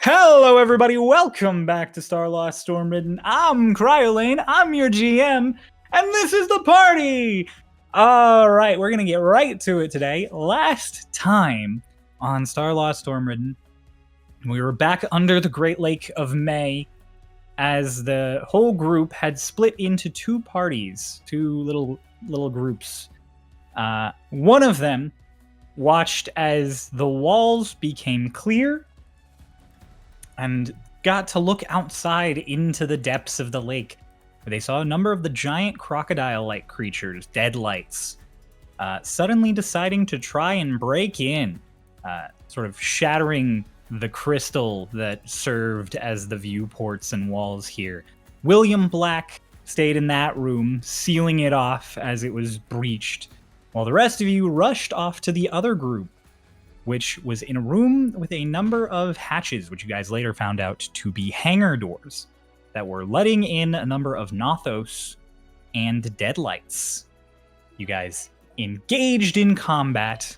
Hello, everybody. Welcome back to Starlost Stormridden. I'm Cryolane. I'm your GM, and this is the party. All right, we're gonna get right to it today. Last time on Starlost Stormridden, we were back under the Great Lake of May, as the whole group had split into two parties, two little groups. One of them watched as the walls became clear and got to look outside into the depths of the lake, where they saw a number of the giant crocodile-like creatures, deadlights, suddenly deciding to try and break in, sort of shattering the crystal that served as the viewports and walls here. William Black stayed in that room, sealing it off as it was breached, while the rest of you rushed off to the other group, which was in a room with a number of hatches, which you guys later found out to be hangar doors that were letting in a number of Nothos and Deadlights. You guys engaged in combat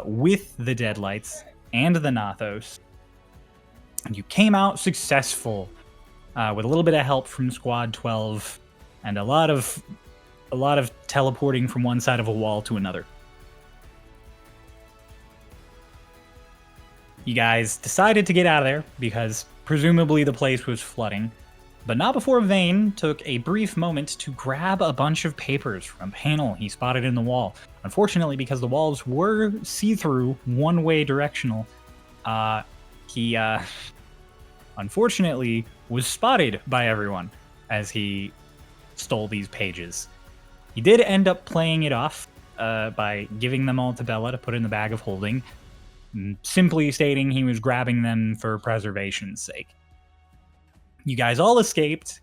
with the Deadlights and the Nothos, and you came out successful with a little bit of help from Squad 12 and a lot of teleporting from one side of a wall to another. You guys decided to get out of there because presumably the place was flooding, but not before Vane took a brief moment to grab a bunch of papers from a panel he spotted in the wall. Unfortunately, because the walls were see-through, one-way directional, he unfortunately was spotted by everyone as he stole these pages. He did end up playing it off by giving them all to Bella to put in the bag of holding, simply stating he was grabbing them for preservation's sake. You guys all escaped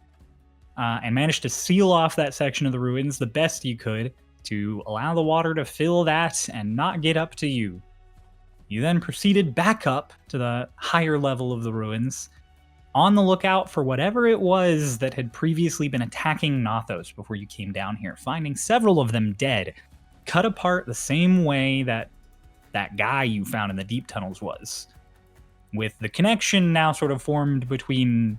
and managed to seal off that section of the ruins the best you could to allow the water to fill that and not get up to you. You then proceeded back up to the higher level of the ruins, on the lookout for whatever it was that had previously been attacking Nothos before you came down here, finding several of them dead, cut apart the same way that guy you found in the deep tunnels was, with the connection now sort of formed between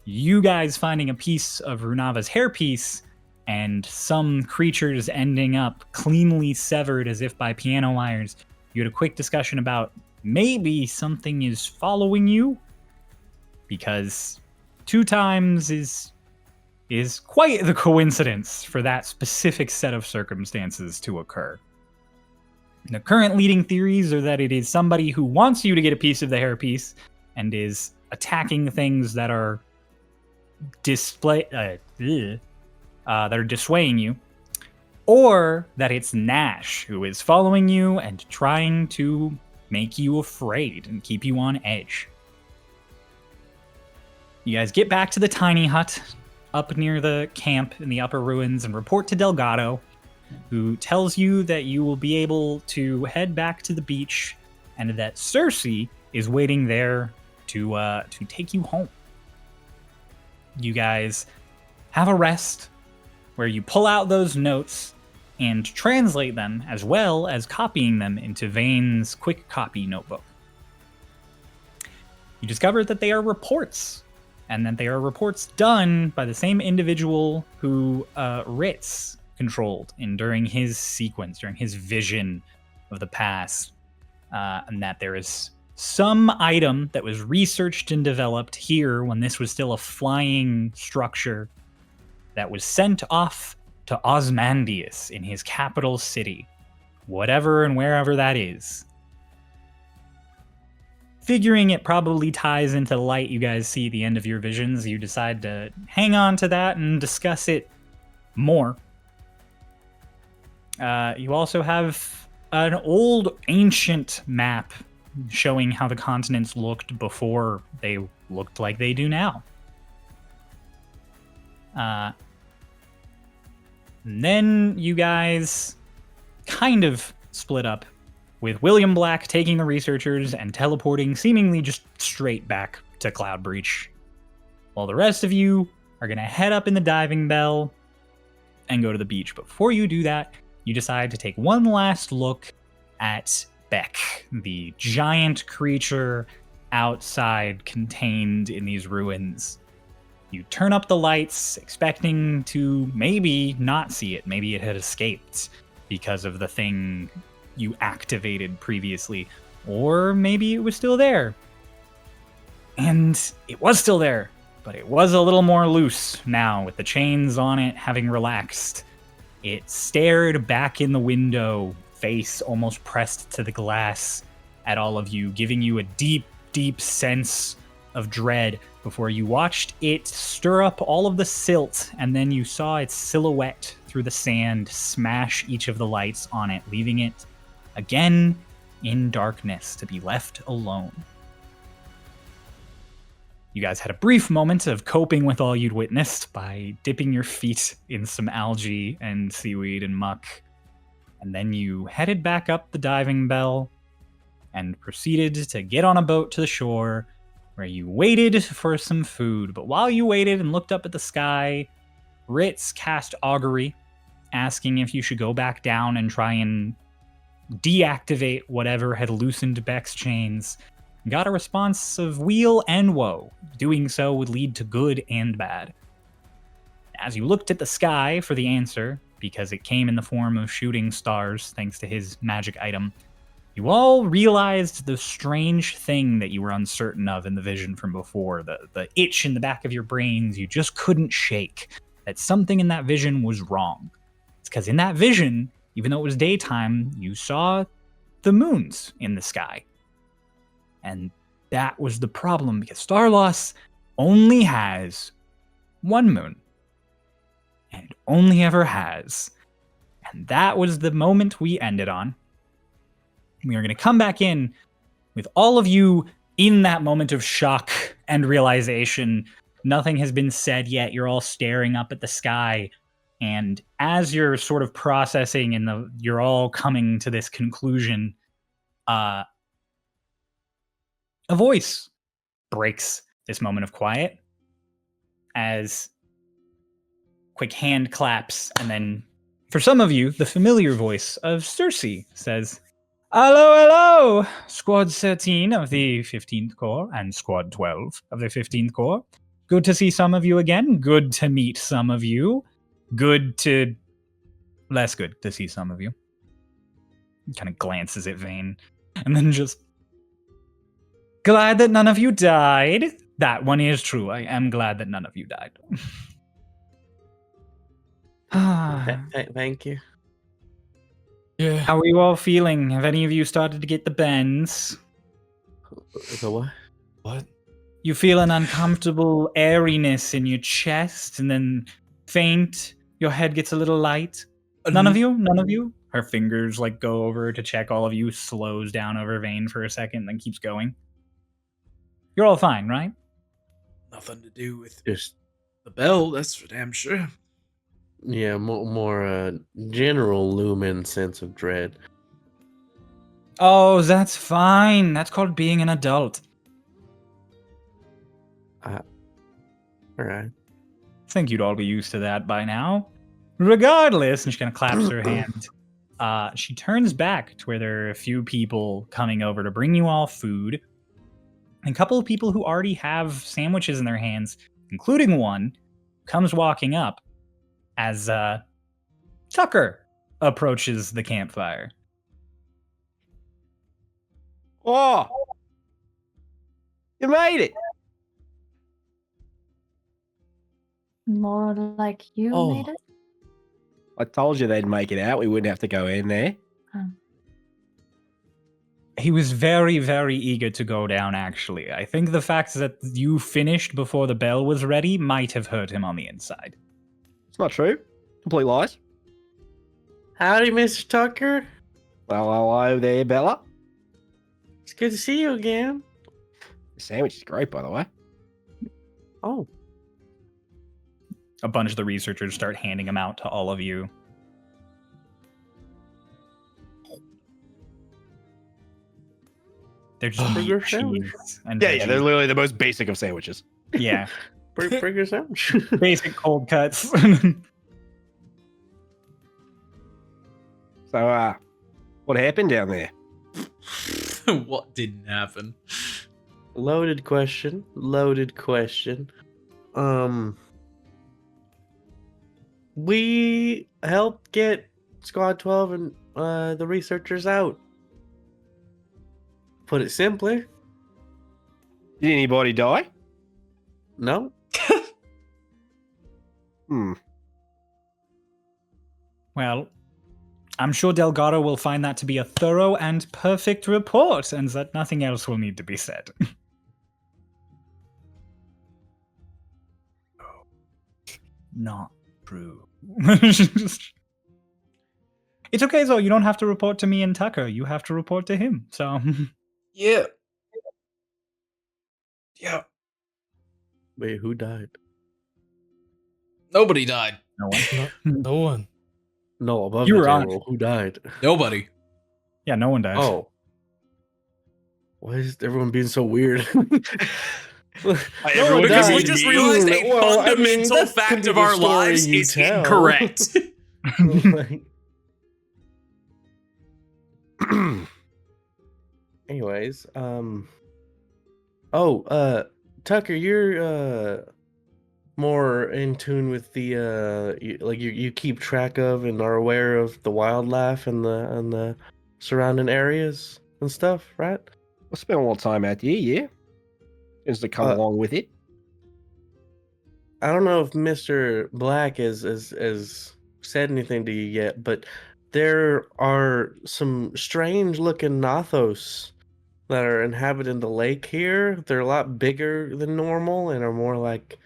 you guys finding a piece of Runava's hairpiece and some creatures ending up cleanly severed as if by piano wires. You had a quick discussion about maybe something is following you, because 2 times is quite the coincidence for that specific set of circumstances to occur. The current leading theories are that it is somebody who wants you to get a piece of the hairpiece and is attacking things that are that are dissuading you, or that it's Nash who is following you and trying to make you afraid and keep you on edge. You guys get back to the tiny hut up near the camp in the upper ruins and report to Delgado, who tells you that you will be able to head back to the beach and that Cersei is waiting there to take you home. You guys have a rest where you pull out those notes and translate them, as well as copying them into Vane's quick copy notebook. You discover that they are reports, and that they are reports done by the same individual who Ritz controlled during his sequence, during his vision of the past, and that there is some item that was researched and developed here when this was still a flying structure that was sent off to Osmandius in his capital city, whatever and wherever that is. Figuring it probably ties into the light you guys see at the end of your visions, you decide to hang on to that and discuss it more. You also have an old ancient map showing how the continents looked before they looked like they do now. And then you guys kind of split up, with William Black taking the researchers and teleporting seemingly just straight back to Cloud Breach, while the rest of you are going to head up in the diving bell and go to the beach. But before you do that, you decide to take one last look at Beck, the giant creature outside contained in these ruins. You turn up the lights, expecting to maybe not see it. Maybe it had escaped because of the thing you activated previously. Or maybe it was still there. And it was still there, but it was a little more loose now, with the chains on it having relaxed. It stared back in the window, face almost pressed to the glass, at all of you, giving you a deep, deep sense of dread before you watched it stir up all of the silt, and then you saw its silhouette through the sand smash each of the lights on it, leaving it again in darkness to be left alone. You guys had a brief moment of coping with all you'd witnessed by dipping your feet in some algae and seaweed and muck, and then you headed back up the diving bell and proceeded to get on a boat to the shore, where you waited for some food. But while you waited and looked up at the sky, Ritz cast augury, asking if you should go back down and try and deactivate whatever had loosened Beck's chains. Got a response of weal and woe. Doing so would lead to good and bad. As you looked at the sky for the answer, because it came in the form of shooting stars thanks to his magic item, you all realized the strange thing that you were uncertain of in the vision from before, the itch in the back of your brains you just couldn't shake, that something in that vision was wrong. It's because in that vision, even though it was daytime, you saw the moons in the sky. And that was the problem, because Starloss only has one moon. And it only ever has. And that was the moment we ended on. We are going to come back in with all of you in that moment of shock and realization. Nothing has been said yet. You're all staring up at the sky. And as you're sort of processing and you're all coming to this conclusion, a voice breaks this moment of quiet as quick hand claps, and then for some of you, the familiar voice of Cersei says, "Hello, hello, Squad 13 of the 15th Corps and Squad 12 of the 15th Corps. Good to see some of you again. Good to meet some of you. Less good to see some of you." Kind of glances at Vayne, and then just, "Glad that none of you died." That one is true. I am glad that none of you died. Thank you. Yeah. How are you all feeling? Have any of you started to get the bends? The what? What? You feel an uncomfortable airiness in your chest, and then faint. Your head gets a little light. None of you? None of you? Her fingers go over to check all of you, slows down over Vayne for a second, then keeps going. You're all fine, right? Nothing to do with Just the bell, that's for damn sure. yeah, more general lumen sense of dread. Oh, that's fine. That's called being an adult. All right. I think you'd all be used to that by now. Regardless, and she kind of claps her hand. She turns back to where there are a few people coming over to bring you all food. And a couple of people who already have sandwiches in their hands, including one, comes walking up as Tucker approaches the campfire. Oh! You made it! More like you Oh. made it? I told you they'd make it out. We wouldn't have to go in there. He was very, very eager to go down, actually. I think the fact that you finished before the bell was ready might have hurt him on the inside. It's not true. Complete lies. Howdy, Mr. Tucker. Well, hello there, Bella. It's good to see you again. The sandwich is great, by the way. Oh, A bunch of the researchers start handing them out to all of you. They're just Burger meat, sandwich. cheese, and Yeah, veggies. they're literally the most basic of sandwiches. Yeah, burger sandwich. basic cold cuts. So, what happened down there? What didn't happen? Loaded question. Loaded question. We helped get Squad 12 and the researchers out. Put it simply, Did anybody die? no. Hmm. Well, I'm sure Delgado will find that to be a thorough and perfect report, and that nothing else will need to be said. Not true. It's okay, though. You don't have to report to me and Tucker. You have to report to him. So, Yeah. Yeah. Wait, who died? Nobody died. no one. No one. No, above You the were on table. Who died? Nobody. Yeah, no one died. Oh. Why is everyone being so weird? Everyone Because died. we just realized a Well, I mean, fundamental that could fact be of the our story lives you is tell. incorrect. Like- Anyways, Tucker, you're more in tune with the you keep track of and are aware of the wildlife and the surrounding areas and stuff, right? I spent a lot of time out there, yeah. Tends to come along with it. I don't know if Mr. Black has said anything to you yet, but there are some strange looking Nothos that are inhabiting the lake here. They're a lot bigger than normal and are more like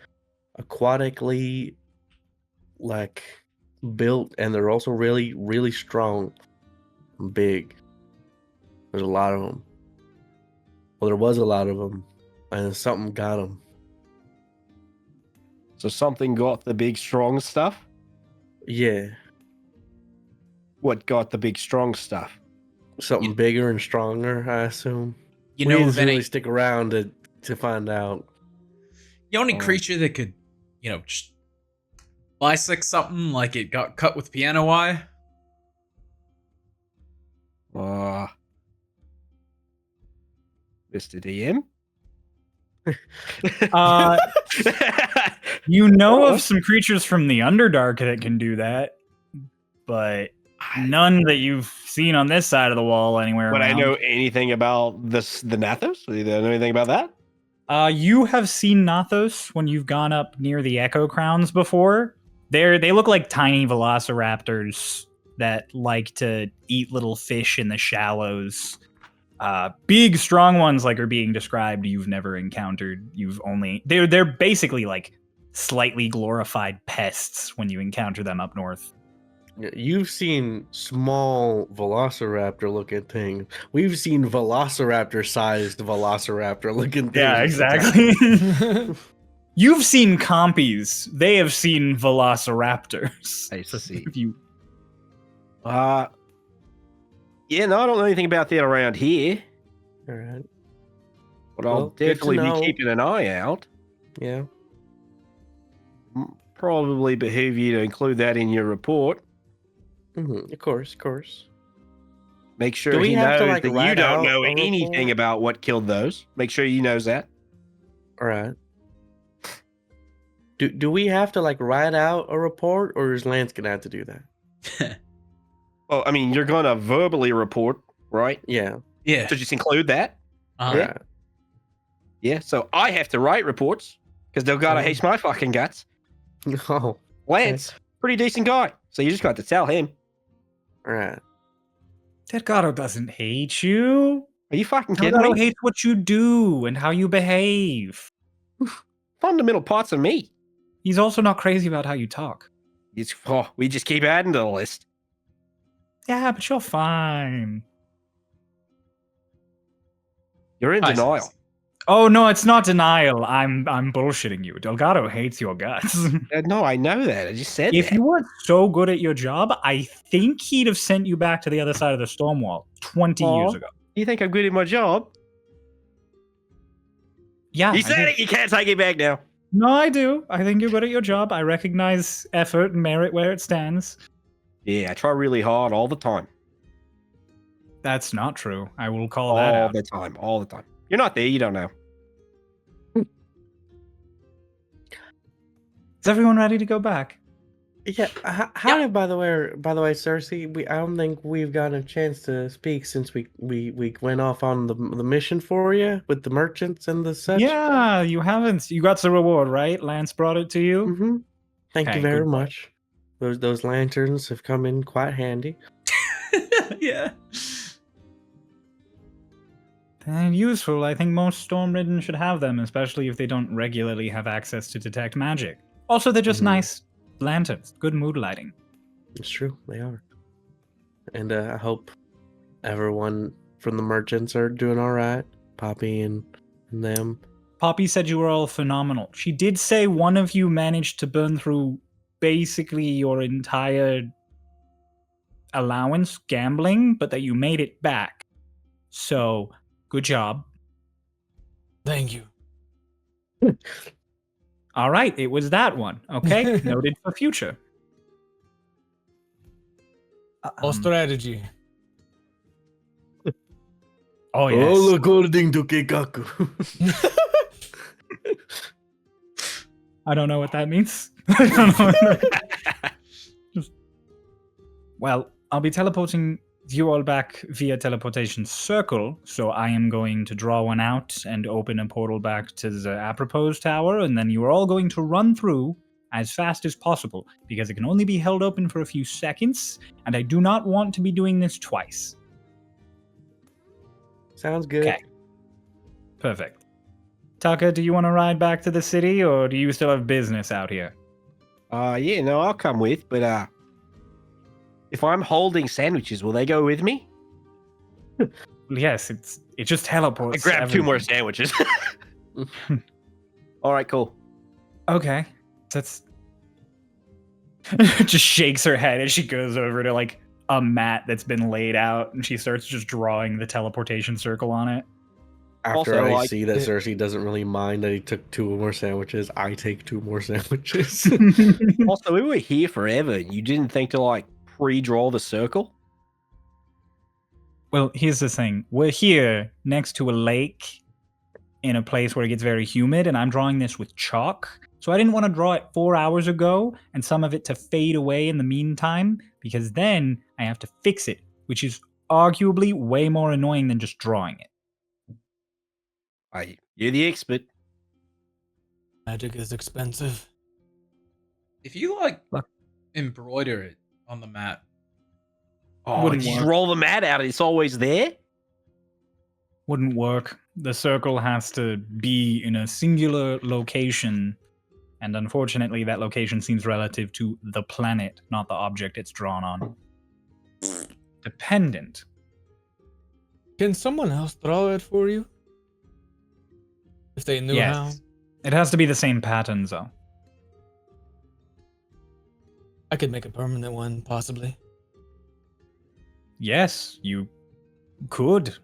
aquatically like built, and they're also really, really strong and big. There's a lot of them. Well, there was a lot of them, and something got them. So something got the big strong stuff? Yeah, What got the big strong stuff? something bigger and stronger, I assume. You We know didn't of any really stick around to find out. any creature that could, just bisect something like it got cut with piano wire? Mr. DM? Uh, you know of some creatures from the Underdark that can do that, but none that you've seen on this side of the wall anywhere Would I around. know anything about the Nathos? Do you know anything about that? You have seen Nothos when you've gone up near the Echo Crowns before. They look like tiny velociraptors that like to eat little fish in the shallows. Big, strong ones like are being described. You've never encountered. They're basically like slightly glorified pests when you encounter them up north. You've seen small velociraptor looking things. We've seen velociraptor sized velociraptor looking things. Yeah, exactly. You've seen compies. They have seen velociraptors. I see. If you Yeah, no, I don't know anything about that around here. All right. But Well, I'll good to definitely know. be keeping an eye out. Yeah. Probably behoove you to include that in your report. Of course, of course. Make sure Do we he have knows to, like, that you write don't out know a anything report? about what killed those. Make sure he knows that. All right. Do we have to like write out a report, or is Lance gonna have to do that? Well, I mean, you're going to verbally report, right? Yeah. Yeah. So just include that. Uh-huh. Yeah. Yeah, so I have to write reports because Delgado Oh. hates my fucking guts. Oh. Lance, pretty decent guy. So you just got to tell him. All right. Delgado doesn't hate you. Are you fucking kidding Delgado me? hates what you do and how you behave. Fundamental parts of me. He's also not crazy about how you talk. We just keep adding to the list. Yeah, but you're fine. You're in I see. denial. Oh no, it's not denial. I'm bullshitting you. Delgado hates your guts. No, I know that. I just said If that. you weren't so good at your job, I think he'd have sent you back to the other side of the storm wall 20 years Aw. ago. You think I'm good at my job? Yeah. You I said do. it. You can't take it back now. No, I do. I think you're good at your job. I recognize effort and merit where it stands. Yeah, I try really hard all the time. That's not true. I will call that All out. the time. All the time. You're not there. You don't know. Is everyone ready to go back? Yeah. How did, by the way, Cersei? I don't think we've gotten a chance to speak since we went off on the mission for you with the merchants and the such. Yeah, you haven't. You got the reward, right? Lance brought it to you. Mm-hmm. Thank Okay, you very good boy. much. Those lanterns have come in quite handy. Yeah. They're useful. I think most Stormridden should have them, especially if they don't regularly have access to detect magic. Also, they're just Mhm. nice lanterns. Good mood lighting. It's true, they are. And I hope everyone from the merchants are doing all right. Poppy and them. Poppy said you were all phenomenal. She did say one of you managed to burn through basically your entire allowance gambling, but that you made it back. So, good job. Thank you. All right, it was that one. Okay, noted for future. All strategy. Oh, yes. All according to Kikaku. I don't know what that means. I don't know what that- Well, I'll be teleporting you all back via teleportation circle, so I am going to draw one out and open a portal back to the apropos tower, and then you are all going to run through as fast as possible, because it can only be held open for a few seconds, and I do not want to be doing this twice. Sounds good. Okay. Perfect. Tucker, do you want to ride back to the city, or do you still have business out here? Yeah, no, I'll come with, but if I'm holding sandwiches, will they go with me? Yes, it just teleports. I grab 2 more everything. sandwiches. All right, cool. Okay. That's just shakes her head as she goes over to like a mat that's been laid out, and she starts just drawing the teleportation circle on it. After Also, I like, see that Cersei doesn't really mind that he took 2 more sandwiches, I take 2 more sandwiches. Also, we were here forever. You didn't think to like pre-draw the circle? Well, here's the thing. We're here next to a lake in a place where it gets very humid, and I'm drawing this with chalk. So I didn't want to draw it 4 hours ago and some of it to fade away in the meantime, because then I have to fix it, which is arguably way more annoying than just drawing it. You're the expert. Magic is expensive. If you like Look. embroider it on the mat, Oh, Wouldn't you just work. roll the mat out. It's always there. Wouldn't work. The circle has to be in a singular location, and unfortunately that location seems relative to the planet, not the object it's drawn on. Dependent. Can someone else draw it for you? If they knew how. Yes. It has to be the same pattern, though. I could make a permanent one, possibly. Yes, you could.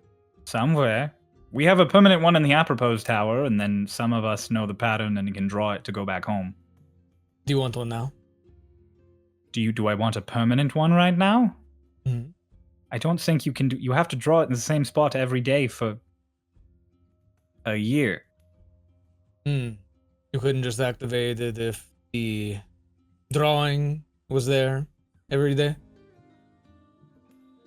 Somewhere. We have a permanent one in the apropos tower, and then some of us know the pattern and can draw it to go back home. Do you want one now? Do I want a permanent one right now? Mhm. I don't think you can do. You have to draw it in the same spot every day for a year. You couldn't just activate it if the drawing was there every day?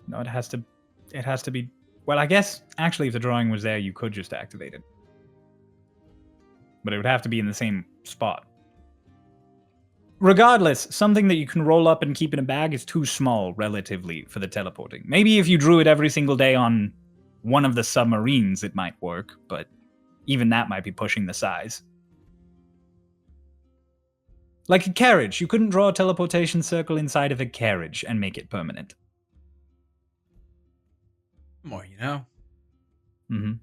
No, it has to be. Well, I guess actually, if the drawing was there, you could just activate it, but it would have to be in the same spot. Regardless, something that you can roll up and keep in a bag is too small relatively for the teleporting. Maybe if you drew it every single day on one of the submarines, it might work, but even that might be pushing the size. Like a carriage, you couldn't draw a teleportation circle inside of a carriage and make it permanent. more you know. Mm-hmm.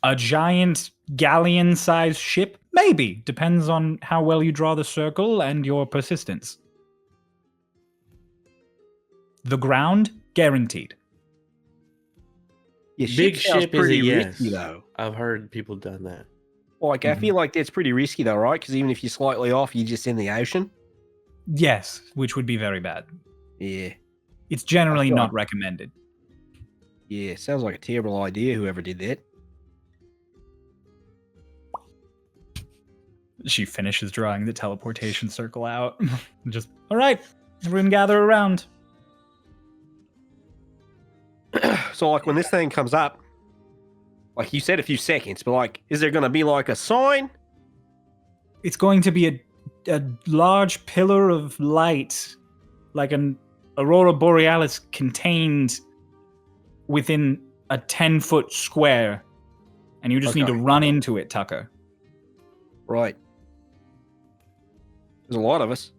A giant galleon-sized ship? Maybe. Depends on how well you draw the circle and your persistence. The ground? Guaranteed. Yeah, Big sounds ship is a pretty yes. risky, though. I've heard people done that. Like, I feel like that's pretty risky, though, right? Because even if you're slightly off, you're just in the ocean. Yes, which would be very bad. Yeah. It's generally I feel not like- recommended. Yeah, sounds like a terrible idea, whoever did that. She finishes drawing the teleportation circle out. Just, all right, everyone gather around. So, like, when this thing comes up, like you said, a few seconds, but like, is there going to be like a sign? It's going to be a large pillar of light, like an aurora borealis contained within a 10-foot square, and you just need to run into it, Tucker. Right. There's a lot of us.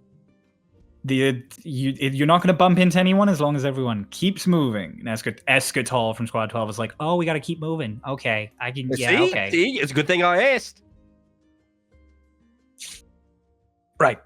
You're not going to bump into anyone as long as everyone keeps moving. And Escatol from Squad 12 is like, oh, we got to keep moving. Okay, I can, okay. See, it's a good thing I asked. Right.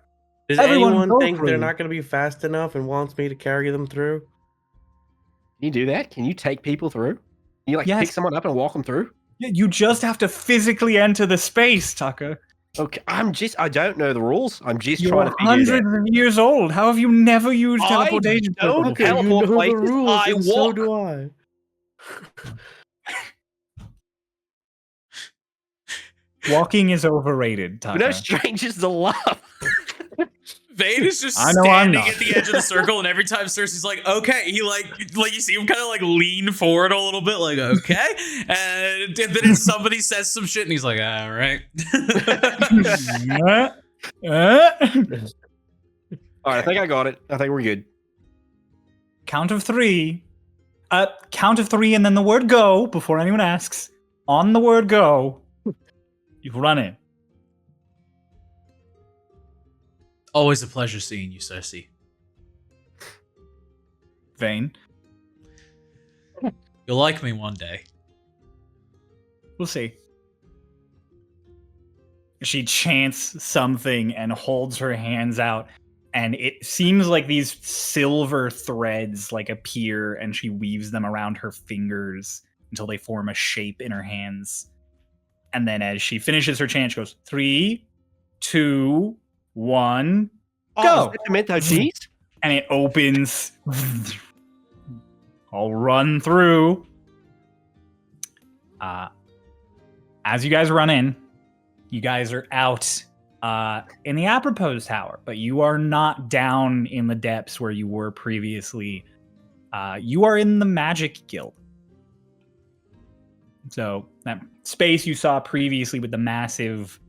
Does Everyone anyone go think they're through. not going to be fast enough and wants me to carry them through? Can you do that? Can you take people through? Can you like Yes. pick someone up and walk them through? You just have to physically enter the space, Tucker. Okay, I don't know the rules. I'm just You're trying to figure hundreds it out. of years old. How have you never used teleportation? I don't before? teleport places. I and so walk. do I. Walking is overrated, We're Tucker. no strangers to love. Vane is just I know I'm standing not. at the edge of the circle, and every time Cersei's like, "Okay," he like you see him kind of like lean forward a little bit, like, "Okay," and then somebody says some shit, and he's like, "All right." All right, I think I got it. I think we're good. Count of three. Count of three, and then the word go before anyone asks. On the word go, you run in. Always a pleasure seeing you, Cersei. Vane. You'll like me one day. We'll see. She chants something and holds her hands out, and it seems like these silver threads like appear, and she weaves them around her fingers until they form a shape in her hands. And then as she finishes her chant, she goes 3, 2, 1, Oh, go! is that pimento cheese? And it opens. I'll run through. As you guys run in, you guys are out in the Apropos Tower, but you are not down in the depths where you were previously. You are in the Magic Guild. So that space you saw previously with the massive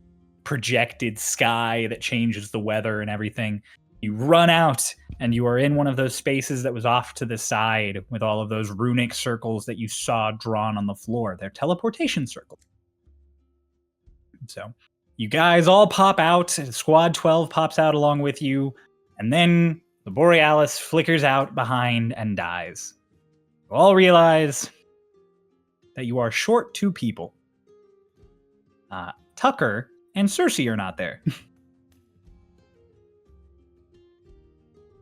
projected sky that changes the weather and everything, you run out and you are in one of those spaces that was off to the side with all of those runic circles that you saw drawn on the floor. They're teleportation circles. So you guys all pop out. Squad 12 pops out along with you, and then the Borealis flickers out behind and dies. You all realize that you are short 2 people. Tucker and Cersei are not there.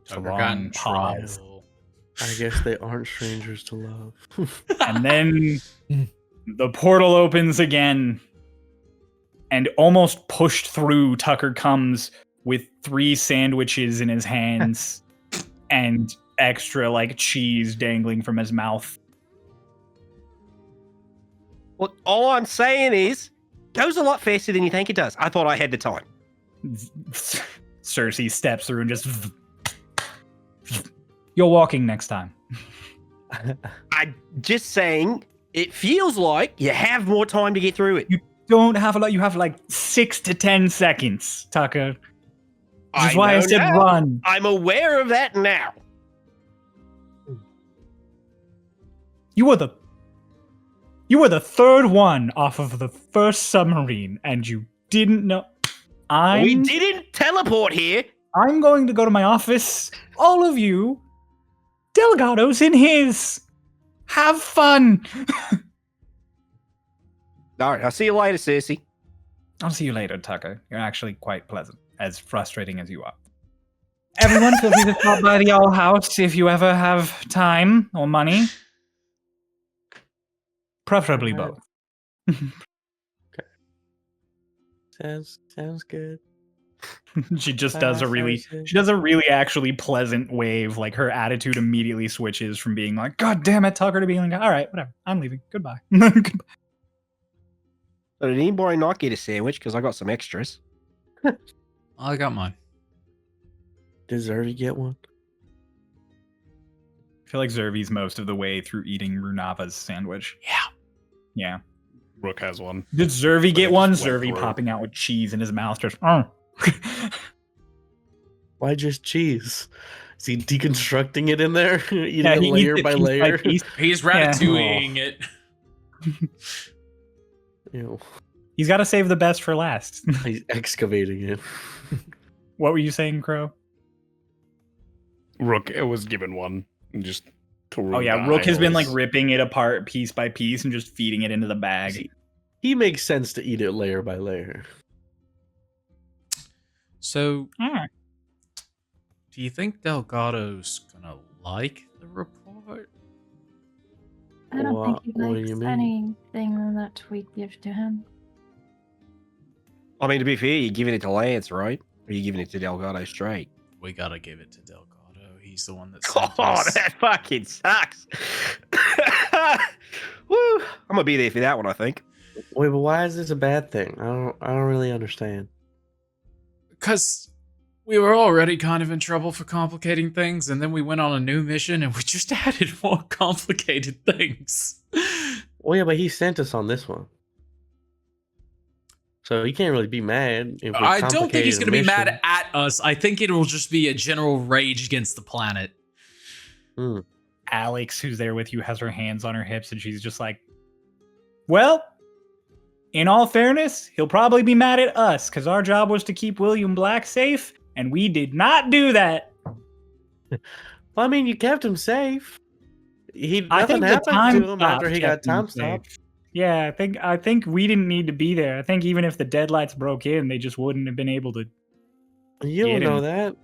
Tucker long got in pause. trouble. I guess they aren't strangers to love. And then the portal opens again, and almost pushed through, Tucker comes with 3 sandwiches in his hands and extra like cheese dangling from his mouth. Well, all I'm saying is, goes a lot faster than you think it does. I thought I had the time. Cersei steps through and just... You're walking next time. I'm just saying, it feels like you have more time to get through it. You don't have a lot. You have like 6 to 10 seconds, Tucker. Which is why I know said now. run. I'm aware of that now. You were the third one off of the first submarine, and you didn't know. We didn't teleport here. I'm going to go to my office. All of you, Delgado's in his. Have fun. All right, I'll see you later, Cersei. I'll see you later, Tucker. You're actually quite pleasant, as frustrating as you are. Everyone, feel free to stop by the Owl House if you ever have time or money. Preferably both. Sounds good. She just does a really actually pleasant wave. Like her attitude immediately switches from being like, God damn it, Tucker, to being like, all right, whatever, I'm leaving. Goodbye. So did anybody not get a sandwich? Because I got some extras. I got mine. Did Zervi get one? I feel like Zervi's most of the way through eating Runava's sandwich. Yeah. Yeah. Rook has one. Did Zervi But get it one? just went Zervi through. popping out with cheese in his mouth, just. Oh. Why just cheese? Is he deconstructing it in there, eating Yeah, it he layer eats it by piece layer? piece. He's ratatouilleing it. Ew. He's got to save the best for last. He's excavating it. What were you saying, Crow? Rook was given one and just threw Oh the yeah, Rook has been like aisles. ripping it apart piece by piece and just feeding it into the bag. See, he makes sense to eat it layer by layer. So, Ah. do you think Delgado's gonna like the report? I don't think he What do likes you mean? anything that we give to him. I mean, to be fair, you're giving it to Lance, right? Or are you giving it to Delgado straight? We gotta give it to Delgado. He's the one that sent Oh, us. that fucking sucks. Woo! I'm gonna be there for that one, I think. Wait, but why is this a bad thing? I don't really understand. Because we were already kind of in trouble for complicating things, and then we went on a new mission, and we just added more complicated things. Well, yeah, but he sent us on this one. So he can't really be mad. If we I don't think he's going to be complicated mad at us. I think it will just be a general rage against the planet. a mission. Alex, who's there with you, has her hands on her hips and she's just like, well, in all fairness, he'll probably be mad at us because our job was to keep William Black safe, and we did not do that. Well, I mean, you kept him safe. I think Nothing the happened time to him after he got kept him time safe. stopped. Yeah, I think we didn't need to be there. I think even if the deadlights broke in, they just wouldn't have been able to. You don't Get know him. that.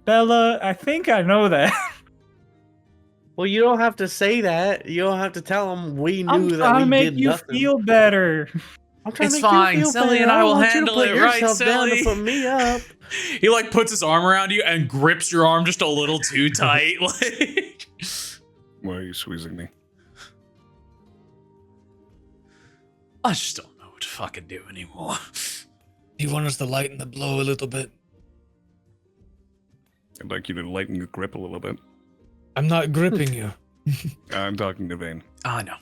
Bella, I think I know that. Well, you don't have to say that. You don't have to tell him we knew I'm that trying we to make did you nothing. feel better. I'm trying It's to make fine. you feel Sally better. and I will want you to handle put it, right, yourself down to Sally? put me up. He like puts his arm around you and grips your arm just a little too tight. Like, Why are you squeezing me? I just don't know what to fucking do anymore. You want us to lighten the blow a little bit? I'd like you to lighten your grip a little bit. I'm not gripping you. I'm talking to Vane. I know.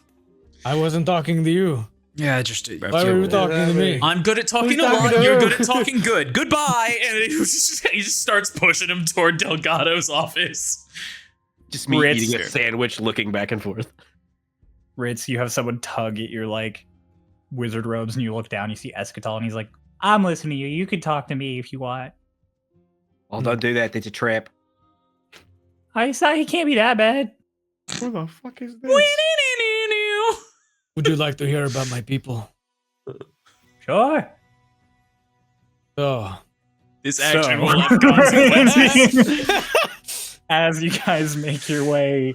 I wasn't talking to you. Yeah, just. That's Why were your you role. talking to me? I'm good at talking Who's a talking lot. to You're who? good at talking good. Goodbye. And he just starts pushing him toward Delgado's office. Just me Ritz. eating a sandwich, looking back and forth. Ritz, you have someone tug at your like wizard robes, and you look down, you see Escatal, and he's like, I'm listening to you. You could talk to me if you want. Oh, don't do that. That's a trap. I saw he can't be that bad. Who the fuck is this? Would you like to hear about my people? Sure. Oh, This So- action will have consequences. As you guys make your way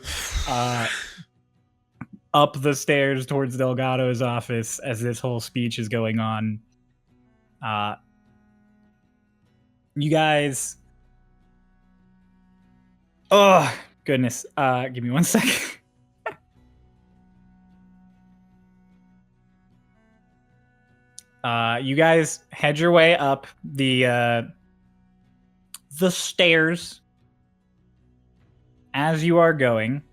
up the stairs towards Delgado's office, as this whole speech is going on, you guys. Oh, goodness. Give me 1 second. You guys head your way up the stairs. As you are going,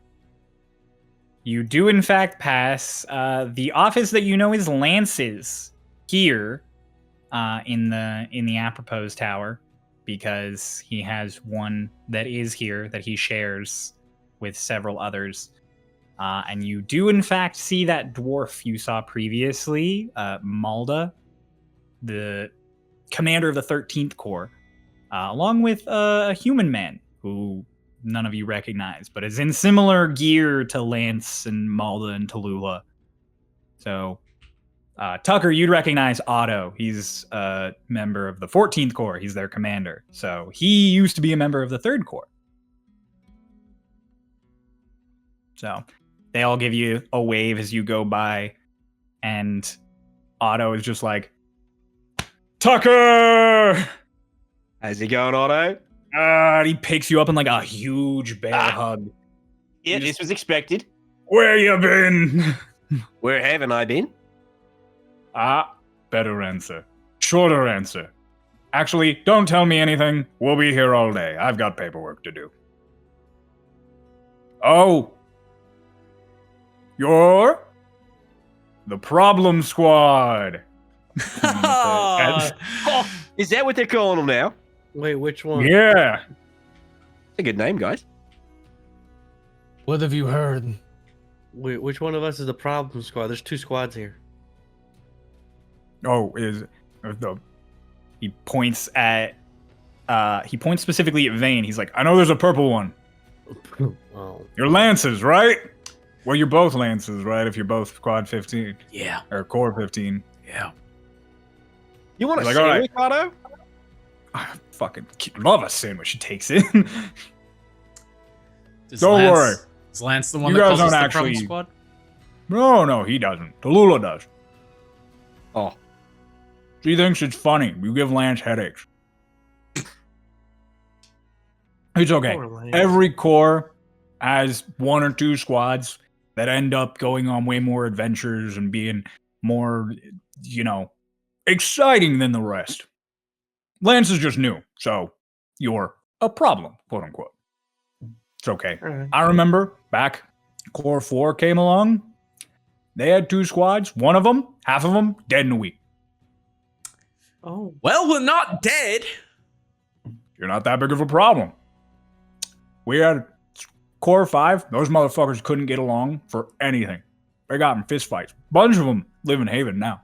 you do in fact pass the office that you know is Lance's here in the apropos tower, because he has one that is here that he shares with several others. And you do in fact see that dwarf you saw previously, Malda, the commander of the 13th Corps, along with a human man who none of you recognize, but is in similar gear to Lance and Malda and Tallulah. So, Tucker, you'd recognize Otto. He's a member of the 14th Corps. He's their commander. So he used to be a member of the 3rd Corps. So they all give you a wave as you go by, and Otto is just like, Tucker! How's it going, Otto? And he picks you up in like a huge bear hug. Yeah, this was expected. Where you been? Where haven't I been? Better answer. shorter answer. Actually, don't tell me anything. We'll be here all day. I've got paperwork to do. Oh. You're the problem squad. Oh, is that what they're calling them now? Wait, which one? Yeah. It's a good name, guys. What have you heard? Wait, which one of us is the problem squad? There's 2 squads here. Oh, he points at he points specifically at Vane. He's like, I know there's a purple one. Oh. You're Lances, right? Well, you're both Lances, right? If you're both Squad 15. Yeah. Or Core 15. Yeah. You want a Like, all right. sandwich, Otto? I fucking love a sandwich. She takes it. Don't worry. Is Lance the one You that guys calls us don't the problem actually- squad? No, he doesn't. Tallulah does. Oh. She thinks it's funny. You give Lance headaches. It's okay. Poor Lance. Every core has 1 or 2 squads that end up going on way more adventures and being more, exciting than the rest. Lance is just new, so you're a problem, quote unquote. It's okay. All right. I remember back Core 4 came along. They had 2 squads. One of them, half of them, dead in a week. Oh. Well, we're not dead. You're not that big of a problem. We had Core 5. Those motherfuckers couldn't get along for anything. They got in fistfights. Bunch of them live in Haven now.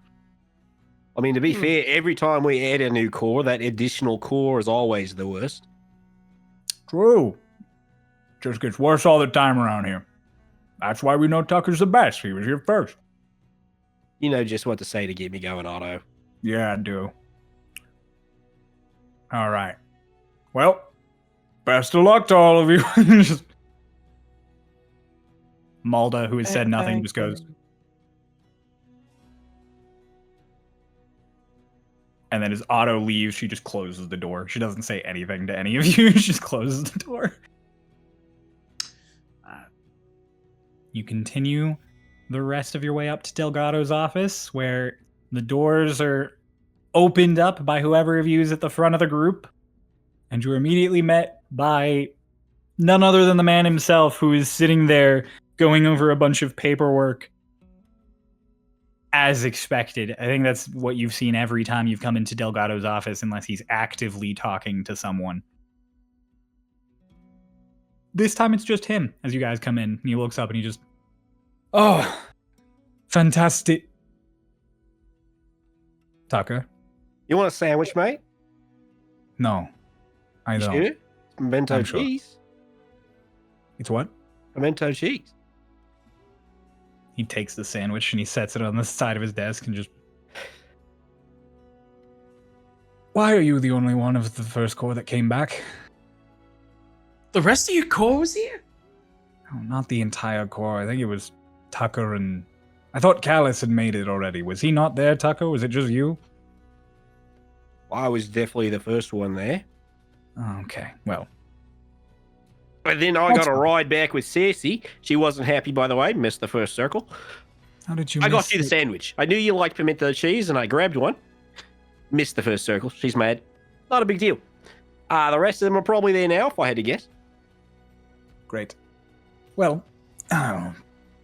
I mean, to be fair, every time we add a new core, that additional core is always the worst. True. Just gets worse all the time around here. That's why we know Tucker's the best. He was here first. You know just what to say to get me going, Otto. Yeah, I do. All right. Well, best of luck to all of you. Just- Malda, who has said nothing, just goes. And then as Otto leaves, she just closes the door. She doesn't say anything to any of you. She just closes the door. You continue the rest of your way up to Delgado's office, where the doors are opened up by whoever of you is at the front of the group. And you're immediately met by none other than the man himself, who is sitting there going over a bunch of paperwork. As expected. I think that's what you've seen every time you've come into Delgado's office, unless he's actively talking to someone. This time it's just him as you guys come in. And he looks up and he just, oh, fantastic. Tucker? You want a sandwich, mate? No, I You don't. sure? Pimento I'm sure. cheese. It's what? Pimento cheese. He takes the sandwich and he sets it on the side of his desk and just... Why are you the only one of the first core that came back? The rest of your core was here? Oh, not the entire core. I think it was Tucker and... I thought Callus had made it already. Was he not there, Tucker? Was it just you? I was definitely the first one there. Oh, okay, well. But then I got a ride back with Cersei. She wasn't happy, by the way. Missed the first circle. How did you I got miss you the it? sandwich. I knew you liked pimento cheese, and I grabbed one. Missed the first circle. She's mad. Not a big deal. The rest of them are probably there now, if I had to guess. Great. Well, I'll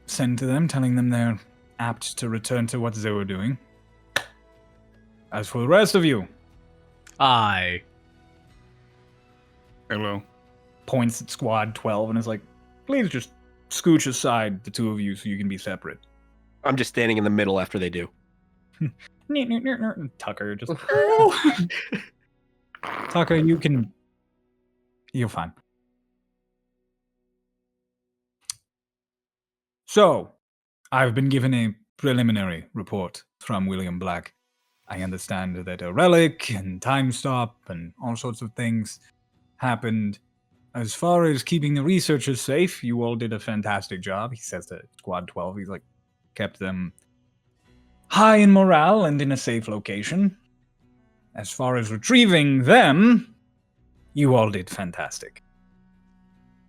send to them, telling them they're apt to return to what they were doing. As for the rest of you, Aye. Hello. points at Squad 12 and is like, please just scooch aside the 2 of you so you can be separate. I'm just standing in the middle after they do. Tucker just... Tucker, you're fine. So, I've been given a preliminary report from William Black. I understand that a relic and time stop and all sorts of things happened. As far as keeping the researchers safe, you all did a fantastic job. He says to Squad 12, he's like, kept them high in morale and in a safe location. As far as retrieving them, you all did fantastic.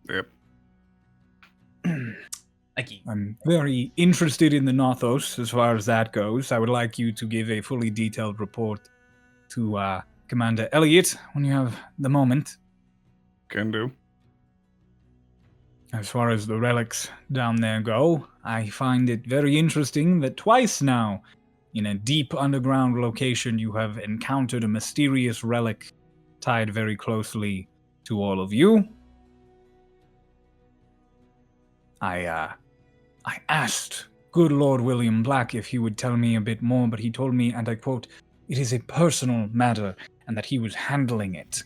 Yep. Thank you. I'm very interested in the Nothos as far as that goes. I would like you to give a fully detailed report to Commander Elliot when you have the moment. Can do. As far as the relics down there go, I find it very interesting that twice now, in a deep underground location, you have encountered a mysterious relic tied very closely to all of you. I asked good Lord William Black if he would tell me a bit more, but he told me, and I quote, "It is a personal matter," and that he was handling it.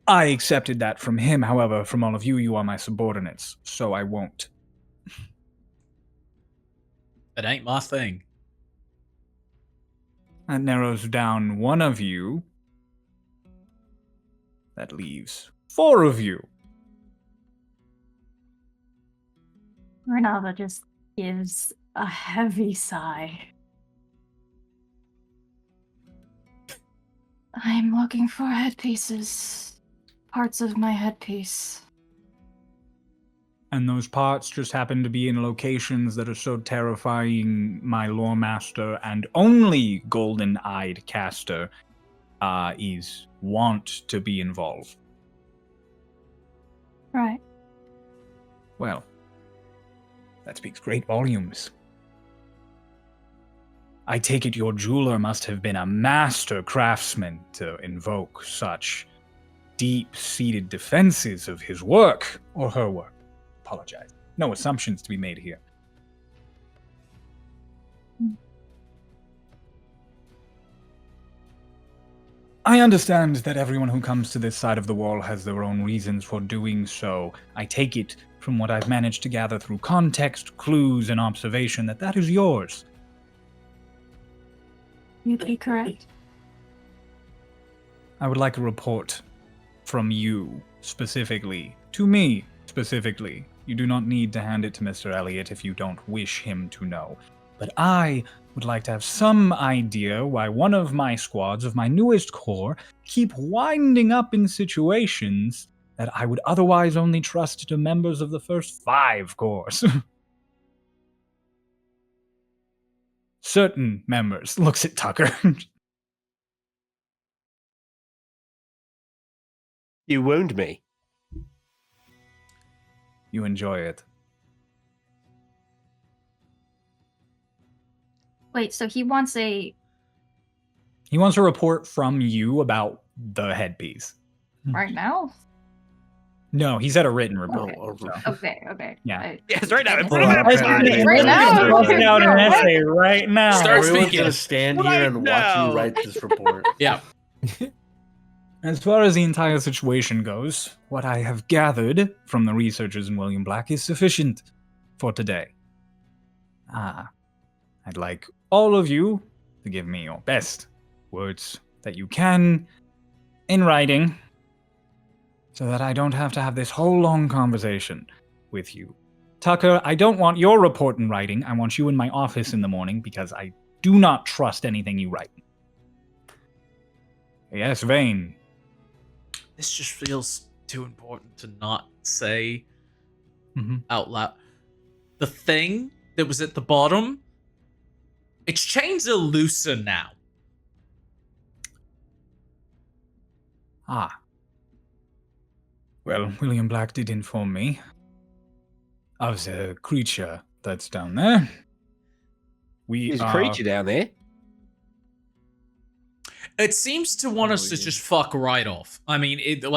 I accepted that from him, however, from all of you, you are my subordinates, so I won't. It ain't my thing. That narrows down one of you. That leaves 4 of you. Runava just gives a heavy sigh. I'm looking for headpieces. Parts of my headpiece. And those parts just happen to be in locations that are so terrifying my lore master and only golden-eyed caster is want to be involved. Right. Well, that speaks great volumes. I take it your jeweler must have been a master craftsman to invoke such deep-seated defenses of his work, or her work. Apologize. No assumptions to be made here. I understand that everyone who comes to this side of the wall has their own reasons for doing so. I take it from what I've managed to gather through context, clues, and observation that is yours. You'd be correct. I would like a report from you, specifically. To me, specifically. You do not need to hand it to Mr. Elliot if you don't wish him to know. But I would like to have some idea why one of my squads of my newest corps keep winding up in situations that I would otherwise only trust to members of the first 5 corps. Certain members. Looks at Tucker. You wound me. You enjoy it. Wait, so he wants a He wants a report from you about the headpiece. right now? No, he said a written report. Okay. Yeah. Yes, right now. Right now? Writing out an essay right now. Start Everyone's speaking. gonna stand Right here and watch now. you write this report. Yeah. As far as the entire situation goes, what I have gathered from the researchers in William Black is sufficient for today. I'd like all of you to give me your best words that you can in writing so that I don't have to have this whole long conversation with you. Tucker, I don't want your report in writing. I want you in my office in the morning because I do not trust anything you write. Yes, Vane. This just feels too important to not say Mm-hmm. out loud. The thing that was at the bottom, its chains are looser now. Well, William Black did inform me of the creature that's down there. There's a creature down there. It seems to want us to just fuck right off. I mean, the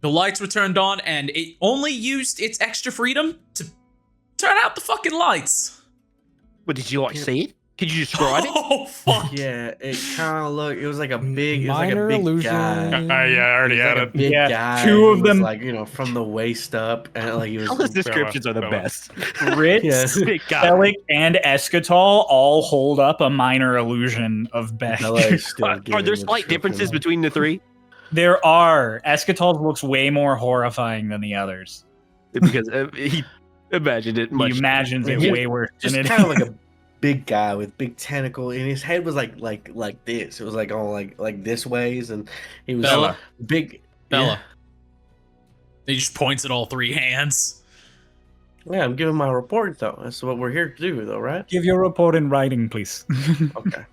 lights were turned on and it only used its extra freedom to turn out the fucking lights. But did you see it? Could you describe it? Oh, fuck. Yeah, it kind of looked. It was like a big. It was Minor like a big illusion. guy. Yeah, I already He was had like a it. big Yeah, guy. 2 of He was them- like, from the waist up, and like he was. Those descriptions are the best. Ritz, Yes. Big guy. Bellic, and Eschatal all hold up a minor illusion of Beck. Bella is still Are giving there the slight differences description. between the 3? There are. Eschatal looks way more horrifying than the others. Because he imagined it much. He imagines it He- way worse Just than it kind of is. like a big guy with big tentacle, and his head was like this. It was like all like this ways, and he was Bella. big. Bella. He just points at all 3 hands. Yeah, I'm giving my report though. That's what we're here to do, though, right? Give your report in writing, please. Okay.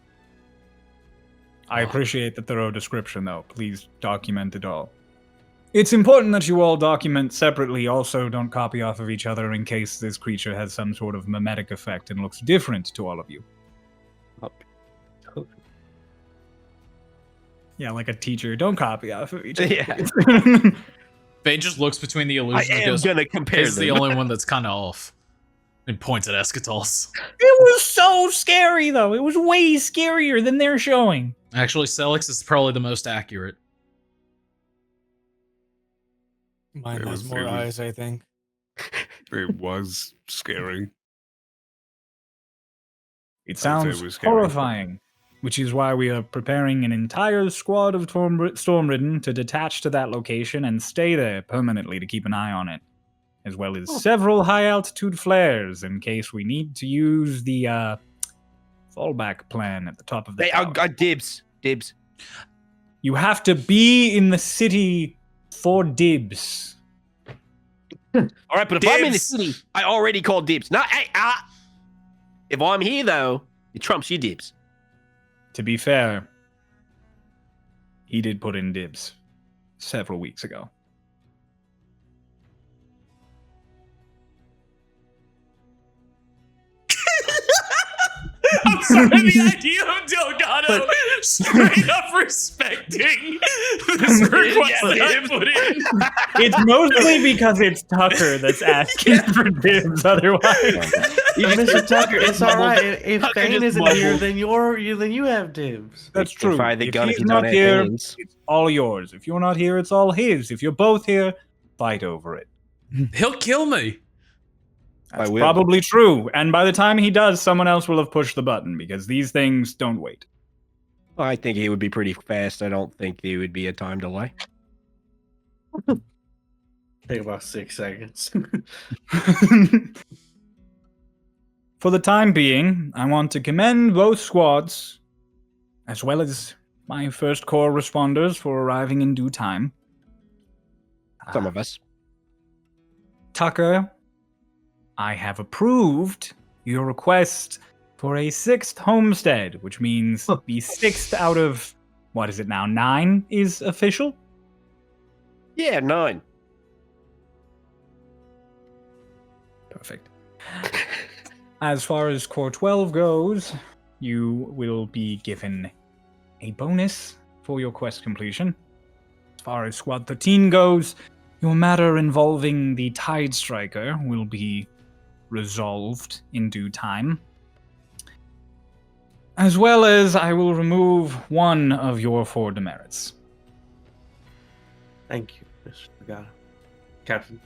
I appreciate the thorough description, though. Please document it all. It's important that you all document separately. Also, don't copy off of each other in case this creature has some sort of mimetic effect and looks different to all of you. Yeah, like a teacher. Don't copy off of each other. Yeah. Vane just looks between the I illusions and am goes, gonna compare "He's the them. only one that's kind of off." And points at Eschatos. It was so scary, though. It was way scarier than they're showing. Actually, Celix is probably the most accurate. Mine It has was- more it was- eyes, I think. It was scary. It say it sounds was scary. horrifying, which is why we are preparing an entire squad of Stormridden to detach to that location and stay there permanently to keep an eye on it, as well as several high-altitude flares in case we need to use the fallback plan at the top of the Hey, tower. I dibs. Dibs. You have to be in the city for dibs. All right, but if I'm in the Dibs. city, I already called dibs. No, hey, if I'm here though, it trumps your dibs. To be fair, he did put in dibs several weeks ago. I'm sorry, the idea of Delgado straight up respecting this request that I put in. It's mostly because it's Tucker that's asking for dibs. Otherwise, Mr. Tucker, it's all right. If Tucker Thane just isn't here, mumbled. then you have dibs. that's true. Fire the If gun he's if you not don't have here, hands. it's all yours. If you're not here, it's all his. If you're both here, fight over it. He'll kill me. That's will. probably true. And by the time he does, someone else will have pushed the button because these things don't wait. I think it would be pretty fast. I don't think there would be a time delay. Take about 6 seconds. For the time being, I want to commend both squads, as well as my first corps responders for arriving in due time. Some of us. Tucker, I have approved your request for a 6th homestead, which means the 6th out of, what is it now, 9 is official? Yeah, 9. Perfect. As far as Core 12 goes, you will be given a bonus for your quest completion. As far as Squad 13 goes, your matter involving the Tide Striker will be resolved in due time. As well as I will remove one of your 4 demerits. Thank you, Mr. Delgado. Captain.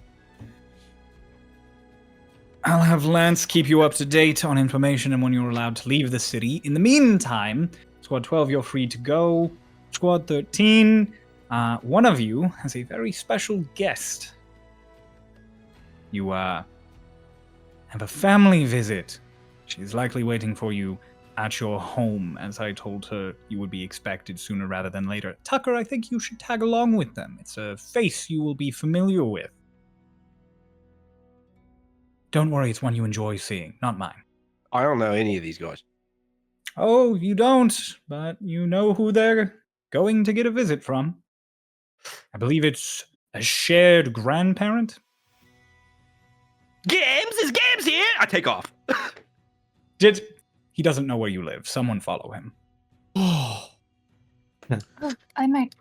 I'll have Lance keep you up to date on information and when you're allowed to leave the city. In the meantime, Squad 12, you're free to go. Squad 13, one of you has a very special guest. You have a family visit. She's likely waiting for you at your home, as I told her you would be expected sooner rather than later. Tucker, I think you should tag along with them. It's a face you will be familiar with. Don't worry, it's one you enjoy seeing, not mine. I don't know any of these guys. Oh, you don't, but you know who they're going to get a visit from. I believe it's a shared grandparent. Gams, is Gams here? I take off. He doesn't know where you live. Someone follow him. Oh, I might.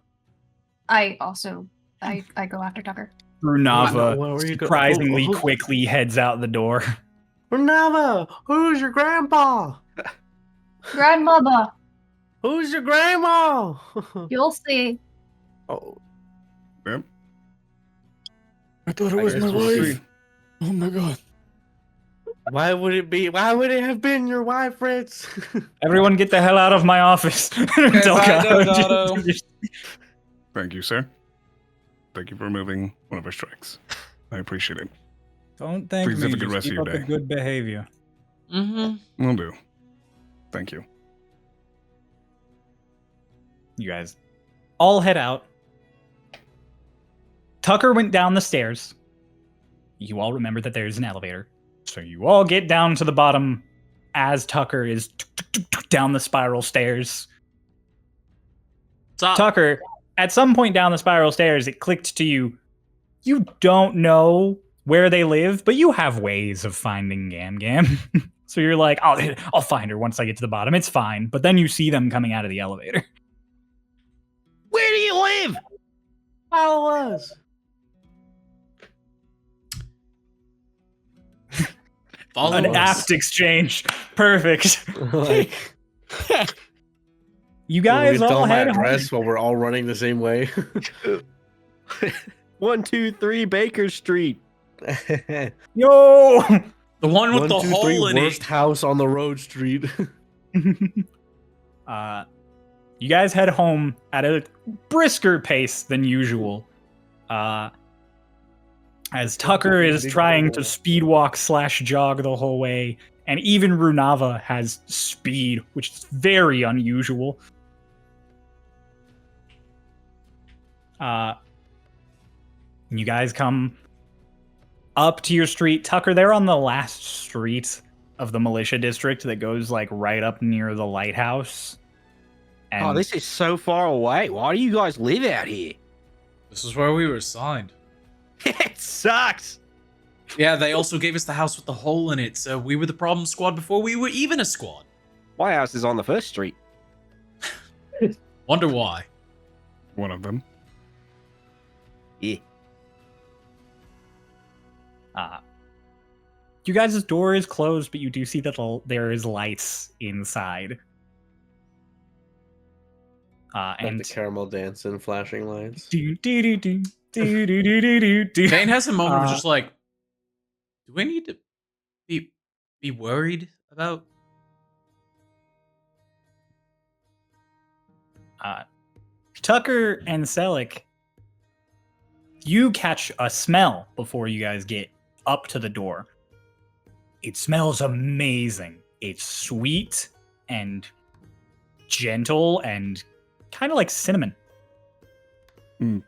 I also. I go after Tucker. Runava Where were you go- surprisingly who- quickly heads out the door. Runava, who's your grandpa? Grandmother, Who's your grandma? you'll see. Oh, Yep. I thought it I was guess my we'll wife. see. Oh my god. why would it be? Why would it have been your wife, Ritz? Everyone get the hell out of my office. Delgado. Thank you, sir. Thank you for removing one of our strikes. I appreciate it. Don't thank Please me. have a good Just rest of keep your up the day. good behavior. Mm-hmm. Will do. Thank you. You guys all head out. Tucker went down the stairs. You all remember that there's an elevator. So you all get down to the bottom as Tucker is down the spiral stairs. up? Tucker, at some point down the spiral stairs, it clicked to you. You don't know where they live, but you have ways of finding Gam Gam. So you're like, I'll find her once I get to the bottom. It's fine. But then you see them coming out of the elevator. Where do you live? Follow us. Follow An us. apt exchange. Perfect. Like, You we guys tell all my head home. address while we're all running the same way. 1, 2, 3 Baker Street. Yo! The one with 1, the 2, hole 3, in worst it. house on the road street. You guys head home at a brisker pace than usual. As Tucker is trying to speed walk / jog the whole way, and even Runava has speed, which is very unusual. You guys come up to your street. Tucker, they're on the last street of the militia district that goes like right up near the lighthouse. And Oh, this is so far away. Why do you guys live out here? This is where we were assigned. It sucks. Yeah, they also gave us the house with the hole in it, so we were the problem squad before we were even a squad. My house is on the first street. Wonder why. One of them. Yeah. You guys' door is closed, but you do see that there is lights inside. Like And the caramel dance and flashing lights. do do do do do do do do do. Vane has a moment of just like, do we need to be worried about? Tucker and Selic, you catch a smell before you guys get up to the door. It smells amazing. It's sweet and gentle and kind of like cinnamon. If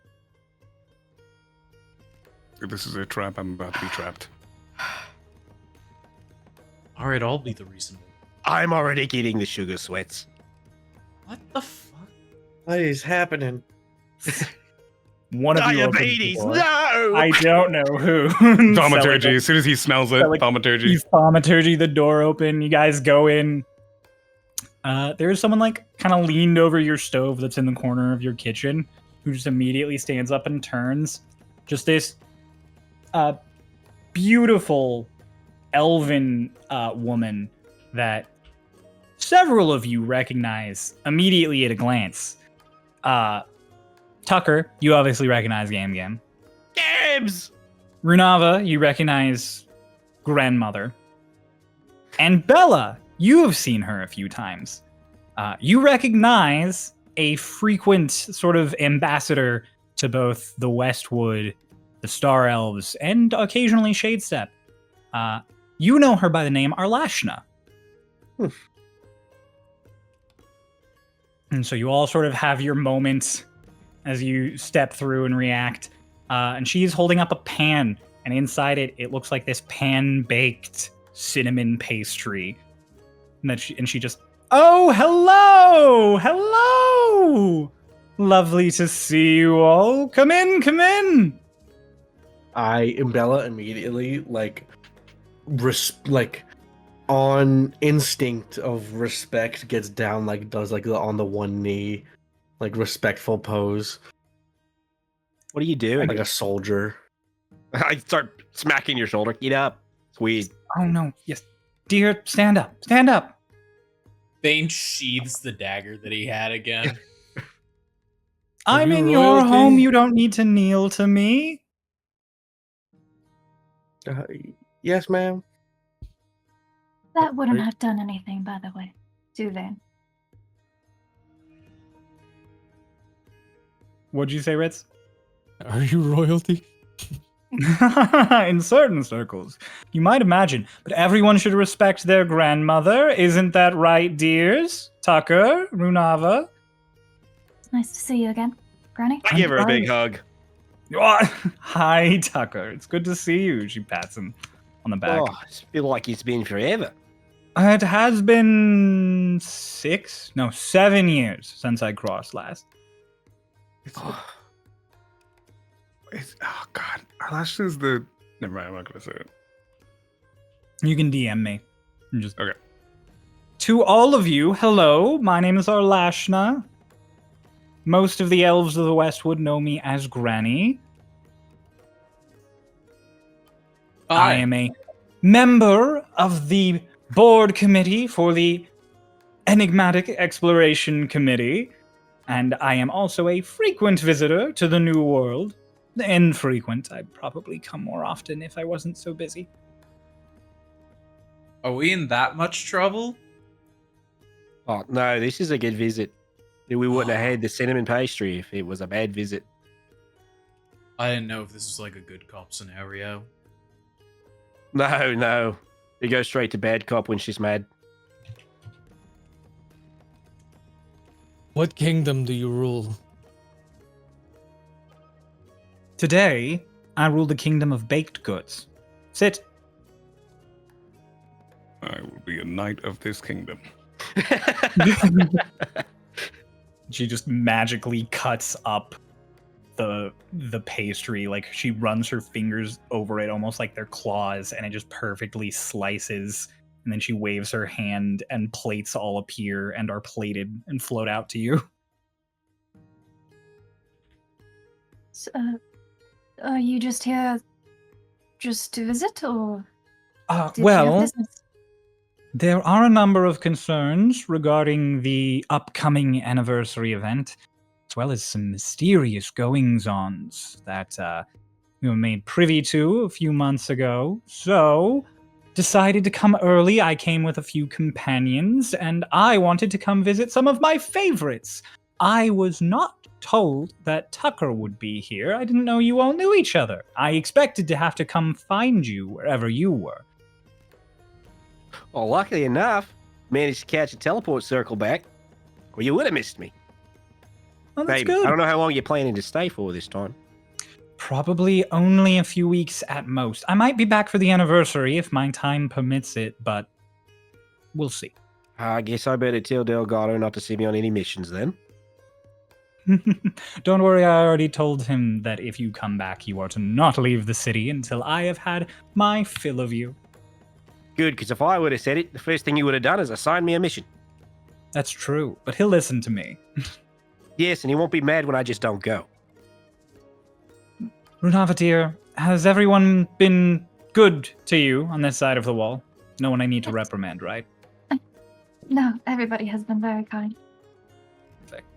this is a trap, I'm about to be trapped. All right, I'll be the reason. I'm already getting the sugar sweats. What the fuck? What is happening? One of you opens the Diabetes, door. no! I don't know who. Thaumaturgy. Selic- As soon as he smells it, Like, thaumaturgy. He's thaumaturgy, the door open. You guys go in. There's someone like kind of leaned over your stove that's in the corner of your kitchen who just immediately stands up and turns. Just this beautiful elven woman that several of you recognize immediately at a glance. Tucker, you obviously recognize Gam Gam. Gabs! Runava, you recognize grandmother. And Bella, you have seen her a few times. You recognize a frequent sort of ambassador to both the Westwood, the Star Elves, and occasionally Shadestep. You know her by the name Arlashna. And so you all sort of have your moment as you step through and react. And she's holding up a pan, and inside it, it looks like this pan-baked cinnamon pastry. And she just, oh, hello! Hello! Lovely to see you all. Come in, come in! Bella immediately, like on instinct of respect, gets down, like does like the on the one knee, like respectful pose, What are you doing? like a soldier. I start smacking your shoulder. Get up. It's weird. Oh no, yes. Dear, stand up, stand up. Vane sheathes the dagger that he had again. I'm you in your royalty? home, you don't need to kneel to me. Yes, ma'am. That wouldn't Right. have done anything, by the way. Do they? What'd you say, Ritz? Are you royalty? In certain circles, you might imagine, but everyone should respect their grandmother. Isn't that right, dears? Tucker, Runava. It's nice to see you again, Granny. I give her a big hug. Hi, Tucker. It's good to see you. She pats him on the back. Oh, I feel like it's been forever. It has been 7 years since I crossed last. It's, oh god, Arlashna is the. Never mind. I'm not gonna say it. You can DM me. I'm just Okay. To all of you, hello. My name is Arlashna. Most of the elves of the Westwood know me as Granny. I am a member of the board committee for the Enigmatic Exploration Committee, and I am also a frequent visitor to the New World. Infrequent. I'd probably come more often if I wasn't so busy. Are we in that much trouble? Oh, no, this is a good visit. We wouldn't have had the cinnamon pastry if it was a bad visit. I didn't know if this was like a good cop scenario. No. You go straight to bad cop when she's mad. What kingdom do you rule? Today, I rule the kingdom of baked goods. Sit. I will be a knight of this kingdom. She just magically cuts up the pastry, like she runs her fingers over it almost like they're claws, and it just perfectly slices, and then she waves her hand and plates all appear and are plated and float out to you. So, are you just here just to visit, or did you have Well, business? there are a number of concerns regarding the upcoming anniversary event, as well as some mysterious goings-ons that we were made privy to a few months ago. So, decided to come early. I came with a few companions, and I wanted to come visit some of my favorites. I was not told that Tucker would be here. I didn't know you all knew each other. I expected to have to come find you wherever you were. Well, luckily enough, managed to catch a teleport circle back, or you would have missed me. Well, that's Maybe. good. I don't know how long you're planning to stay for this time. Probably only a few weeks at most. I might be back for the anniversary if my time permits it, but we'll see. I guess I better tell Delgado not to send me on any missions then. Don't worry, I already told him that if you come back, you are to not leave the city until I have had my fill of you. Good, because if I would have said it, the first thing you would have done is assign me a mission. That's true, but he'll listen to me. Yes, and he won't be mad when I just don't go. Runava, dear, has everyone been good to you on this side of the wall? No one I need to reprimand, right? No, everybody has been very kind. Perfect.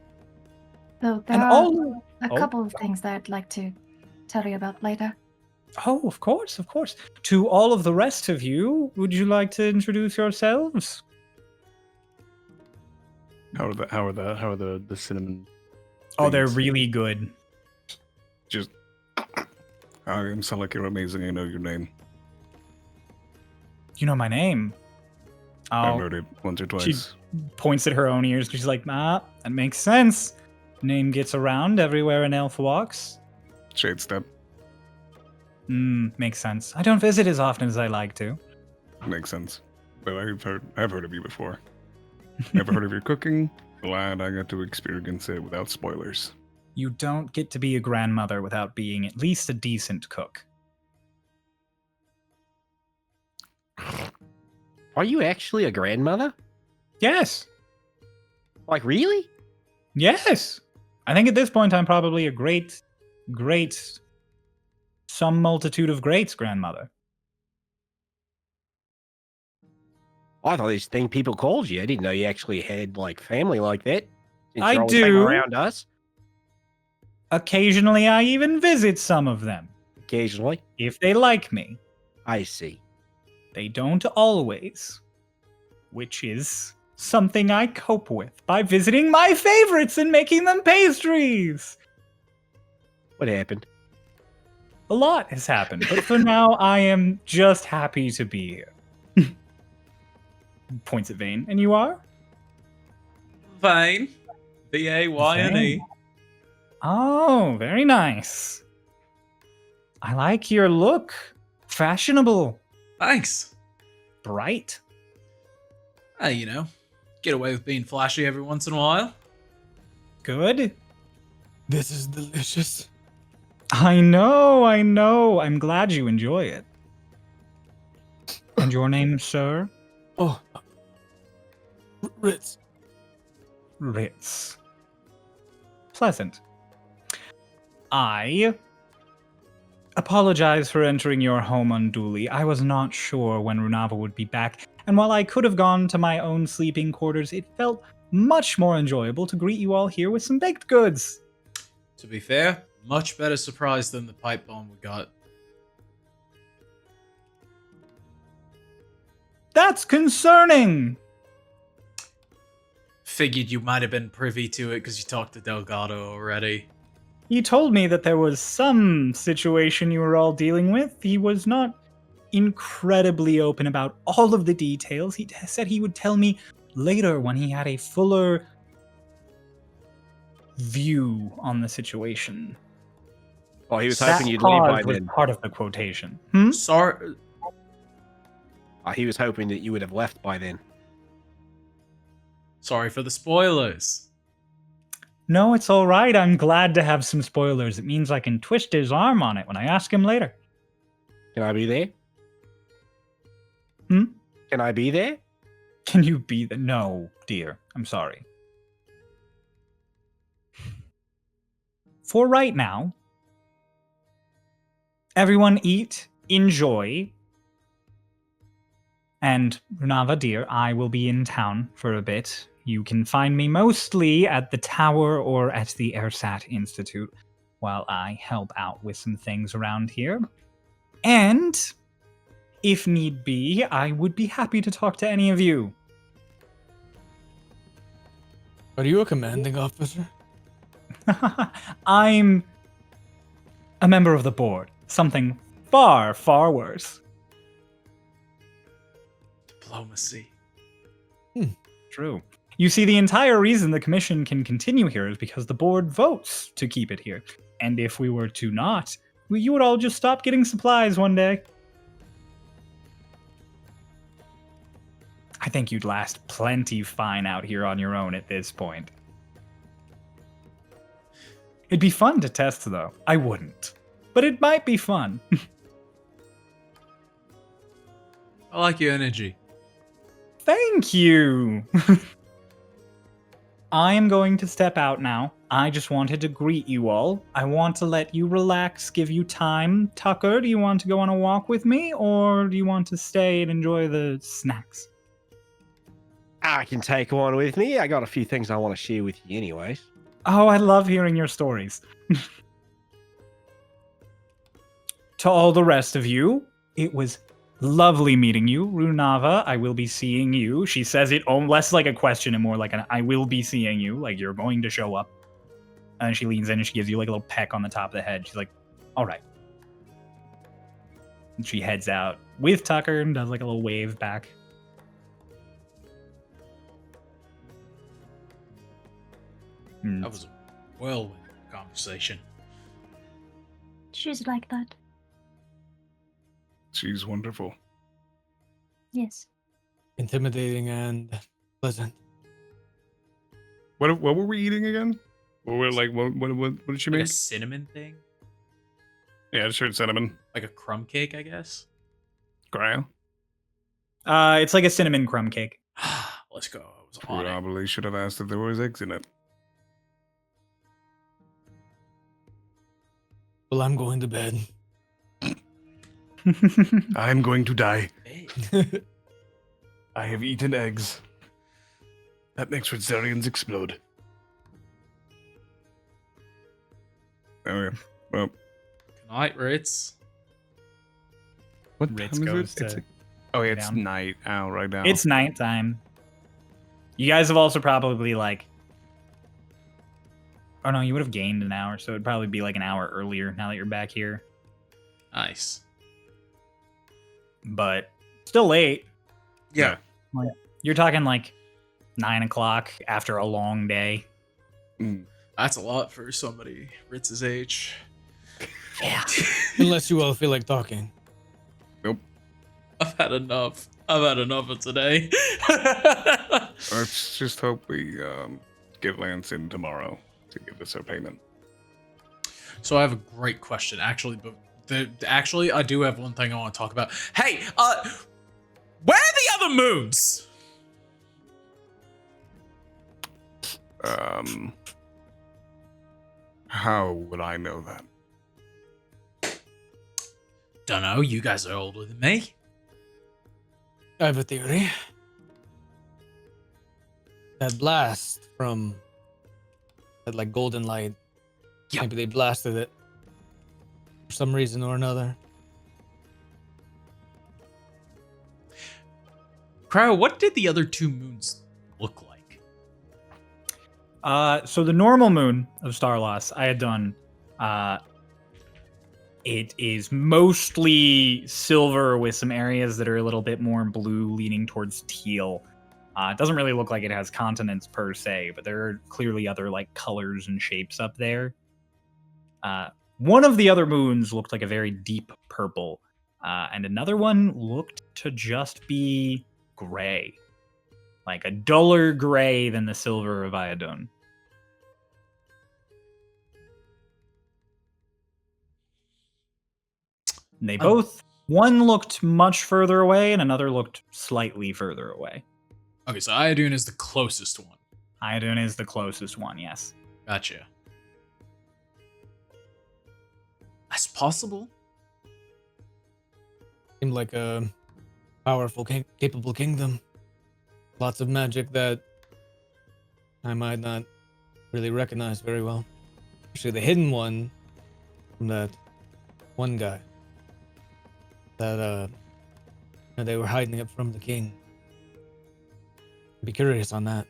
Though there And are all... a oh. couple of things that I'd like to tell you about later. Oh, of course, of course. To all of the rest of you, would you like to introduce yourselves? How are the cinnamon? Oh, they're things? really good. Just. I sound like you're amazing. I know your name. You know my name. I've Oh, heard it once or twice. she points at her own ears. She's like, that makes sense. Name gets around everywhere an elf walks. Shade step. Makes sense. I don't visit as often as I like to. Makes sense. But I've heard of you before. Never heard of your cooking. Glad I got to experience it without spoilers. You don't get to be a grandmother without being at least a decent cook. Are you actually a grandmother? Yes. Like, really? Yes. I think at this point I'm probably a great, some multitude of greats grandmother. I thought this thing people called you. I didn't know you actually had, like, family like that. Since I you're always hanging do. around us. Occasionally I even visit some of them, Occasionally. if they like me. I see. They don't always, which is something I cope with by visiting my favorites and making them pastries. What happened? A lot has happened, but for now I am just happy to be here. Points at Vane. And you are? Vane. V-A-Y-N-E. Oh, very nice. I like your look. Fashionable. Thanks. Bright. Hey, get away with being flashy every once in a while. Good. This is delicious. I know. I'm glad you enjoy it. And your name, sir? Oh, Ritz. Ritz. Pleasant. I apologize for entering your home unduly. I was not sure when Runava would be back, and while I could have gone to my own sleeping quarters, it felt much more enjoyable to greet you all here with some baked goods. To be fair, much better surprise than the pipe bomb we got. That's concerning! Figured you might have been privy to it because you talked to Delgado already. He told me that there was some situation you were all dealing with. He was not incredibly open about all of the details. He said he would tell me later when he had a fuller view on the situation. Oh, he was That hoping you'd leave by pause was then. part of the quotation. Hmm? Sorry. Oh, he was hoping that you would have left by then. Sorry for the spoilers. No, it's all right. I'm glad to have some spoilers. It means I can twist his arm on it when I ask him later. Can I be there? Hmm? Can I be there? Can you be the... No, dear. I'm sorry. For right now, everyone eat, enjoy, and Runava, dear, I will be in town for a bit. You can find me mostly at the tower or at the AirSat Institute while I help out with some things around here. And, if need be, I would be happy to talk to any of you. Are you a commanding officer? I'm a member of the board. Something far, far worse. Diplomacy. True. You see, the entire reason the commission can continue here is because the board votes to keep it here. And if we were to not, you would all just stop getting supplies one day. I think you'd last plenty fine out here on your own at this point. It'd be fun to test, though. I wouldn't. But it might be fun. I like your energy. Thank you! I am going to step out now. I just wanted to greet you all. I want to let you relax, give you time. Tucker, do you want to go on a walk with me, or do you want to stay and enjoy the snacks? I can take one with me. I got a few things I want to share with you anyways. Oh, I love hearing your stories. To all the rest of you, it was lovely meeting you. Runava, I will be seeing you. She says it less like a question and more like an I will be seeing you, like you're going to show up. And she leans in and she gives you like a little peck on the top of the head. She's like, all right. And she heads out with Tucker and does like a little wave back. That was a whirlwind conversation. She's like that. She's wonderful. Yes. Intimidating and pleasant. What were we eating again? What did she Like make? a cinnamon thing? Yeah, I just heard cinnamon. Like a crumb cake, I guess? Cryo. It's like a cinnamon crumb cake. Let's go. I was on it. Probably should have asked if there was eggs in it. Well, I'm going to bed. I'm going to die. Hey. I have eaten eggs. That makes Ritzarians explode. Okay. Well, Good night, Ritz. what Ritz time is goes it? It's to oh, yeah, it's down. night out right now. It's nighttime. You guys have also probably like... Oh no, you would have gained an hour, so it'd probably be like an hour earlier now that you're back here. Nice. But still late. Yeah. You're talking like 9 o'clock after a long day. Mm. That's a lot for somebody Ritz's age. Yeah. Unless you all feel like talking. I've had enough. I've had enough of today. Let's just hope we get Lance in tomorrow to give us our payment. So I have a great question, actually, but actually I do have one thing I want to talk about. Hey, where are the other moons? How would I know that? Dunno, you guys are older than me. I have a theory. That blast from that like golden light. Yep. Maybe they blasted it for some reason or another. Cryo, what did the other 2 moons look like? So the normal moon of Starloss, I had done. It is mostly silver with some areas that are a little bit more blue, leaning towards teal. It doesn't really look like it has continents per se, but there are clearly other like colors and shapes up there. One of the other moons looked like a very deep purple, and another one looked to just be gray, like a duller gray than the silver of Iodone. They both, one looked much further away and another looked slightly further away. Okay, so Iodune is the closest one. Iodone is the closest one, yes. Gotcha. That's possible. Seemed like a powerful, capable kingdom. Lots of magic that I might not really recognize very well. Actually, the hidden one from that one guy. That they were hiding it from the king. I'd be curious on that.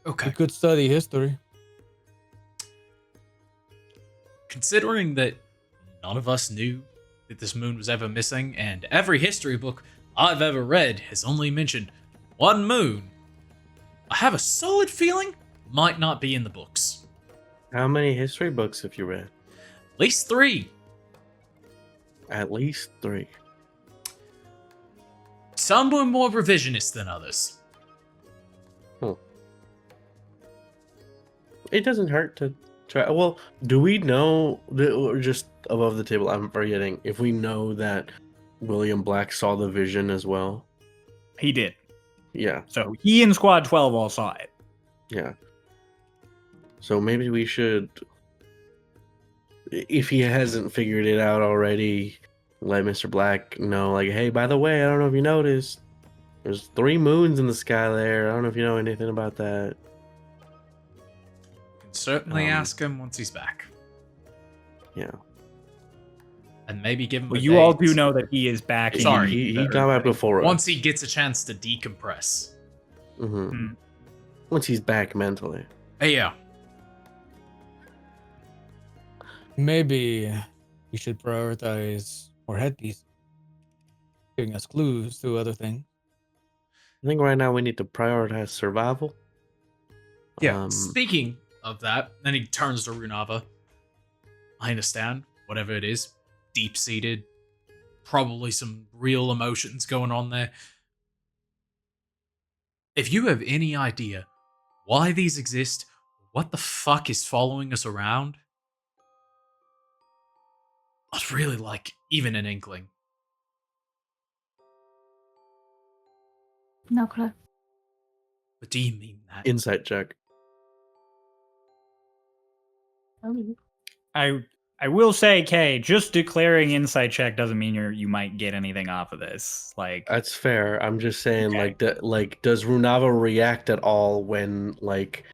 Okay. We could study history. Considering that none of us knew that this moon was ever missing, and every history book I've ever read has only mentioned one moon, I have a solid feeling might not be in the books. How many history books have you read? At least 3. At least 3. Some were more revisionist than others. It doesn't hurt to try. Well, do we know, or just above the table, I'm forgetting, if we know that William Black saw the vision as well? He did. Yeah, So he and Squad 12 all saw it. yeah. So maybe we should, if he hasn't figured it out already, let Mr. Black know, like, hey, by the way, I don't know if you noticed, there's 3 moons in the sky there. I don't know if you know anything about that. Can certainly ask him once he's back. Yeah. And maybe give him Well, a you all date. do know that he is back. in Sorry, He the got back before us. Once he gets a chance to decompress. Mhm. Once he's back mentally. Hey, yeah. Maybe we should prioritize more headpiece, giving us clues to other things. I think right now we need to prioritize survival. Yeah. Speaking of that, then he turns to Runava. I understand, whatever it is, deep-seated, probably some real emotions going on there. If you have any idea why these exist, what the fuck is following us around, I'd really like even an inkling. No clue. But do you mean that? Insight check. Oh. I will say, Kay, just declaring insight check doesn't mean you might get anything off of this. Like, That's fair. I'm just saying, Okay. like, does Runava react at all when, like,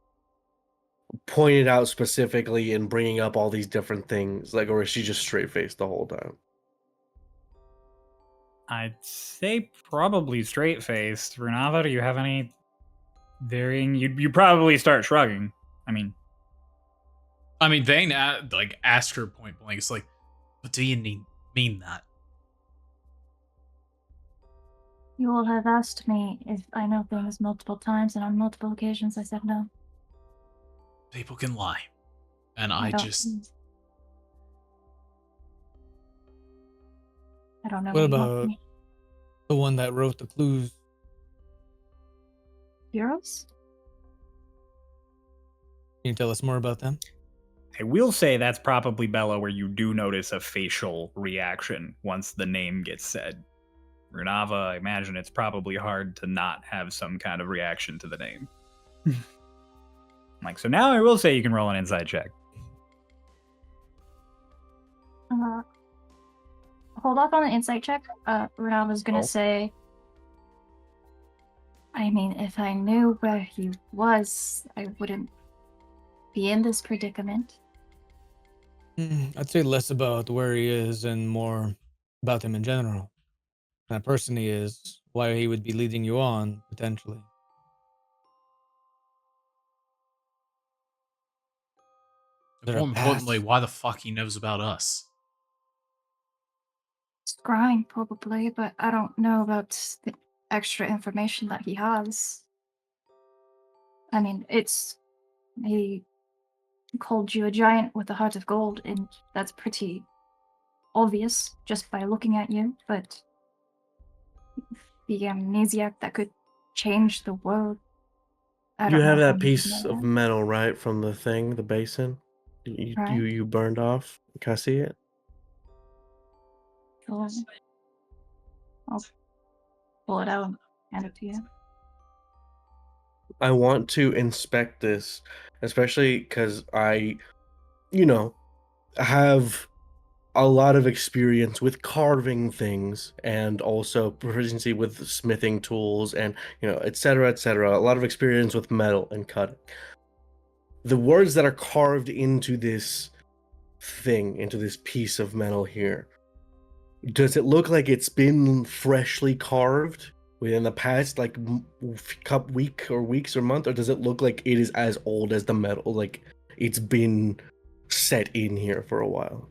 pointed out specifically and bringing up all these different things? Like, or is she just straight faced the whole time? I'd say probably straight faced. Runava, do you have any varying? You probably start shrugging. I mean, Vayne like asked her point blank. It's like, but do you mean that? You all have asked me if I know things multiple times, and on multiple occasions I said no. People can lie, and I don't- just I don't know. What you want about- from me. The one that wrote the clues. Heroes? Can you tell us more about them? I will say that's probably Bella where you do notice a facial reaction once the name gets said. Runava, I imagine it's probably hard to not have some kind of reaction to the name. So now I will say you can roll an insight check. Hold off on the insight check. Runava's gonna say, I mean, if I knew where he was, I wouldn't be in this predicament. I'd say less about where he is and more about him in general. That person he is, why he would be leading you on, potentially. There More a importantly, path? why the fuck he knows about us? Scrying, probably, but I don't know about the extra information that he has. I mean, he called you a giant with a heart of gold, and that's pretty obvious just by looking at you, but the amnesiac that could change the world. I You don't have know how that you would piece know of that, metal, right, from the thing, the basin? You right? you burned off. Can I see it? Sure. I'll pull it out and hand it to you. I want to inspect this, especially because I, you know, have a lot of experience with carving things and also proficiency with smithing tools and, et cetera, et cetera. A lot of experience with metal and cutting. The words that are carved into this thing, into this piece of metal here, does it look like it's been freshly carved within the past week or weeks or month, or does it look like it is as old as the metal, like it's been set in here for a while?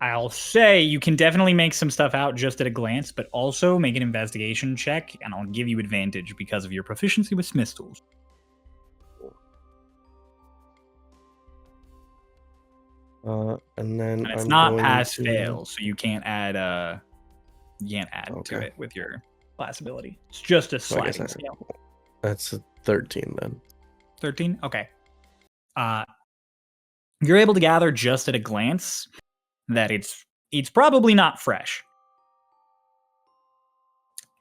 I'll say you can definitely make some stuff out just at a glance, but also make an investigation check, and I'll give you advantage because of your proficiency with smith tools. And then And it's I'm not going pass to... fail, so you can't add to Okay. it with your class ability. It's just a So I guess sliding scale. That's a 13 then. 13? Okay. You're able to gather just at a glance that it's probably not fresh.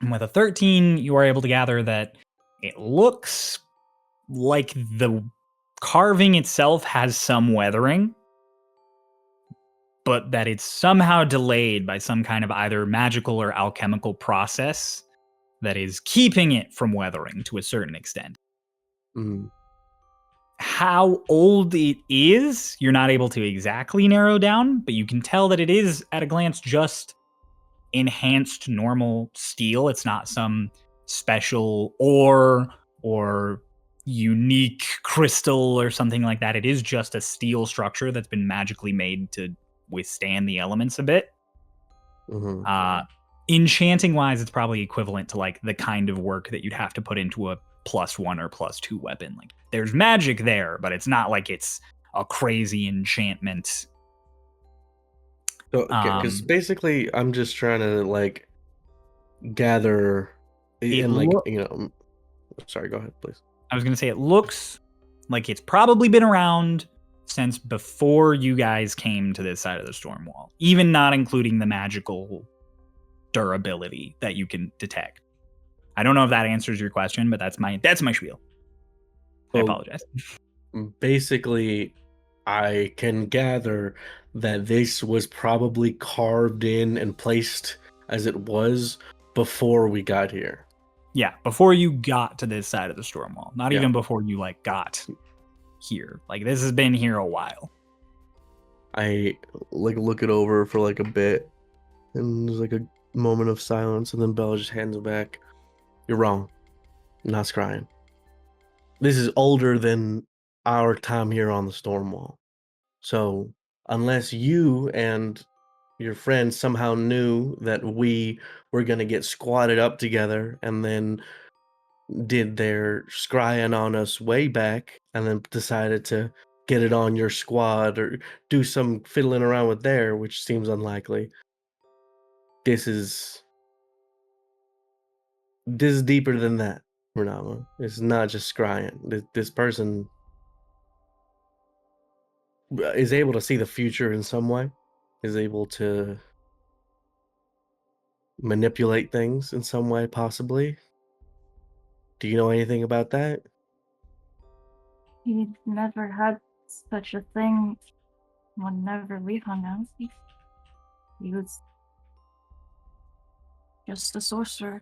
And with a 13, you are able to gather that it looks like the carving itself has some weathering, but that it's somehow delayed by some kind of either magical or alchemical process that is keeping it from weathering to a certain extent. Mm. How old it is, you're not able to exactly narrow down, but you can tell that it is, at a glance, just enhanced normal steel. It's not some special ore or unique crystal or something like that. It is just a steel structure that's been magically made to withstand the elements a bit. Mm-hmm. Enchanting wise, it's probably equivalent to like the kind of work that you'd have to put into a +1 or +2 weapon. Like there's magic there, but it's not like it's a crazy enchantment. So, because basically, I'm just trying to gather and Sorry, go ahead, please. I was gonna say it looks like it's probably been around since before you guys came to this side of the storm wall, even not including the magical durability that you can detect. I don't know if that answers your question, but that's my spiel. I apologize. Basically, I can gather that this was probably carved in and placed as it was before we got here. Yeah, before you got to this side of the storm wall, not Yeah. even before you got here. Like this has been here a while. I look it over for a bit, and there's a moment of silence, and then Bella just hands it back. You're wrong. I'm not scrying. This is older than our time here on the storm wall. So unless you and your friends somehow knew that we were going to get squatted up together and then did their scrying on us way back and then decided to get it on your squad or do some fiddling around with there, which seems unlikely. This is deeper than that. Runava. It's not just Scrying. This person is able to see the future in some way, is able to manipulate things in some way, possibly. Do you know anything about that? He never had such a thing whenever we hung out. He was just a sorcerer.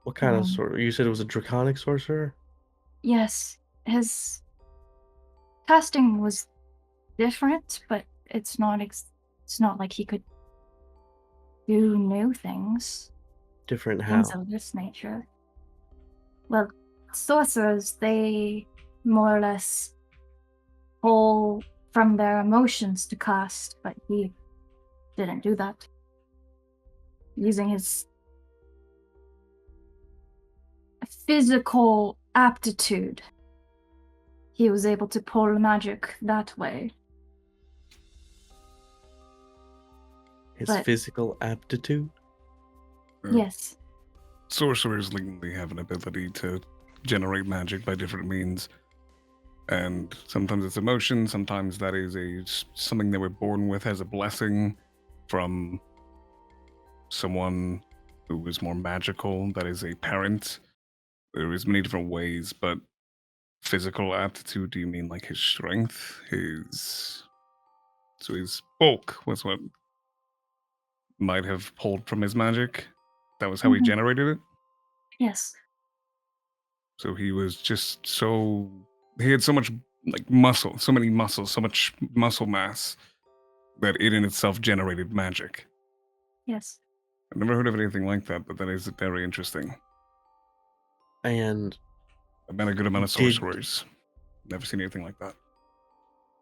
What kind of sorcerer? You said it was a draconic sorcerer? Yes, his casting was different, but it's not like he could do new things. Different how? Things of this nature. Well, sorcerers, they more or less pull from their emotions to cast, but he didn't do that. Using his physical aptitude, he was able to pull magic that way. His But- physical aptitude? Yes. Sorcerers legally have an ability to generate magic by different means. And sometimes it's emotion, sometimes that is something they were born with as a blessing from someone who was more magical, that is a parent. There is many different ways, but physical aptitude, do you mean like his strength? His bulk was what might have pulled from his magic? That was how he Mhm. generated it? Yes. So he was just he had so much like muscle, so many muscles, so much muscle mass that it in itself generated magic. Yes. I've never heard of anything like that, but that is very interesting. And I've met a good amount of Did- sorcerers. Never seen anything like that.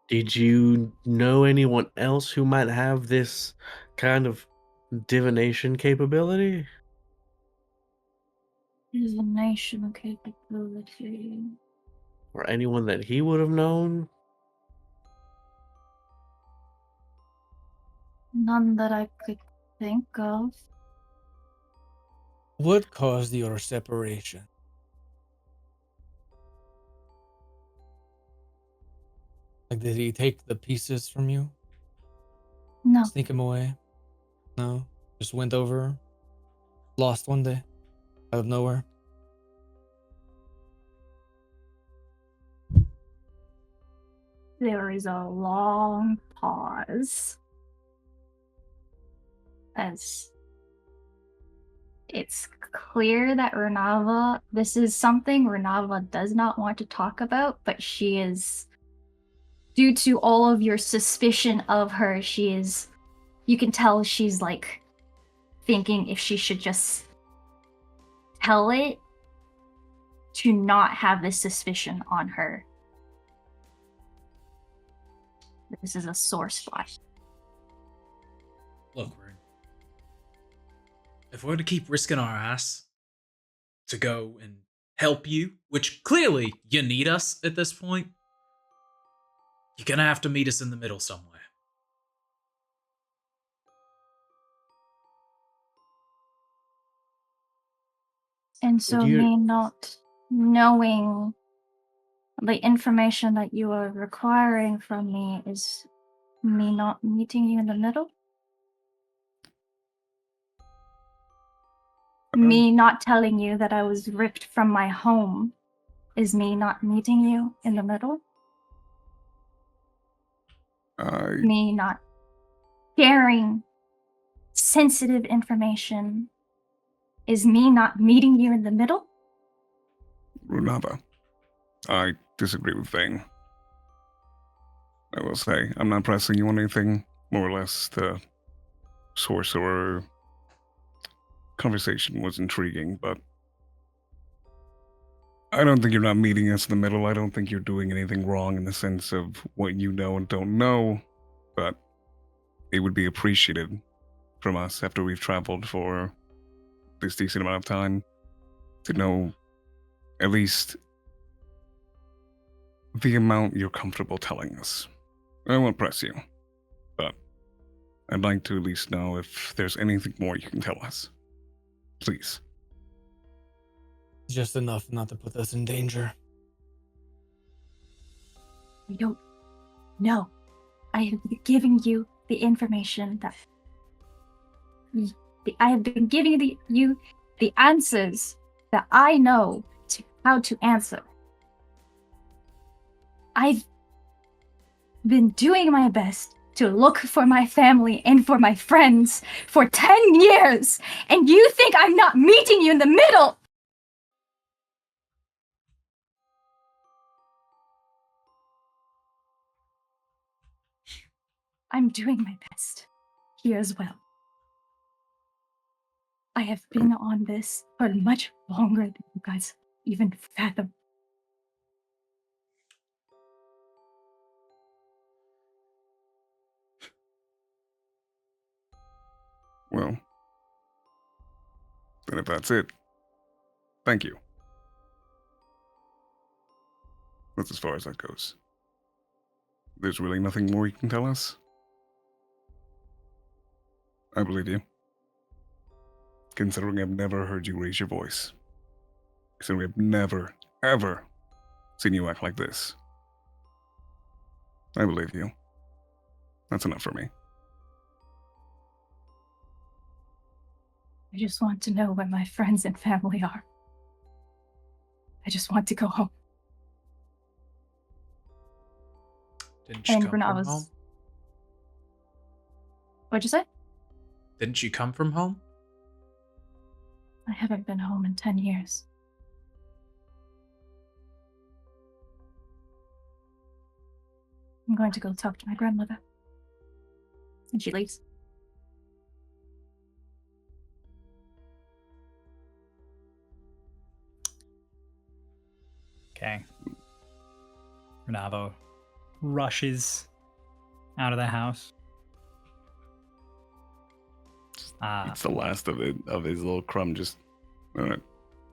did you know anyone else who might have this kind of divination capability? Divination capability. Or anyone that he would have known? None that I could think of. What caused your separation? Like, did he take the pieces from you? No. Sneak him away? No? Just went over? Lost one day? Out of nowhere? There is a long pause. As it's clear that this is something Runava does not want to talk about, but she is, due to all of your suspicion of her, you can tell she's like thinking if she should just tell it to not have this suspicion on her. This is a sore spot. Look, if we're to keep risking our ass to go and help you, which clearly you need us at this point, you're gonna have to meet us in the middle somewhere. And so You- me not knowing the information that you are requiring from me is me not meeting you in the middle? Me not telling you that I was ripped from my home is me not meeting you in the middle? Me not sharing sensitive information is me not meeting you in the middle? Runava, I disagree with Vane. I will say, I'm not pressing you on anything. More or less, the sorcerer conversation was intriguing, but I don't think you're not meeting us in the middle. I don't think you're doing anything wrong in the sense of what you know and don't know, but it would be appreciated from us after we've traveled for this decent amount of time to know at least the amount you're comfortable telling us. I won't press you, but I'd like to at least know if there's anything more you can tell us. Please. Just enough not to put us in danger. We don't know. I have been giving you the information that I have been giving you the answers that I know to how to answer. I've been doing my best to look for my family and for my friends for 10 years, and you think I'm not meeting you in the middle? I'm doing my best here as well. I have been on this for much longer than you guys even fathom. Well, then if that's it, thank you. That's as far as that goes. There's really nothing more you can tell us? I believe you. Considering I've never heard you raise your voice. Considering I've never, ever seen you act like this. I believe you. That's enough for me. I just want to know where my friends and family are. I just want to go home. Didn't you And come from Runava's- home? What'd you say? Didn't you come from home? I haven't been home in 10 years. I'm going to go talk to my grandmother. And she leaves. Okay. Runava rushes out of the house. It's the last of his little crumb. Just, all right,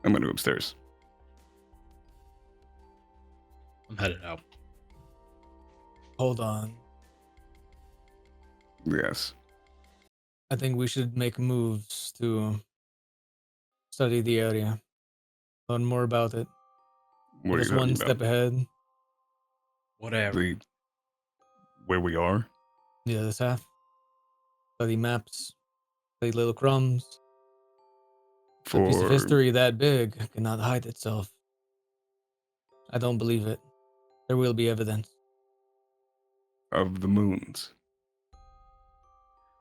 I'm gonna go upstairs. I'm headed out. Hold on. Yes. I think we should make moves to study the area, learn more about it. What are you Just one talking step about? ahead. Whatever. Where we are? The other half. Study maps. Study little crumbs. A piece of For history that big cannot hide itself. I don't believe it. There will be evidence. of the moons.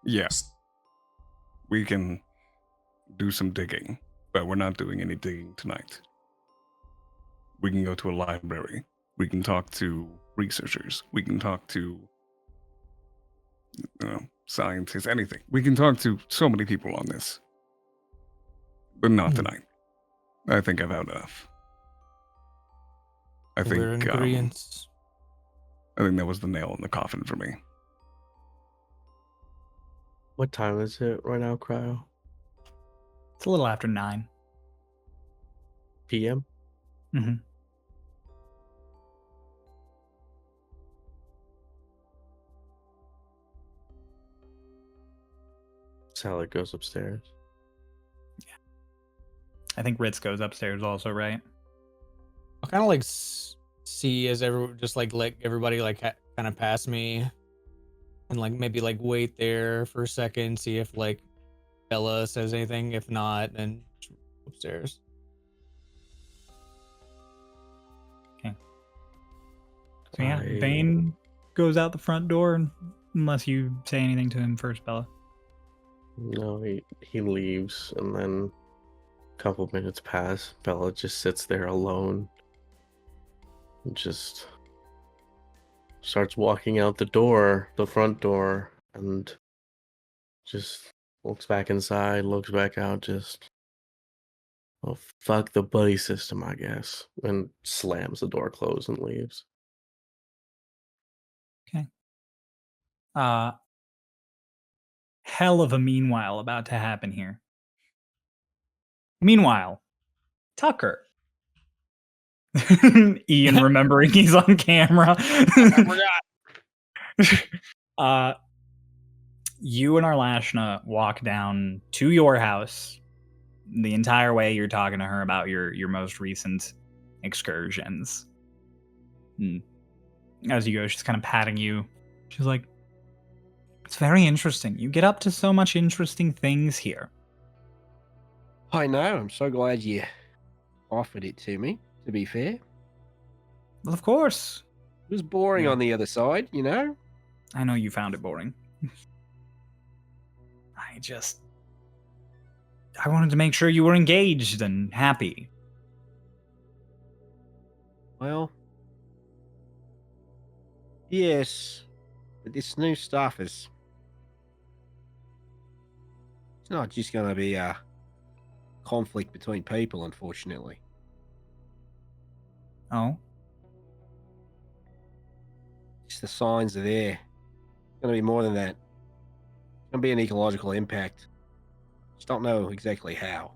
Yeah, we can do some digging, but we're not doing any digging tonight. We can go to a library. We can talk to researchers. We can talk to scientists, anything. We can talk to so many people on this. But not tonight. I think I've had enough. I We're in think agreement. I think that was the nail in the coffin for me. What time is it right now, Cryo? It's a little after 9 PM? Mm-hmm. Sally goes upstairs. I think Ritz goes upstairs also, right? I'll kind of like see as just like let everybody like kind of pass me, and like maybe like wait there for a second, see if like Bella says anything. If not, then upstairs. So yeah, I- Bane goes out the front door unless you say anything to him first, Bella. No, he leaves, and then a couple minutes pass. Bella just sits there alone. And just starts walking out the door, the front door, and just looks back inside, looks back out, just, oh, fuck the buddy system, I guess, and slams the door closed and leaves. Hell of a meanwhile about to happen here. Meanwhile, Tucker. Ian remembering he's on camera. You and Arlashna walk down to your house the entire way you're talking to her about your most recent excursions. And as you go, she's kind of patting you. She's like, it's very interesting. You get up to so much interesting things here. I know. I'm so glad you offered it to me, to be fair. Well, of course. It was boring Yeah. on the other side, you know? I know you found it boring. I wanted to make sure you were engaged and happy. Well, yes, but this new stuff is... It's not just going to be a conflict between people, unfortunately. Oh? Just the signs are there. It's going to be more than that. It's going to be an ecological impact. Just don't know exactly how.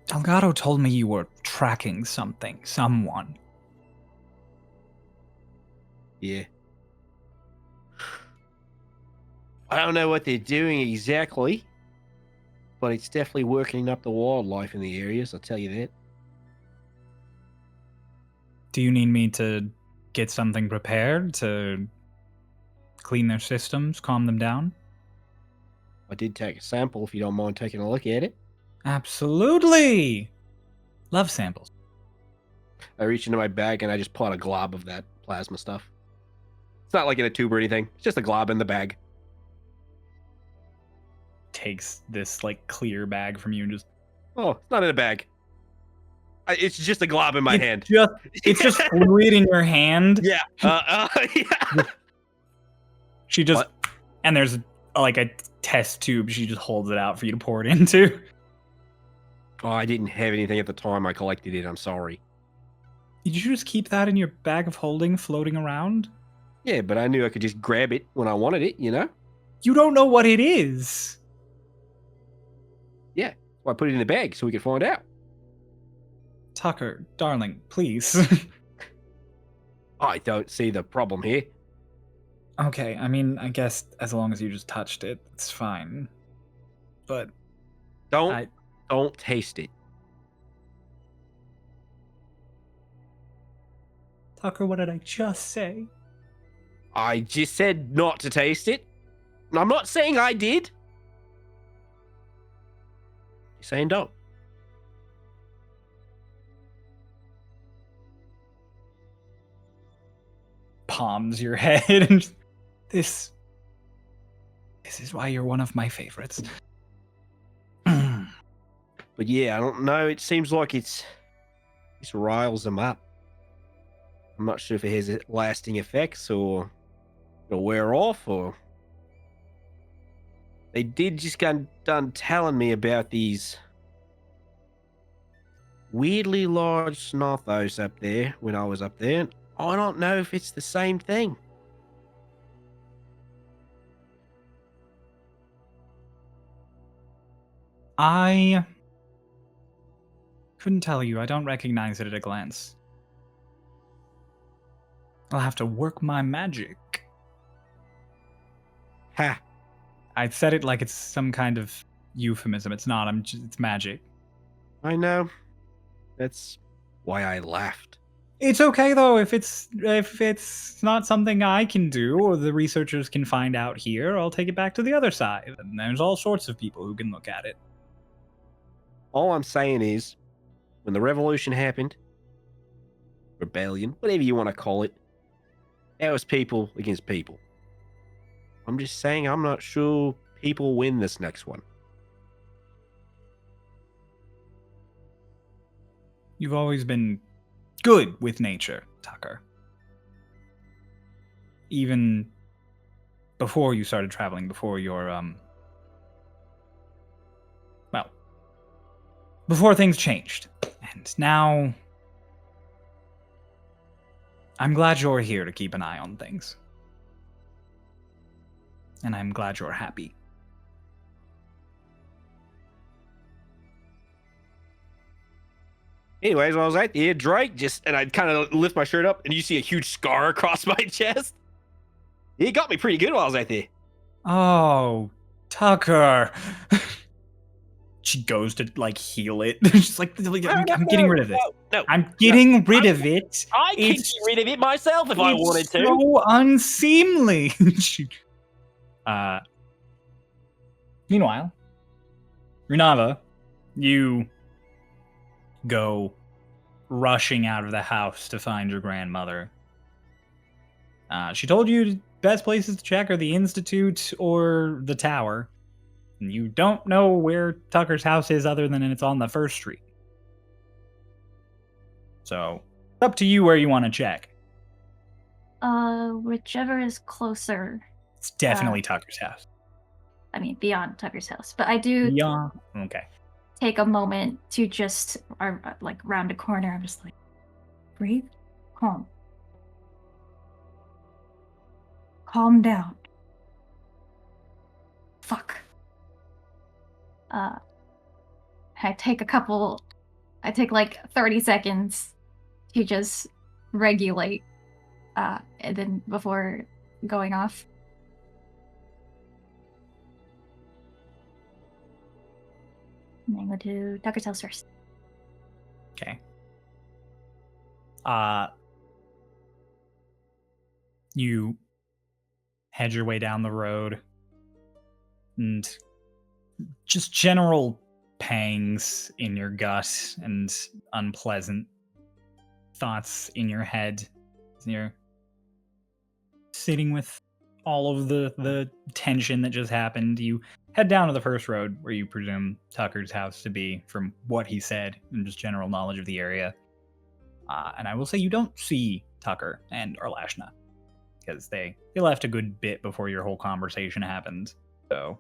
Delgado told me you were tracking someone. Yeah. I don't know what they're doing exactly, but it's definitely working up the wildlife in the areas, I'll tell you that. Do you need me to get something prepared to clean their systems, calm them down? I did take a sample if you don't mind taking a look at it. Absolutely! Love samples. I reach into my bag and I just pull out a glob of that plasma stuff. It's not like in a tube or anything. It's just a glob in the bag. Takes this, like, clear bag from you and just... Oh, it's not in a bag. It's just a glob in my hand. It's just fluid in your hand. Yeah. Yeah. She just... What? And there's, like, a test tube. She just holds it out for you to pour it into. Oh, I didn't have anything at the time I collected it. I'm sorry. Did you just keep that in your bag of holding floating around? Yeah, but I knew I could just grab it when I wanted it, you know? You don't know what it is. Yeah. So I put it in the bag so we could find out. Tucker, darling, please. I don't see the problem here. Okay, I mean, I guess as long as you just touched it, it's fine. But Don't taste it. Tucker, what did I just say? I just said not to taste it. I'm not saying I did. You're saying don't. Palms your head and this is why you're one of my favorites. But yeah, I don't know. It seems like it riles them up. I'm not sure if it has lasting effects or it'll wear off or... They did just get done telling me about these weirdly large snothos up there when I was up there. I don't know if it's the same thing. I couldn't tell you. I don't recognize it at a glance. I'll have to work my magic. Ha! I said it like it's some kind of euphemism. It's not. It's magic. I know. That's why I laughed. It's okay though if it's not something I can do or the researchers can find out here. I'll take it back to the other side, and there's all sorts of people who can look at it. All I'm saying is, when the revolution happened, rebellion, whatever you want to call it, that was people against people. I'm just saying I'm not sure people win this next one. You've always been good with nature, Tucker. Even before you started traveling, before your before things changed. And now I'm glad you're here to keep an eye on things. And I'm glad you're happy. Anyways, while I was out there, Drake and I'd kind of lift my shirt up and you see a huge scar across my chest. He got me pretty good while I was out there. Oh, Tucker. she goes to like heal it. She's like, I'm getting rid of this. No, I'm getting rid of it. I can It's- get rid of it myself if I It's wanted to. so unseemly. Meanwhile, Runava, you go rushing out of the house to find your grandmother. She told you the best places to check are the Institute or the Tower. And you don't know where Tucker's house is other than it's on the first street. So, it's up to you where you want to check. Whichever is closer. It's definitely Tucker's house. I mean, beyond Tucker's house. But I do Yeah. Okay. take a moment to just, like, round a corner. I'm just like, breathe, calm. Calm down. Fuck. I take like 30 seconds to just regulate, and then before going off. And then go to Tucker's house first. Okay. You head your way down the road, and just general pangs in your gut and unpleasant thoughts in your head. You're sitting with all of the tension that just happened. You head down to the first road where you presume Tucker's house to be, from what he said and just general knowledge of the area. And I will say you don't see Tucker and Arlashna, because they left a good bit before your whole conversation happened. So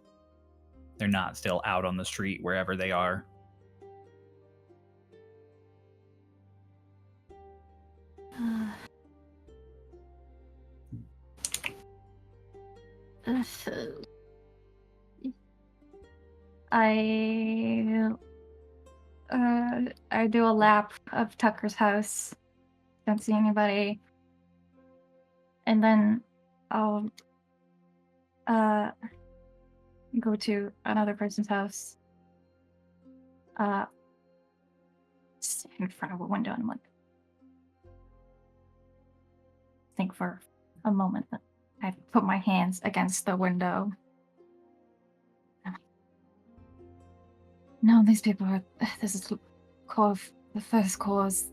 they're not still out on the street wherever they are. I do a lap of Tucker's house. Don't see anybody. And then I'll go to another person's house. Stand in front of a window and like think for a moment that I put my hands against the window. No, these people are. This is the first cause.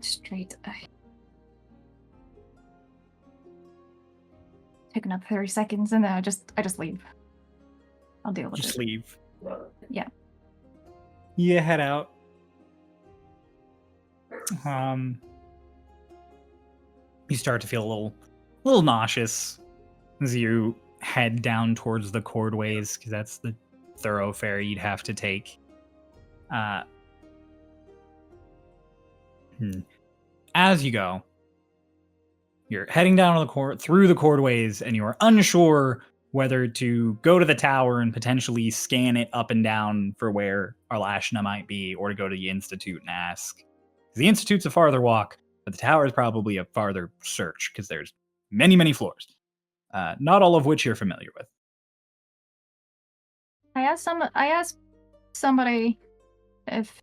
Straight. Take another 30 seconds and then I just leave. I'll deal with it. Just leave. Yeah. You head out. You start to feel a little nauseous as you head down towards the cordways, because that's the thoroughfare you'd have to take. As you go, you're heading down through the cordways, and you are unsure whether to go to the tower and potentially scan it up and down for where Arlashna might be, or to go to the Institute and ask. The Institute's a farther walk, but the tower is probably a farther search, because there's many, many floors. Not all of which you're familiar with. I asked somebody if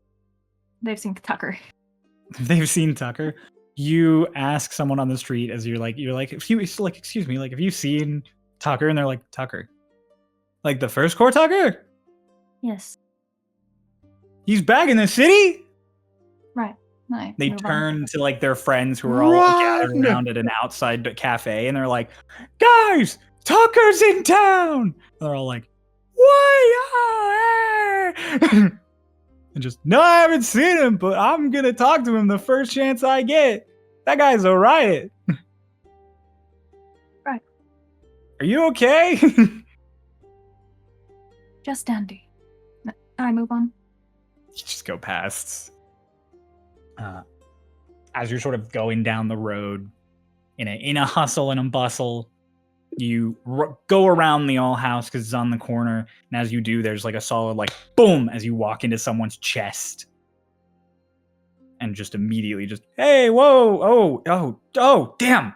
they've seen Tucker. If they've seen Tucker, you ask someone on the street as you're like, excuse me, like, have you seen Tucker? And they're like, Tucker? Like the first core Tucker? Yes. He's back in the city? Right. They move on. turn to like their friends who are all gathered around at an outside cafe, and they're like, guys, Tucker's in town! And they're all like, what? And just, no, I haven't seen him, but I'm gonna talk to him the first chance I get. That guy's a riot. Right. Are you okay? Just dandy. I move on. You just go past. As you're sort of going down the road in a hustle and a bustle, you go around the all house because it's on the corner, and as you do, there's like a solid like boom as you walk into someone's chest, and just immediately just, hey, whoa, oh, damn,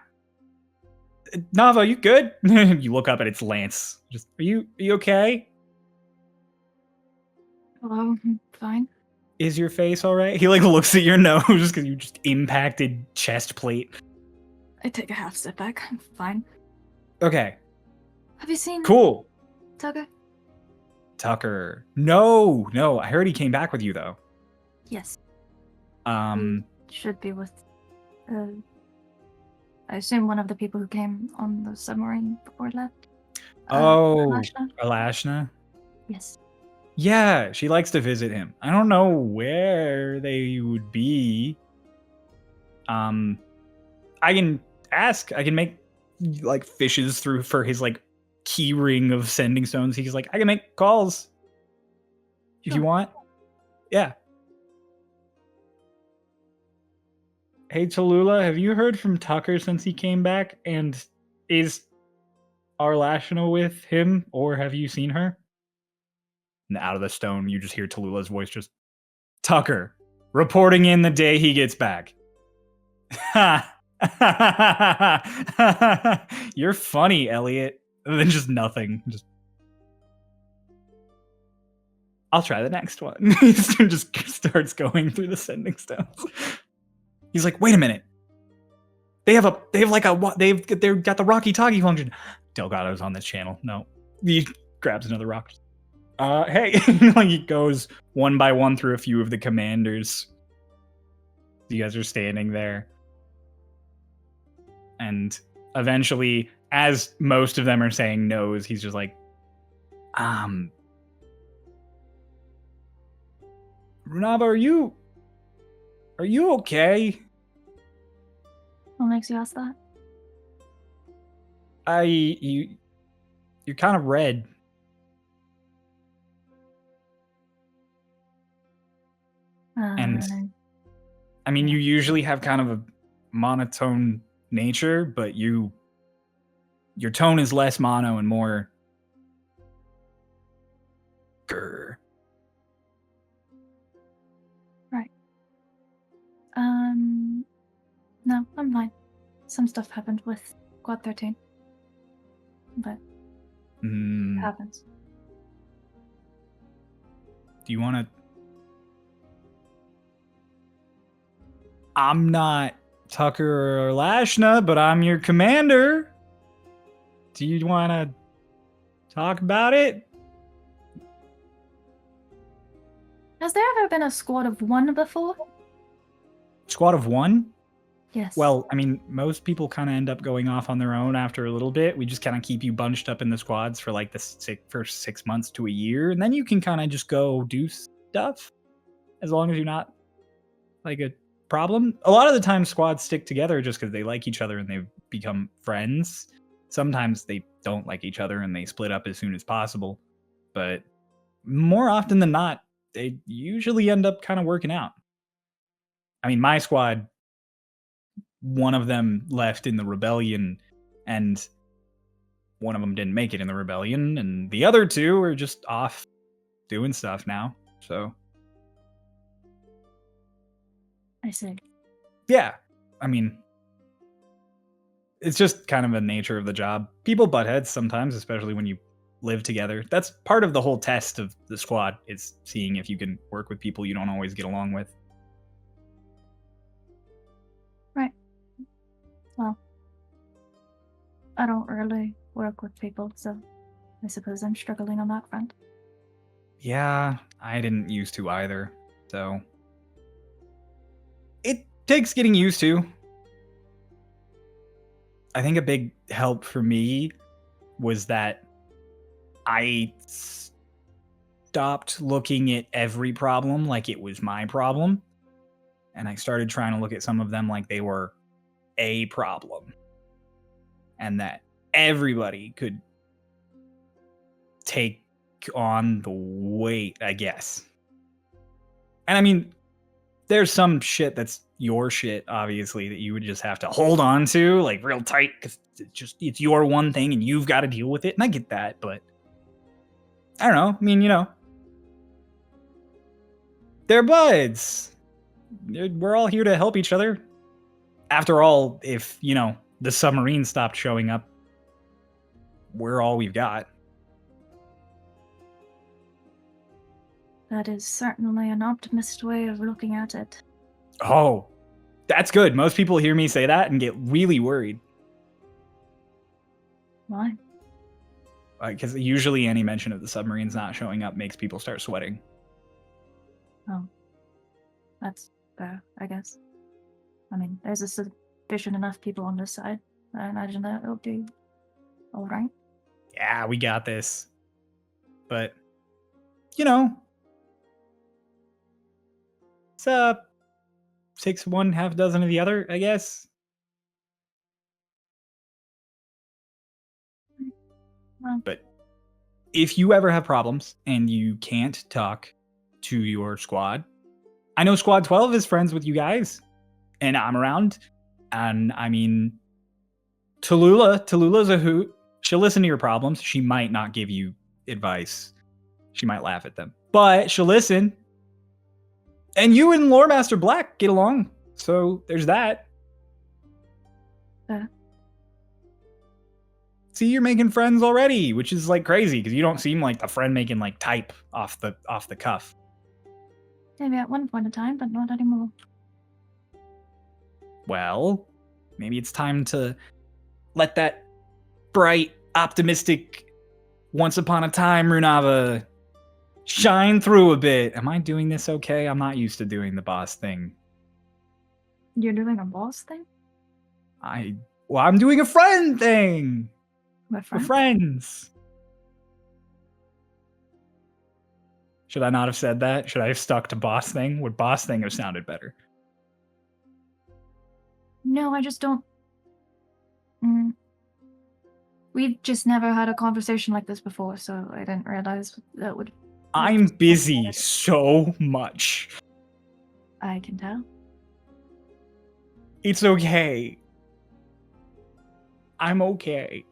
Nava, you good? You look up and it's Lance. Just, are you okay? Hello, I'm fine. Is your face all right? He like looks at your nose because you just impacted chest plate. I take a half step back. I'm fine. Okay, Have you seen cool. Tucker? Tucker. No. I heard he came back with you though. Yes. Should be with. I assume one of the people who came on the submarine before it left. Arlashna? Arlashna. Yes. Yeah, she likes to visit him. I don't know where they would be. I can ask. I can make like fishes through for his like key ring of sending stones. He's like, I can make calls if you Sure. want. Yeah. Hey Tallulah, have you heard from Tucker since he came back? And is Arlashna with him, or have you seen her? And out of the stone, you just hear Tallulah's voice just, Tucker, reporting in the day he gets back. Ha! You're funny, Elliot. And then just nothing. Just, I'll try the next one. He just starts going through the sending stones. He's like, wait a minute. They've got the Rocky Talkie function. Delgado's on this channel. No. He grabs another rock. Hey, like he goes one by one through a few of the commanders. You guys are standing there. And eventually, as most of them are saying no's, he's just like, Runava, are you okay? What makes you ask that? You're kind of red. And I mean, you usually have kind of a monotone nature, but your tone is less mono and more grr. Right. No, I'm fine. Some stuff happened with Quad 13. But it happens. Do you want to... I'm not Tucker or Arlashna, but I'm your commander. Do you want to talk about it? Has there ever been a squad of one before? Squad of one? Yes. Well, I mean, most people kind of end up going off on their own after a little bit. We just kind of keep you bunched up in the squads for like the first 6 months to a year, and then you can kind of just go do stuff as long as you're not like a problem. A lot of the time, squads stick together just because they like each other and they become friends. Sometimes they don't like each other and they split up as soon as possible, but more often than not, they usually end up kind of working out. I mean, my squad, one of them left in the rebellion, and one of them didn't make it in the rebellion, and the other two are just off doing stuff now. So, I see. yeah, I mean, it's just kind of a nature of the job. People butt heads sometimes, especially when you live together. That's part of the whole test of the squad, is seeing if you can work with people you don't always get along with. Right. Well, I don't really work with people, so I suppose I'm struggling on that front. Yeah, I didn't used to either, so it takes getting used to. I think a big help for me was that I stopped looking at every problem like it was my problem, and I started trying to look at some of them like they were a problem, and that everybody could take on the weight, I guess. And I mean, there's some shit that's your shit, obviously, that you would just have to hold on to like real tight because it's your one thing and you've got to deal with it. And I get that, but I don't know. I mean, they're buds. We're all here to help each other. After all, if, the submarine stopped showing up, we're all we've got. That is certainly an optimist way of looking at it. Oh, that's good. Most people hear me say that and get really worried. Why? Because usually any mention of the submarines not showing up makes people start sweating. Oh. That's fair, I guess. I mean, there's a sufficient enough people on this side. I imagine that it'll be alright. Yeah, we got this. But, you know, it's 6 one, half dozen of the other, I guess. Well, But if you ever have problems and you can't talk to your squad, I know Squad 12 is friends with you guys, and I'm around. And I mean, Tallulah's a hoot. She'll listen to your problems. She might not give you advice. She might laugh at them, but she'll listen. And you and Lore Master Black get along, so there's that. See, you're making friends already, which is like crazy because you don't seem like the friend making like type off the cuff. maybe at one point in time, but not anymore. Well, maybe it's time to let that bright, optimistic, once upon a time Runava shine through a bit. Am I doing this okay? I'm not used to doing the boss thing. You're doing a boss thing? I'm doing a friend thing. My We're friend? friends. Should I not have said that? Should I have stuck to boss thing? Would boss thing have sounded better? No, I just don't. We've just never had a conversation like this before, so I didn't realize that would. I'm busy so much. I can tell. It's okay. I'm okay.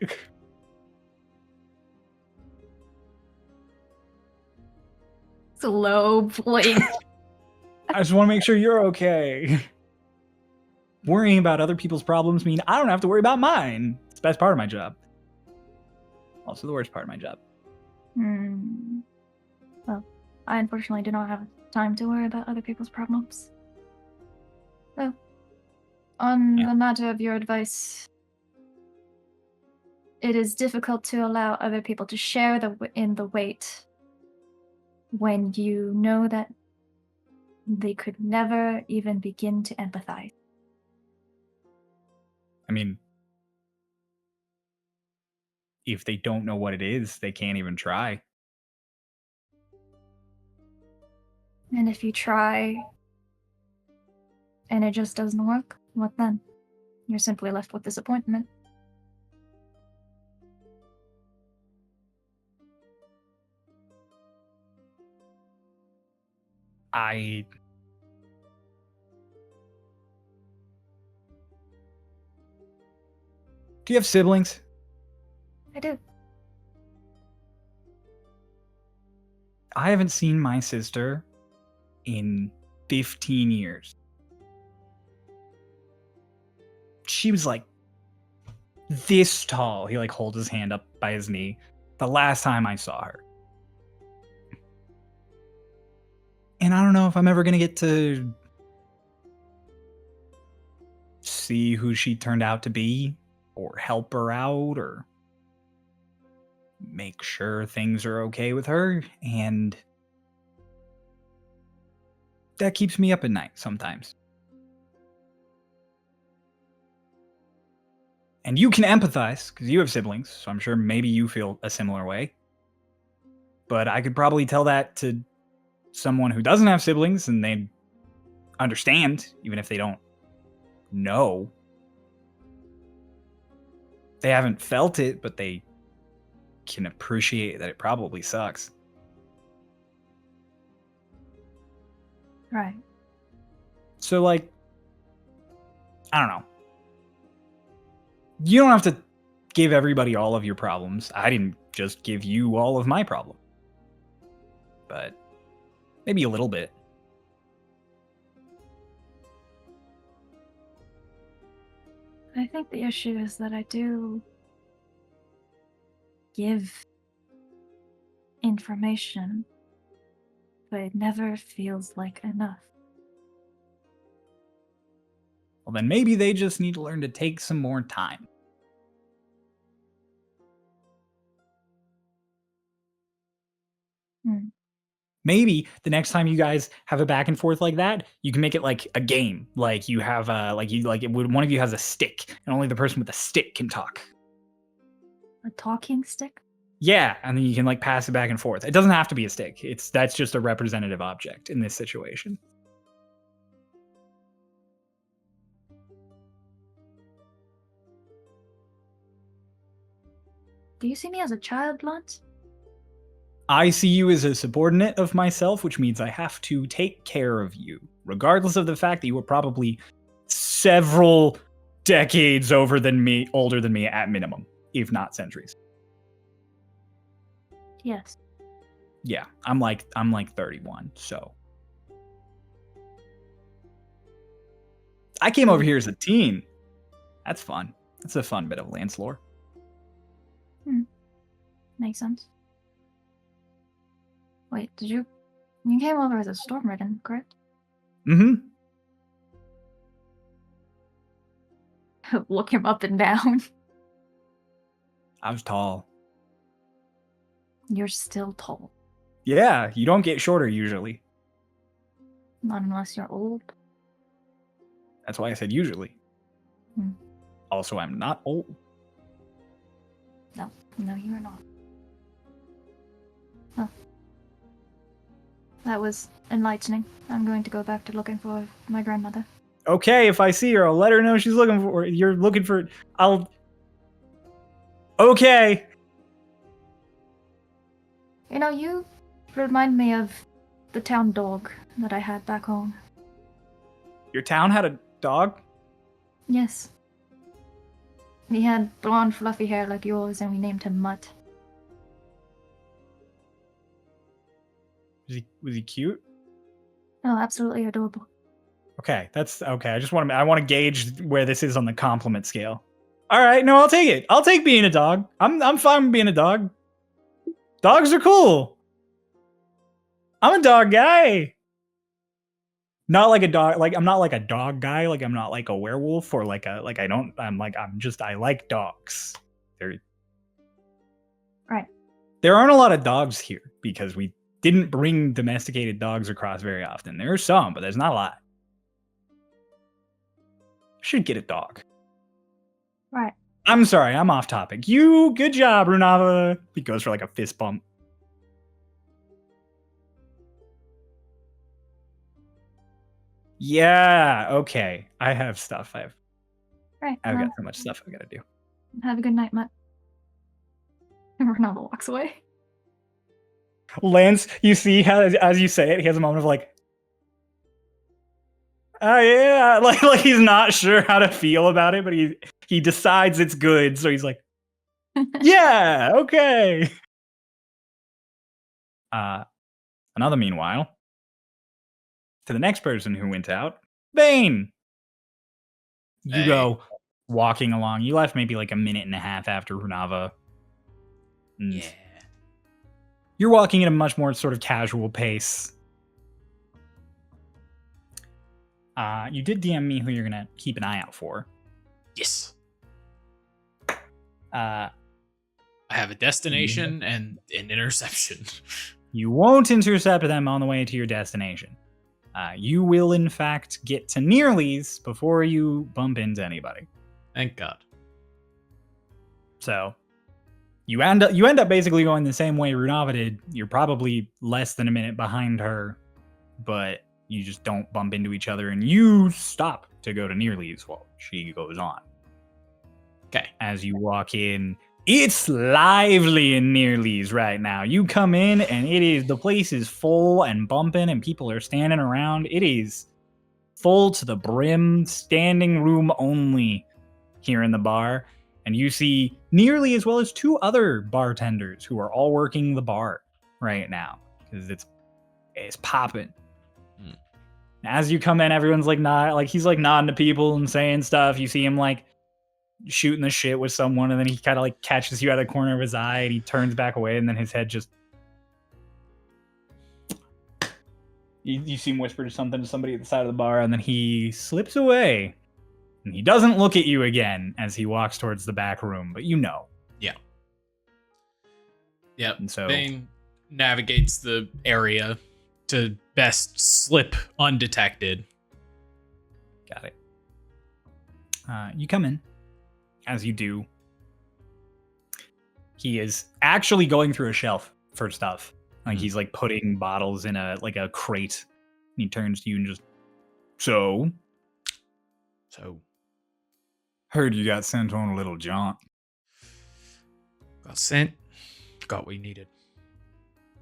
Slow blink. I just want to make sure you're okay. Worrying about other people's problems mean I don't have to worry about mine. It's the best part of my job. Also the worst part of my job. Well, I unfortunately do not have time to worry about other people's problems. So, on the matter of your advice, it is difficult to allow other people to share in the weight when you know that they could never even begin to empathize. I mean, if they don't know what it is, they can't even try. And if you try and it just doesn't work, what then? You're simply left with disappointment. Do you have siblings? I do. I haven't seen my sister in 15 years. She was like this tall. He like holds his hand up by his knee. The last time I saw her. And I don't know if I'm ever going to get to see who she turned out to be or help her out or make sure things are okay with her. And that keeps me up at night sometimes. And you can empathize because you have siblings, so I'm sure maybe you feel a similar way. But I could probably tell that to someone who doesn't have siblings and they'd understand, even if they don't know. They haven't felt it, but they can appreciate that it probably sucks. Right. So, like, I don't know. You don't have to give everybody all of your problems. I didn't just give you all of my problems. But maybe a little bit. I think the issue is that I do give information, but it never feels like enough. Well, then maybe they just need to learn to take some more time. Hmm. Maybe the next time you guys have a back and forth like that, you can make it like a game. Like you have one of you has a stick, and only the person with the stick can talk. A talking stick? Yeah, and then you can like pass it back and forth. It doesn't have to be a stick. That's just a representative object in this situation. Do you see me as a child, Lance? I see you as a subordinate of myself, which means I have to take care of you, regardless of the fact that you were probably several decades older than me at minimum, if not centuries. Yes. Yeah, I'm like 31, so I came over here as a teen. That's fun. That's a fun bit of Lance lore. Makes sense. Wait, you came over as a Stormridden, correct? Mm-hmm. Look him up and down. I was tall. You're still tall. Yeah, you don't get shorter usually. Not unless you're old. That's why I said usually. Hmm. Also, I'm not old. No, you're not. Oh. That was enlightening. I'm going to go back to looking for my grandmother. Okay, if I see her, I'll let her know she's looking for. You're looking for. Okay. You know, you remind me of the town dog that I had back home. Your town had a dog? Yes. He had blonde, fluffy hair like yours, and we named him Mutt. Was he cute? Oh, absolutely adorable. Okay, that's okay. I want to gauge where this is on the compliment scale. All right, no, I'll take it. I'll take being a dog. I'm fine with being a dog. Dogs are cool. I'm a dog guy. Not like a dog. Like I'm not like a dog guy. Like I'm not like a werewolf or like I like dogs. Right. There aren't a lot of dogs here because we didn't bring domesticated dogs across very often. There are some, but there's not a lot. Should get a dog. Right. I'm sorry, I'm off topic. Good job, Runava. He goes for like a fist bump. Yeah, okay. I have stuff. I've Right. got well, so much stuff I've got to do. have a good night, Mutt. And Renata walks away. Lance, you see how as you say it, he has a moment of like, oh yeah, like he's not sure how to feel about it, but he decides it's good, so he's like, yeah, okay. Another meanwhile, to the next person who went out, Bane. You Hey. go walking along. You left maybe like a minute and a half after Runava. And Yeah. you're walking at a much more sort of casual pace. You did DM me who you're gonna keep an eye out for. Yes. Uh, I have a destination and an interception. You won't intercept them on the way to your destination. You will, in fact, get to Nearly's before you bump into anybody. Thank God. So you end up basically going the same way Runava did. You're probably less than a minute behind her, but you just don't bump into each other, and you stop to go to Nearly's while she goes on. Okay. As you walk in, it's lively in Nearly's right now. You come in and the place is full and bumping and people are standing around. It is full to the brim, standing room only here in the bar. And you see Nearly as well as two other bartenders who are all working the bar right now because it's popping. As you come in, everyone's like he's like nodding to people and saying stuff. You see him like shooting the shit with someone, and then he kind of like catches you out of the corner of his eye and he turns back away, and then his head just You see him whisper something to somebody at the side of the bar, and then he slips away. And he doesn't look at you again as he walks towards the back room, but you know. Yeah. Yep. And so Bane navigates the area to best slip undetected. got it. You come in. As you do, he is actually going through a shelf for stuff. Like he's like putting bottles in a crate. And he turns to you and just, so heard you got sent on a little jaunt. Got sent. Got what you needed.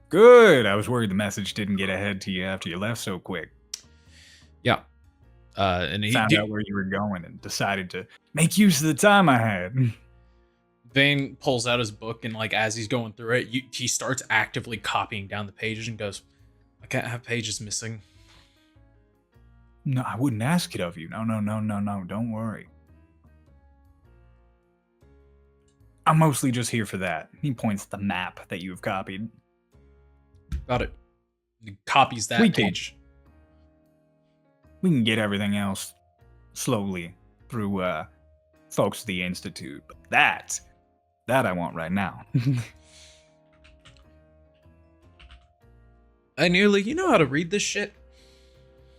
Good. I was worried the message didn't get ahead to you after you left so quick. Yeah. And he Found out where you were going and decided to make use of the time I had. Vane pulls out his book and, like, as he's going through it, he starts actively copying down the pages and goes, I can't have pages missing. No, I wouldn't ask it of you. No. Don't worry. I'm mostly just here for that. He points at the map that you've copied. Got it. He copies that page. We can get everything else slowly through folks at the Institute. But that I want right now. Hey, Nearly, you know how to read this shit?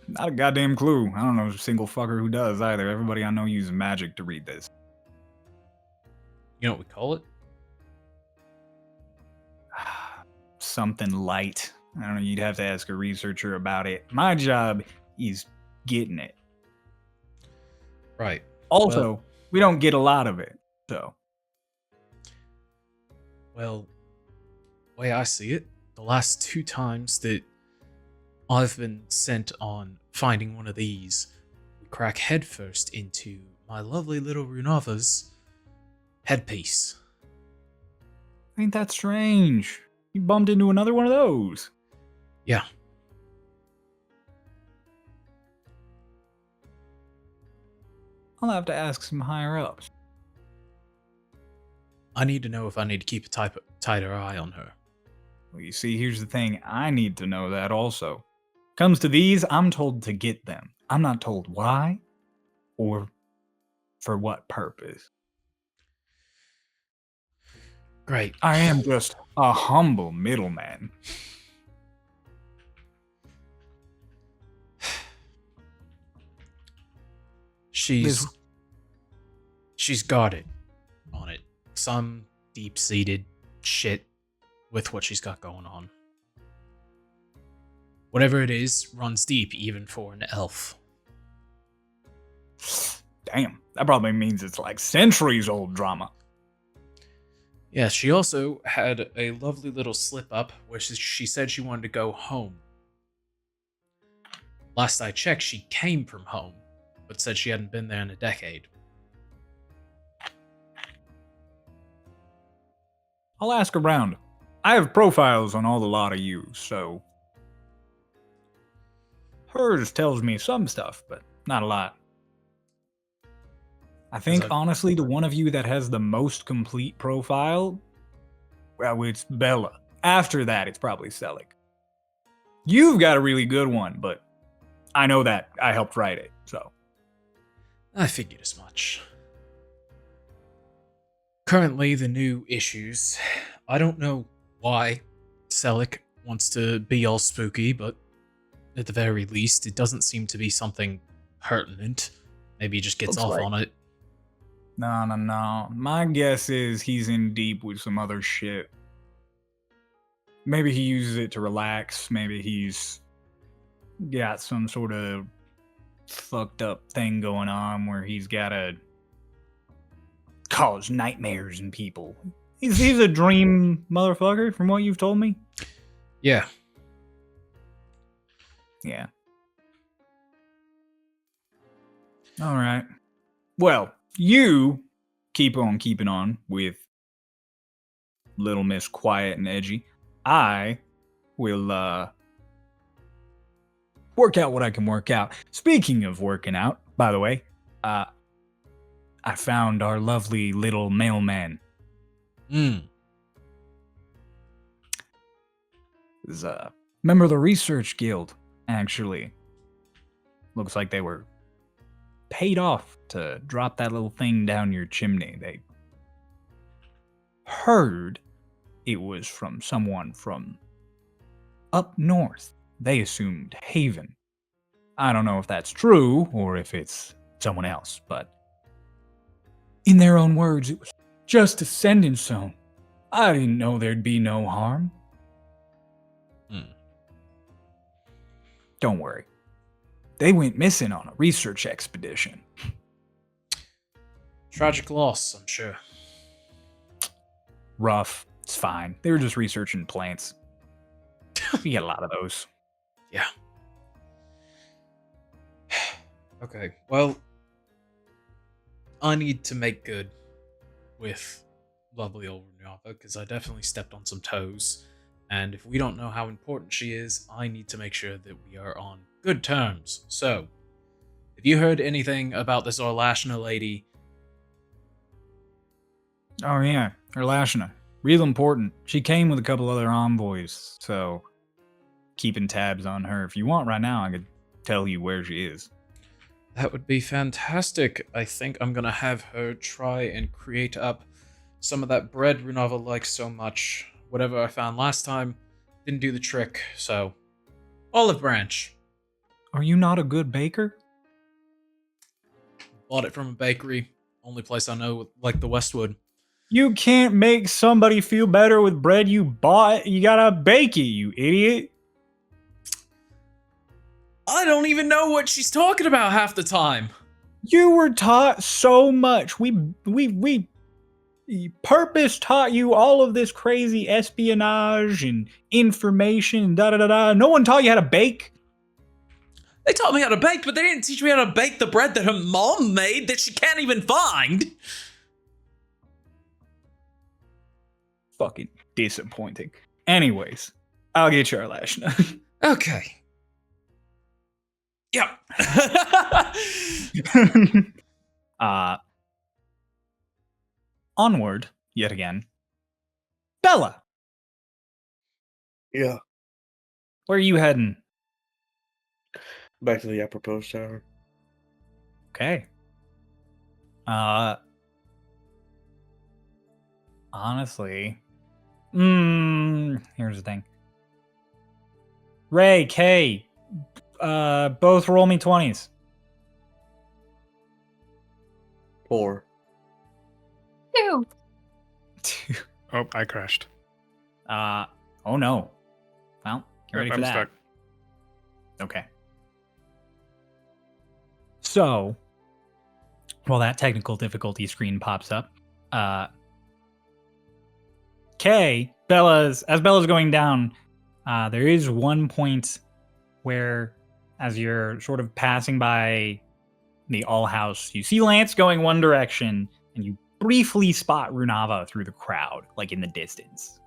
Not a goddamn clue. I don't know a single fucker who does either. Everybody I know uses magic to read this. You know what we call it? Something light. I don't know, you'd have to ask a researcher about it. My job is getting it. Right. Also, we don't get a lot of it, so. Well, the way I see it, the last 2 times that I've been sent on finding one of these, we crack headfirst into my lovely little Runava's headpiece. Ain't that strange? You bumped into another one of those. Yeah. I'll have to ask some higher ups. I need to know if I need to keep a tighter eye on her. Well, you see, here's the thing. I need to know that also. Comes to these, I'm told to get them. I'm not told why or for what purpose. Great. I am just a humble middleman. She's got it on it. Some deep-seated shit with what she's got going on. Whatever it is, runs deep even for an elf. Damn, that probably means it's like centuries old drama. Yeah, she also had a lovely little slip-up where she said she wanted to go home. Last I checked, she came from home, but said she hadn't been there in a decade. I'll ask around. I have profiles on all the lot of you, so... Hers tells me some stuff, but not a lot. I think, honestly, the one of you that has the most complete profile, well, it's Bella. After that, it's probably Selic. You've got a really good one, but I know that. I helped write it, so. I figured as much. Currently, the new issues. I don't know why Selic wants to be all spooky, but at the very least, it doesn't seem to be something pertinent. Maybe he just gets off on it. No. My guess is he's in deep with some other shit. Maybe he uses it to relax. Maybe he's got some sort of fucked up thing going on where he's got to cause nightmares in people. He's a dream motherfucker, from what you've told me. Yeah. Yeah. All right. Well, you keep on keeping on with Little Miss Quiet and Edgy. I will work out what I can work out. Speaking of working out, by the way, I found our lovely little mailman. Is member of the Research Guild. actually. Looks like they were paid off to drop that little thing down your chimney. They heard it was from someone from up north. They assumed Haven. I don't know if that's true or if it's someone else, but in their own words, it was just a sending zone. I didn't know there'd be no harm. Don't worry. They went missing on a research expedition. Tragic loss, I'm sure. Rough. It's fine. They were just researching plants. We get a lot of those. Yeah. Okay, well, I need to make good with lovely old Runava, because I definitely stepped on some toes. And if we don't know how important she is, I need to make sure that we are on good terms. So, if you heard anything about this Arlashna lady... Oh yeah, Arlashna. Real important. She came with a couple other envoys, so keeping tabs on her. If you want right now, I could tell you where she is. That would be fantastic. I think I'm gonna have her try and create up some of that bread Runava likes so much. Whatever I found last time didn't do the trick, so... Olive branch. Are you not a good baker? Bought it from a bakery. Only place I know, like the Westwood. You can't make somebody feel better with bread you bought. You gotta bake it, you idiot. I don't even know what she's talking about half the time. You were taught so much. We purpose taught you all of this crazy espionage and information, da da da da. No one taught you how to bake. They taught me how to bake, but they didn't teach me how to bake the bread that her mom made that she can't even find. Fucking disappointing. Anyways, I'll get your Arlashna. Okay. Yep. Onward, yet again. Bella, Yeah. where are you heading? Back to the apropos tower. Okay. Honestly, here's the thing. Ray, Kay, both roll me 20s. 4. 2. Oh, I crashed. Oh no. Well, get ready I'm for that. stuck. Okay. So, while that technical difficulty screen pops up, as Bella's going down, there is one point where, as you're sort of passing by the all house, you see Lance going one direction, and you briefly spot Runava through the crowd, like in the distance.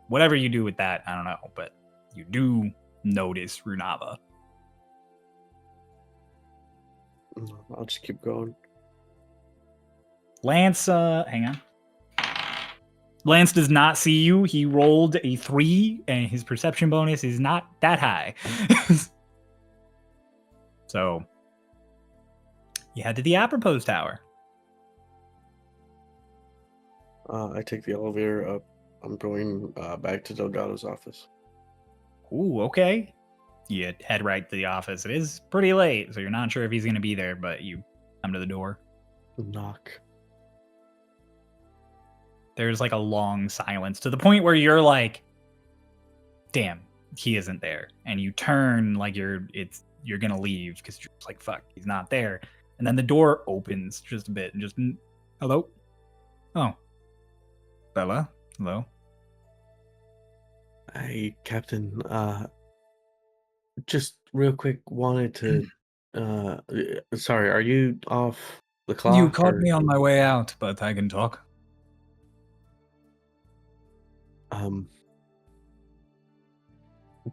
Whatever you do with that, I don't know, but you do notice Runava. I'll just keep going. Lance, hang on. Lance does not see you. He rolled a 3, and his perception bonus is not that high. So, you head to the apropos tower. I take the elevator up. I'm going back to Delgado's office. Ooh, okay. You head right to the office. It is pretty late, so you're not sure if he's going to be there, but you come to the door. Knock. There's like a long silence to the point where you're like, damn, he isn't there. And you turn like you're going to leave because you're just like, fuck, he's not there. And then the door opens just a bit and just, hello? Oh. Bella? Hello? Hey, Captain. Just real quick, wanted to. Sorry, are you off the clock? You caught me on my way out, but I can talk.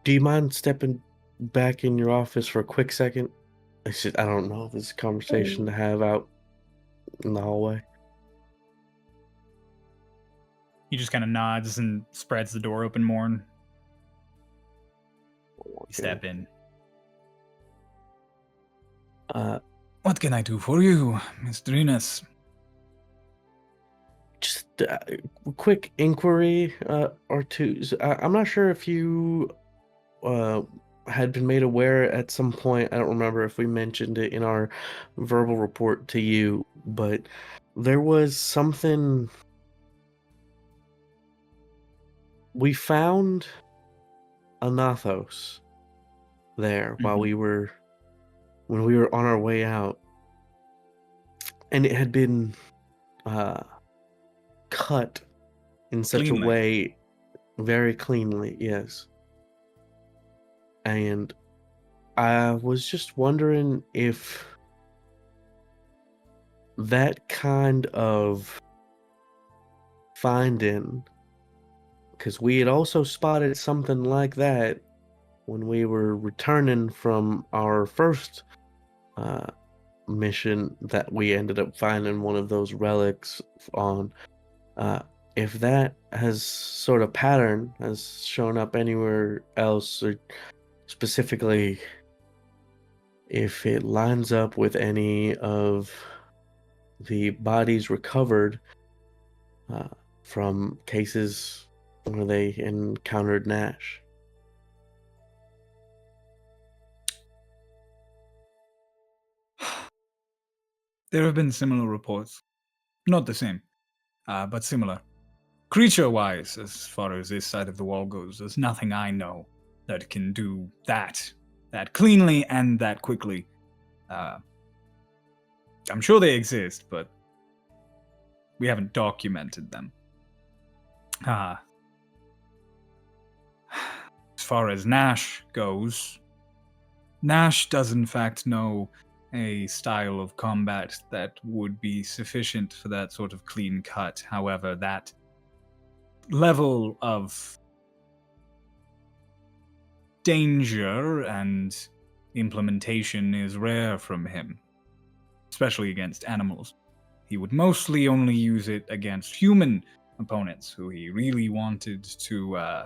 Do you mind stepping back in your office for a quick second? I don't know if this is a conversation to have out in the hallway. He just kind of nods and spreads the door open more. And you step in. What can I do for you, Mr. Enos? Just a quick inquiry or two. I'm not sure if you had been made aware at some point. I don't remember if we mentioned it in our verbal report to you, but there was something. We found a Nathos there while when we were on our way out, and it had been cut in such Cleanly. a way, very cleanly, yes. And I was just wondering if that kind of finding, because we had also spotted something like that when we were returning from our first mission, that we ended up finding one of those relics on. If that has sort of pattern has shown up anywhere else, or specifically if it lines up with any of the bodies recovered from cases where they encountered Nash. There have been similar reports. Not the same, but similar. Creature-wise, as far as this side of the wall goes, there's nothing I know that can do that cleanly and that quickly. I'm sure they exist, but we haven't documented them. As far as Nash goes, Nash does in fact know a style of combat that would be sufficient for that sort of clean cut. However, that level of danger and implementation is rare from him, especially against animals. He would mostly only use it against human opponents who he really wanted to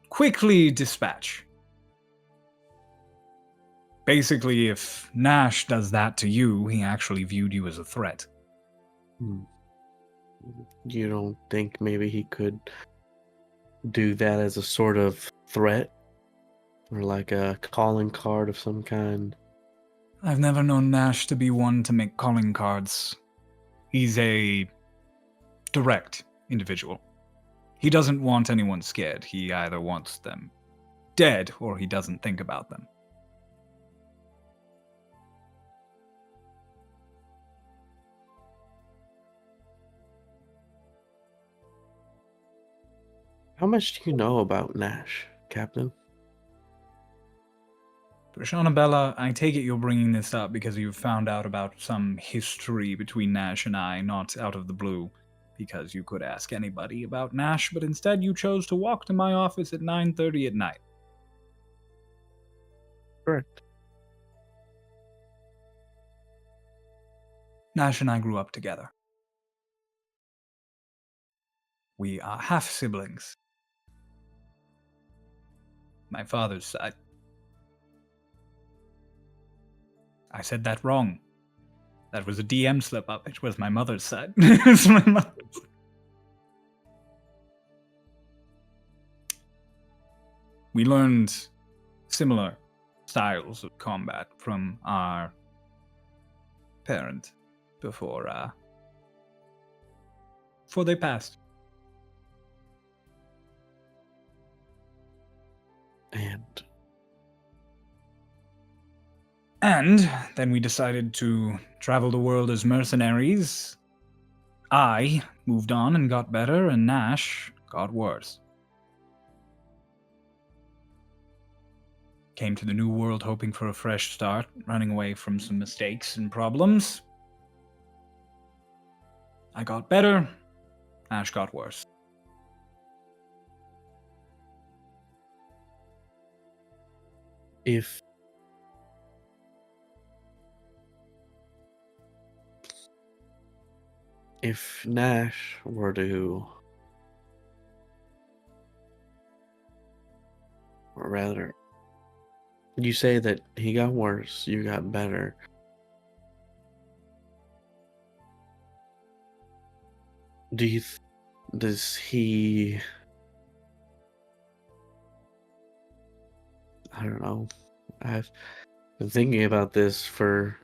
quickly dispatch. Basically, if Nash does that to you, he actually viewed you as a threat. You don't think maybe he could do that as a sort of threat? Or like a calling card of some kind? I've never known Nash to be one to make calling cards. He's a direct individual. He doesn't want anyone scared. He either wants them dead or he doesn't think about them. How much do you know about Nash, Captain? Bella, I take it you're bringing this up because you've found out about some history between Nash and I, not out of the blue, because you could ask anybody about Nash, but instead you chose to walk to my office at 9:30 at night. Correct. Nash and I grew up together. We are half-siblings. My father's side. I said that wrong. That was a DM slip-up. It was my mother's side. It's my mother's. We learned similar styles of combat from our parent before they passed. And then we decided to travel the world as mercenaries. I moved on and got better, and Nash got worse. Came to the new world hoping for a fresh start, running away from some mistakes and problems. I got better, Nash got worse. If Nash were to, or rather, You say that he got worse, you got better. Does he? I don't know. I've been thinking about this for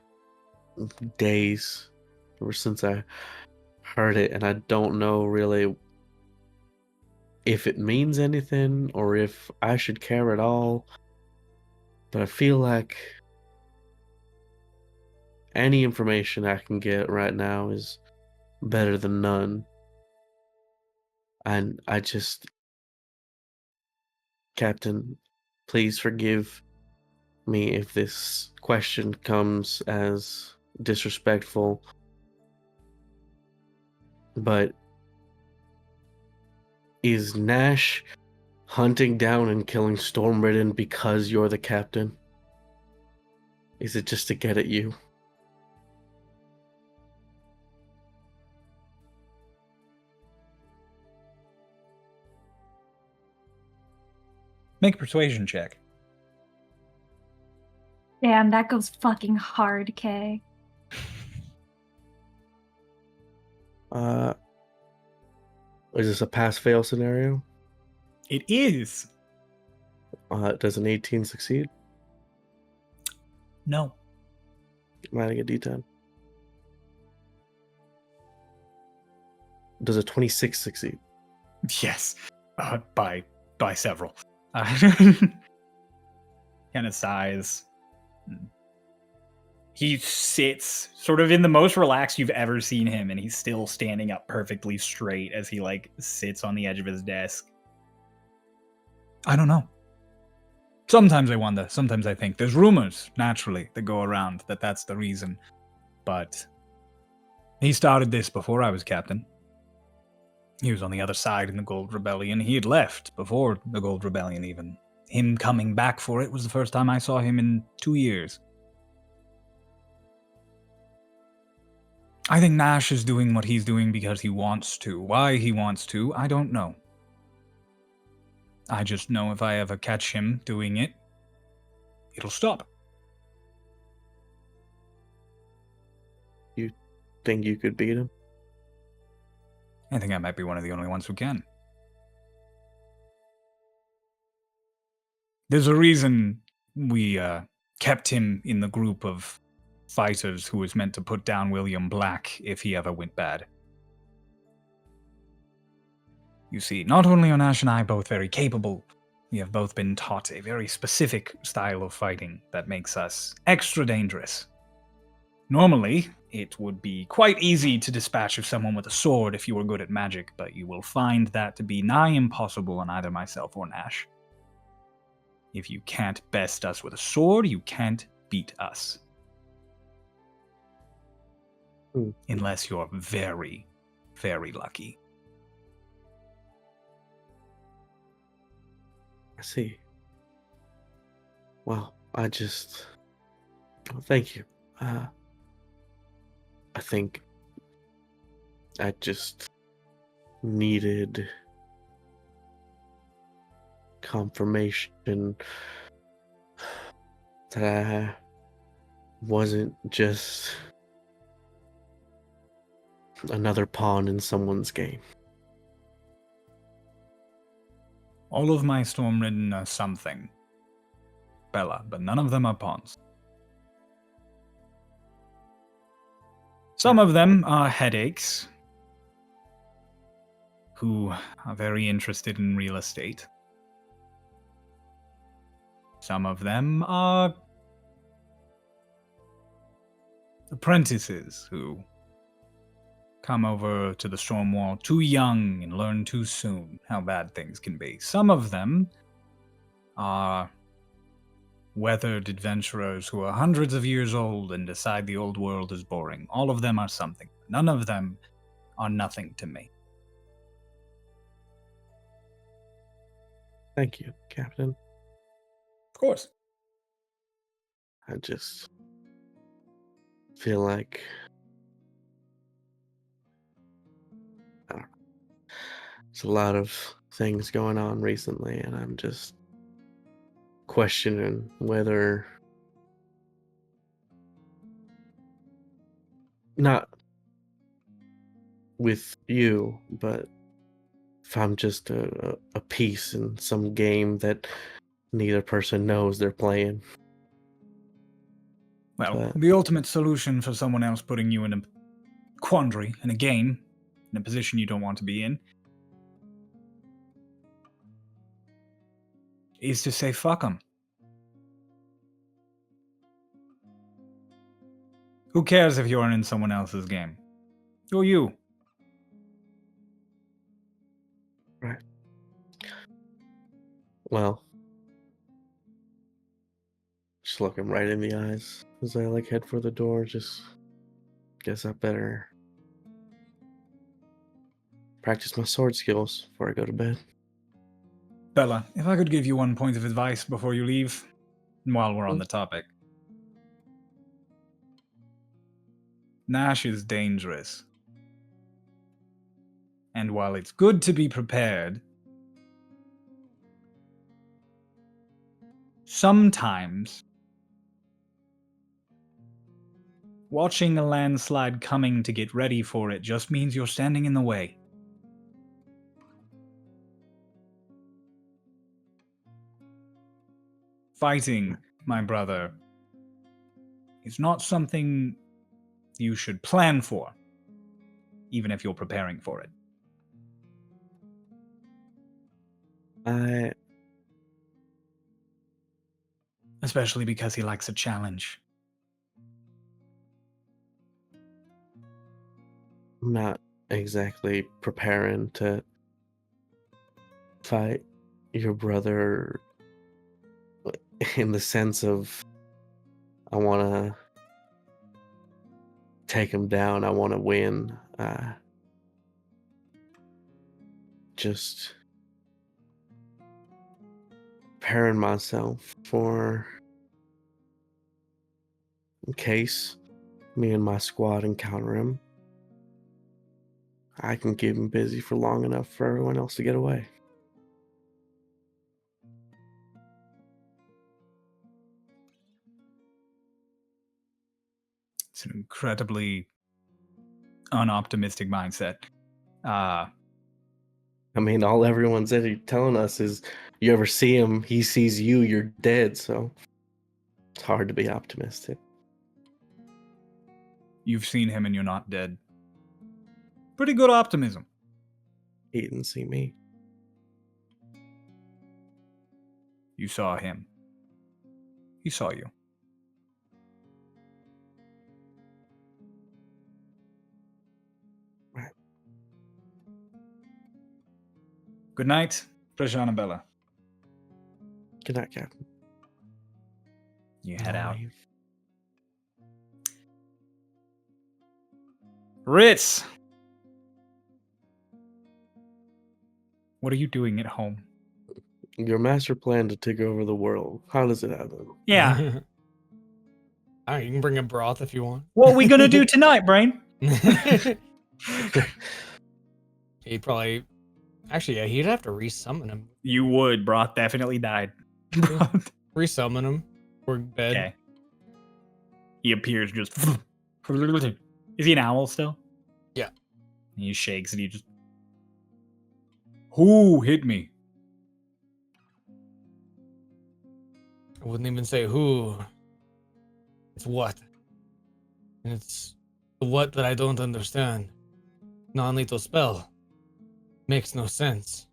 days, ever since I heard it, and I don't know really if it means anything or if I should care at all. But I feel like any information I can get right now is better than none. And I just, Captain, please forgive me if this question comes as disrespectful, but is Nash hunting down and killing Stormridden because you're the captain? Is it just to get at you? Make a persuasion check. Damn, that goes fucking hard, Kay. Is this a pass-fail scenario? It is. Does an 18 succeed? No. I'm adding a d10. Does a 26 succeed? Yes. By several. Kind of sighs. He sits sort of in the most relaxed you've ever seen him, and he's still standing up perfectly straight as he like sits on the edge of his desk. I don't know. Sometimes I wonder. Sometimes I think there's rumors naturally that go around that that's the reason, but he started this before I was captain. He was on the other side in the Gold Rebellion. He had left before the Gold Rebellion even. Him coming back for it was the first time I saw him in 2 years. I think Nash is doing what he's doing because he wants to. Why he wants to, I don't know. I just know if I ever catch him doing it, it'll stop. You think you could beat him? I think I might be one of the only ones who can. There's a reason we kept him in the group of fighters who was meant to put down William Black if he ever went bad. You see, not only are Nash and I both very capable, we have both been taught a very specific style of fighting that makes us extra dangerous. Normally, it would be quite easy to dispatch of someone with a sword if you were good at magic, but you will find that to be nigh impossible on either myself or Nash. If you can't best us with a sword, you can't beat us. Unless you're very, very lucky. I see. Well, thank you. I think I just needed confirmation that I wasn't just another pawn in someone's game. All of my Stormridden are something, Bella, but none of them are pawns. Some of them are headaches who are very interested in real estate. Some of them are apprentices who come over to the Stormwall too young and learn too soon how bad things can be. Some of them are weathered adventurers who are hundreds of years old and decide the old world is boring. All of them are something. None of them are nothing to me. Thank you, Captain. Of course. I just feel like I don't know. There's a lot of things going on recently, and I'm just questioning whether not with you, but if I'm just a piece in some game that neither person knows they're playing. Well, But- the ultimate solution for someone else putting you in a quandary, in a game, in a position you don't want to be in, is to say fuck them. Who cares if you're in someone else's game? Or you. Right. Well, just look him right in the eyes as I like head for the door. Just guess I better practice my sword skills before I go to bed. Bella, if I could give you one point of advice before you leave, while we're on the topic. Nash is dangerous. And while it's good to be prepared, sometimes watching a landslide coming to get ready for it just means you're standing in the way. Fighting, my brother, is not something you should plan for, even if you're preparing for it. Especially because he likes a challenge. I'm not exactly preparing to fight your brother in the sense of I want to take him down. I want to win. Just preparing myself for in case me and my squad encounter him. I can keep him busy for long enough for everyone else to get away. It's an incredibly unoptimistic mindset. I mean, all everyone's telling us is you ever see him, he sees you, you're dead, so it's hard to be optimistic. You've seen him and you're not dead. Pretty good optimism. He didn't see me. You saw him. He saw you. Right. Good night, Prashana Bella. Good night, Captain. You head out. Leave. Ritz! What are you doing at home? Your master plan to take over the world. How does it happen? Yeah. Alright, you can bring a broth if you want. What are we gonna do tonight, Brain? He'd probably. Actually, yeah, he'd have to resummon him. You would. Broth definitely died. Broth. Resummon him. Or bed. Okay. He appears just. Is he an owl still? Yeah. He shakes and he just. Who hit me? I wouldn't even say who. It's what. And it's the what that I don't understand. Non-lethal spell. Makes no sense.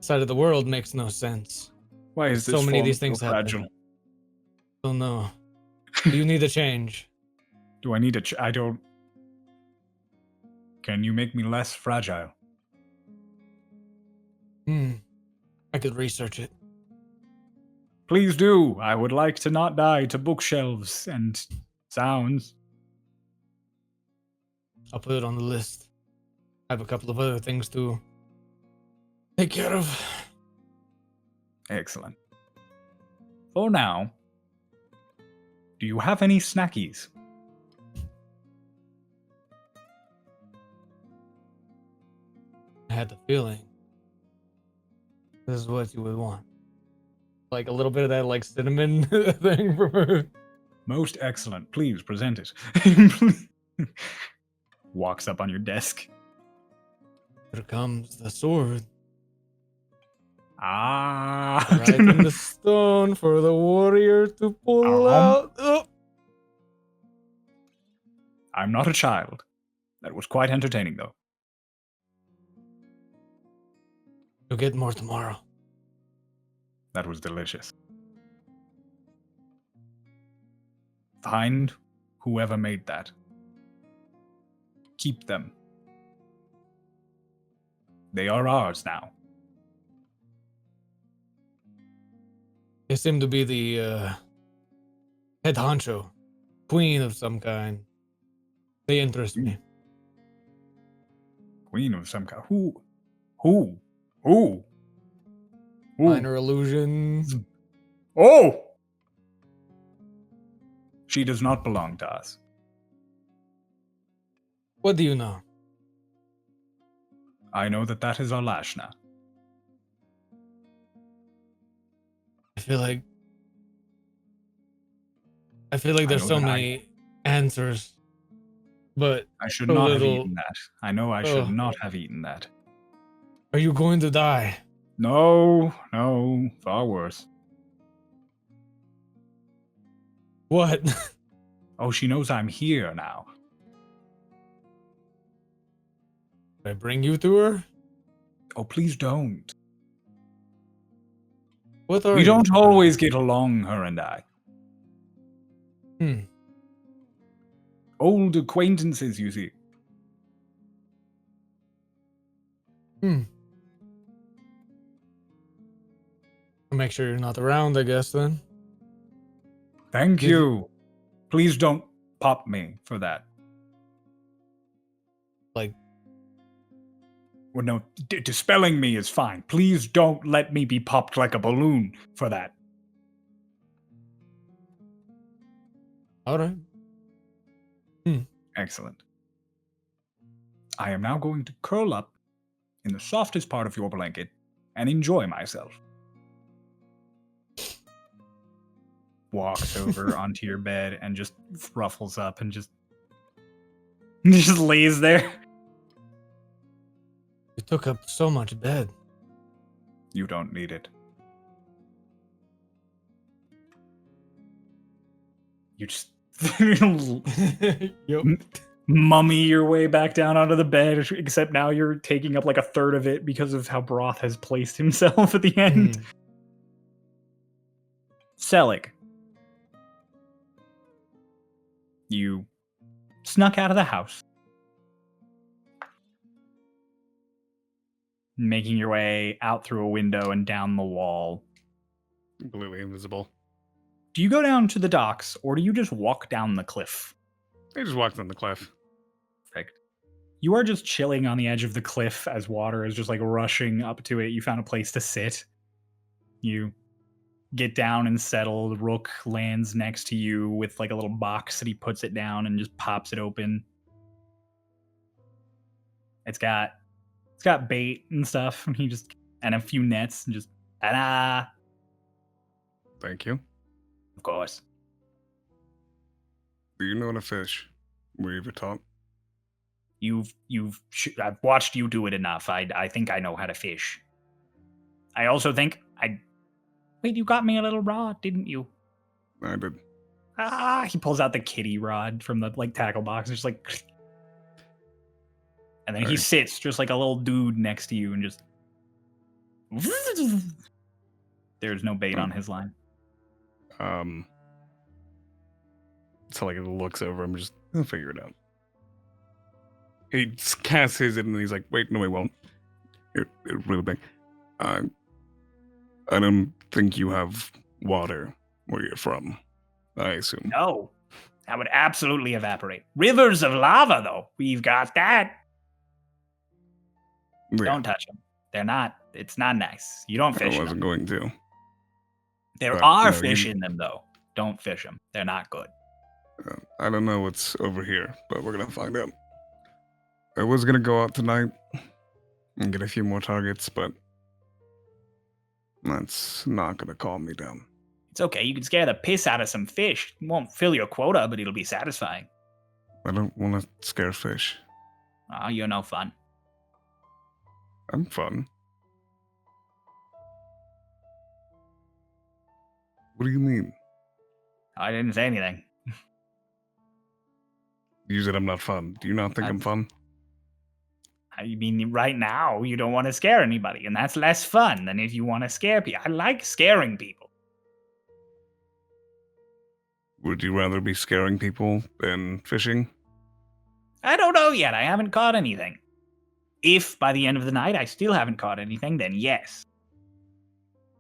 Side of the world makes no sense. Why is this So many of form these so things happen. fragile? Don't know. You need a change. Do I need to? I don't. Can you make me less fragile? I could research it. Please do. I would like to not die to bookshelves and sounds. I'll put it on the list. I have a couple of other things to take care of. Excellent. For now, do you have any snackies? I had the feeling this is what you would want. like a little bit of that like cinnamon thing from her. Most excellent. Please present it. Walks up on your desk. Here comes the sword. Ah. Right in the stone for the warrior to pull out. Oh. I'm not a child. That was quite entertaining, though. You'll get more tomorrow. That was delicious. Find whoever made that. Keep them. They are ours now. They seem to be the head honcho, queen of some kind. They interest me. Queen of some kind. Who? Minor illusion. Oh! She does not belong to us. What do you know? I know that that is Arlashna. I feel like there's know so that many answers, but I should a not have little- eaten that. I know I should Oh. not have eaten that. are you going to die? No, far worse. What? Oh, she knows I'm here now. Did I bring you to her? Oh, please don't. What are We you? don't always get along, her and I. Hmm. Old acquaintances, you see. I'll make sure you're not around, I guess, then. Thank Did- you. Please don't pop me for that. Like, Well, no, dispelling me is fine. Please don't let me be popped like a balloon for that. alright. Excellent. I am now going to curl up in the softest part of your blanket and enjoy myself. Walks over onto your bed and just ruffles up and just lays there. You took up so much bed. You don't need it. You just Yep. mummy your way back down onto the bed, except now you're taking up like a third of it because of how Broth has placed himself at the end. Hmm. Selig. You snuck out of the house. Making your way out through a window and down the wall. Completely invisible. Do you go down to the docks, or do you just walk down the cliff? They just walked on the cliff. Perfect. You are just chilling on the edge of the cliff as water is just like rushing up to it. You found a place to sit. You get down and settle. The rook lands next to you with like a little box that he puts it down and just pops it open. It's got bait and stuff, and a few nets and just ta-da. Thank you. Of course. Do you know how to fish? Were you ever taught? I've watched you do it enough. I think I know how to fish. I also think wait, you got me a little rod, didn't you? I did. He pulls out the kitty rod from the like tackle box and just like, and then he Right. sits just like a little dude next to you and just. There's no bait on his line. So like it looks over. I'm just I'll figure it out. He casts his in and he's like, wait, no, he won't. It really big. I don't think you have water where you're from. I assume. No, that would absolutely evaporate. Rivers of lava, though. We've got that. Yeah, Don't touch them. They're not. It's not nice. You don't I fish wasn't them. going to. There but, are no, fish you- in them, though. Don't fish them. They're not good. I don't know what's over here, but we're gonna find out. I was gonna go out tonight and get a few more targets, but That's not gonna calm me down. It's okay. You can scare the piss out of some fish. It won't fill your quota, but it'll be satisfying. I don't want to scare fish. Oh, you're no fun. I'm fun. What do you mean? I didn't say anything. You said I'm not fun. Do you not think I'm fun? I mean, right now, you don't want to scare anybody, and that's less fun than if you want to scare people. I like scaring people. Would you rather be scaring people than fishing? I don't know yet. I haven't caught anything. If by the end of the night I still haven't caught anything, then yes.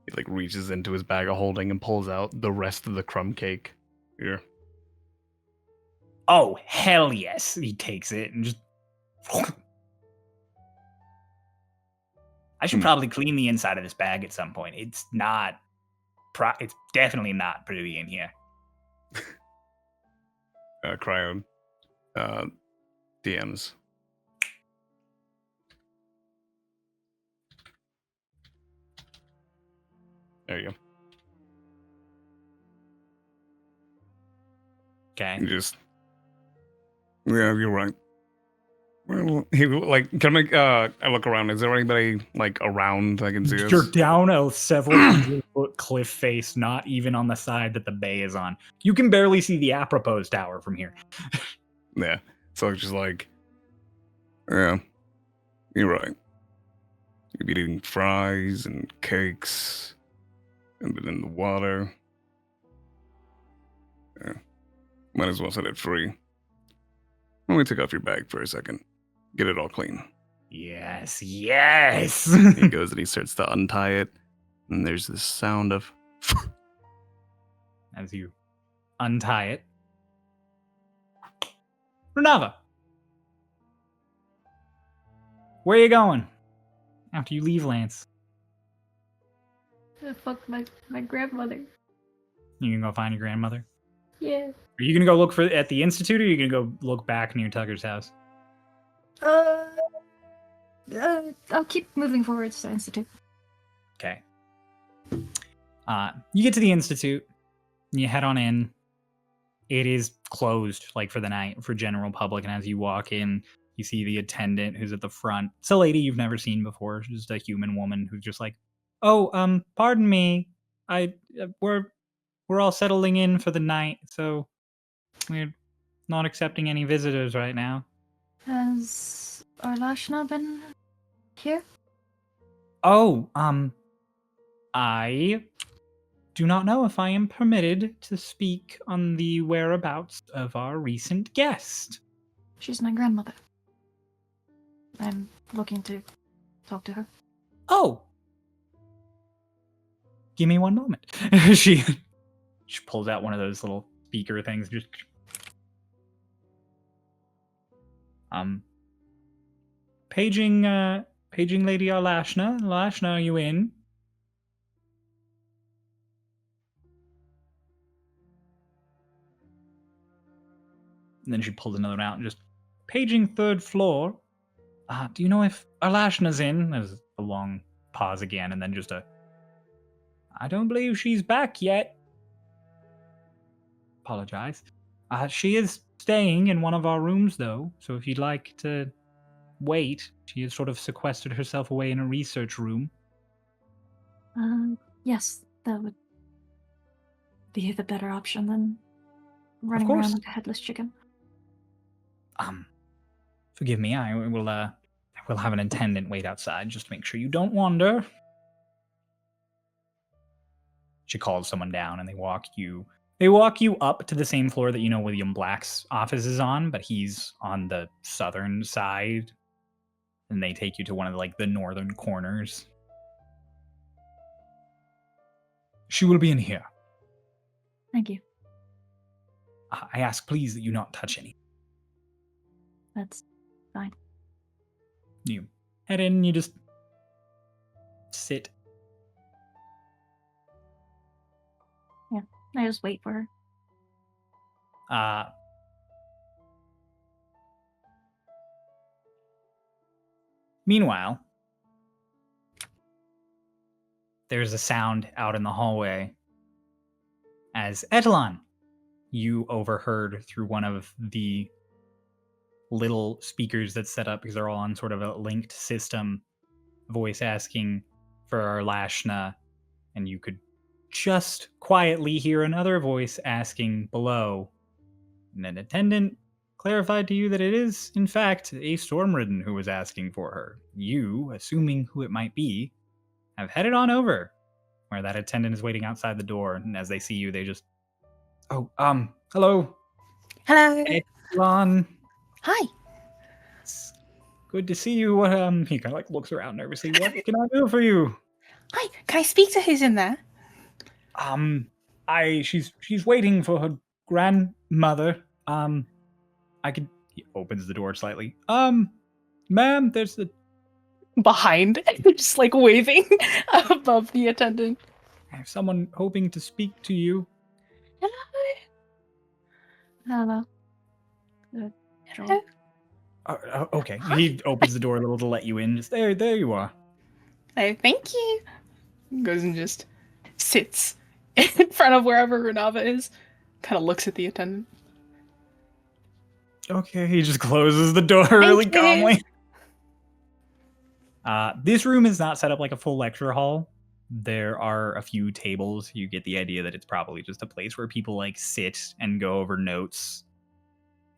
He like reaches into his bag of holding and pulls out the rest of the crumb cake. Here. Oh, hell yes. He takes it and just. I should probably clean the inside of this bag at some point. It's not. It's definitely not pretty in here. Cryo. DMs. There you go. Okay. You just. Yeah, you're right. Well, he like. Can I make? I look around. Is there anybody like around I can see us? You're down a several 100-foot cliff face, not even on the side that the bay is on. You can barely see the apropos tower from here. Yeah. So it's just like. Yeah. You're right. You'd be eating fries and cakes. And then in the water. Yeah. Might as well set it free. Let me take off your bag for a second. Get it all clean. Yes, yes. He goes and he starts to untie it, and there's this sound of As you untie it. Runava. Where are you going? After you leave Lance. Fuck my grandmother. You can go find your grandmother. Yeah. Are you gonna go look at the Institute, or are you gonna go look back near Tucker's house? I'll keep moving forward to the Institute. Okay. You get to the Institute, and you head on in. It is closed, like, for the night, for general public, and as you walk in, you see the attendant who's at the front. It's a lady you've never seen before. She's just a human woman who's just like, "Oh, pardon me. We're all settling in for the night, so we're not accepting any visitors right now." Has Arlashna been here? Oh, I do not know if I am permitted to speak on the whereabouts of our recent guest. She's my grandmother. I'm looking to talk to her. Oh! Give me one moment. She pulls out one of those little speaker things. Just paging Lady Arlashna. Arlashna, are you in? And then she pulls another one out and just paging third floor. Do you know if Arlashna's in? There's a long pause again, and then just I don't believe she's back yet. Apologize. She is staying in one of our rooms, though, so if you'd like to wait, she has sort of sequestered herself away in a research room. Yes, that would be the better option than running around like a headless chicken. Forgive me, I will have an attendant wait outside just to make sure you don't wander. She calls someone down and they walk you up to the same floor that William Black's office is on, but he's on the southern side. And they take you to one of the northern corners. She will be in here. Thank you. I ask please that you not touch any. That's fine. You head in, you just sit. Yeah, I just wait for her. Meanwhile, there's a sound out in the hallway as Etalon, you overheard through one of the little speakers that's set up because they're all on sort of a linked system, voice asking for Arlashna, and you could just quietly hear another voice asking below. And an attendant clarified to you that it is, in fact, a Stormridden who was asking for her. You, assuming who it might be, have headed on over where that attendant is waiting outside the door, and as they see you, they just, oh, hello, Hello. Etalon. Hi. It's good to see you. What, he kind of like looks around nervously. What can I do for you? Hi. Can I speak to who's in there? She's waiting for her grandmother. He opens the door slightly. Ma'am, there's the Behind, just like waving above the attendant. I have someone hoping to speak to you. Hello. Hello. Okay. Hi. He opens the door a little to let you in. Just there you are. Oh, thank you. Goes and just sits in front of wherever Runava is. Kind of looks at the attendant. Okay, he just closes the door really you. calmly. This room is not set up like a full lecture hall. There are a few tables. You get the idea that it's probably just a place where people like sit and go over notes.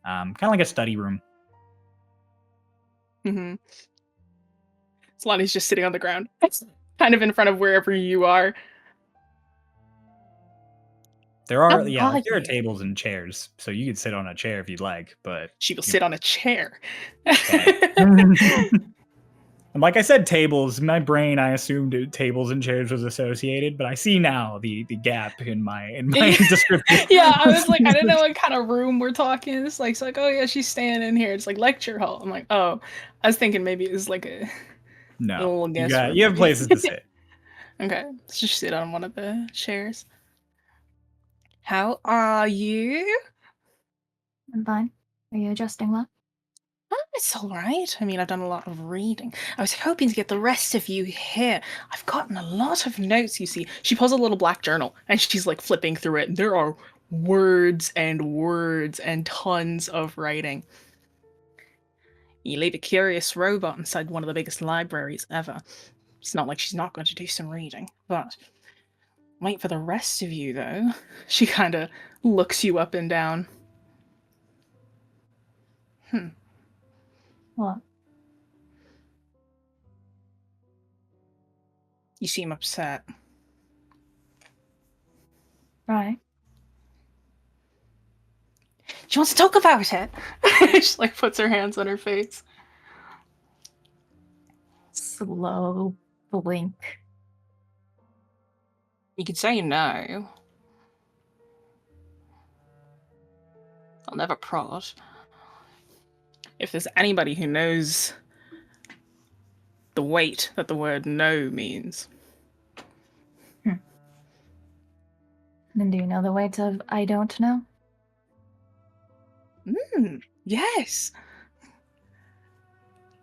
Kind of like a study room. Mm-hmm. Solani's just sitting on the ground, kind of in front of wherever you are. There are Oh, there are you. tables and chairs, so you could sit on a chair if you'd like, but She will sit on a chair. And like I said, tables. My brain, I assumed tables and chairs was associated, but I see now the gap in my description. Yeah, I was like, I didn't know what kind of room we're talking. It's like, oh yeah, she's staying in here. It's like lecture hall. I'm like, oh, I was thinking maybe it was like a No, little guest room. you have places to sit. Okay, let's just sit on one of the chairs. How are you? I'm fine. Are you adjusting well? Oh, it's all right. I mean, I've done a lot of reading. I was hoping to get the rest of you here. I've gotten a lot of notes, you see. She pulls a little black journal, and she's like flipping through it. And there are words and tons of writing. You leave a curious robot inside one of the biggest libraries ever. It's not like she's not going to do some reading, but wait for the rest of you, though. She kind of looks you up and down. What? You seem upset. Right. She wants to talk about it. She like puts her hands on her face. Slow blink. You could say no. I'll never prod. If there's anybody who knows the weight that the word no means. And do you know the weight of I don't know? Yes.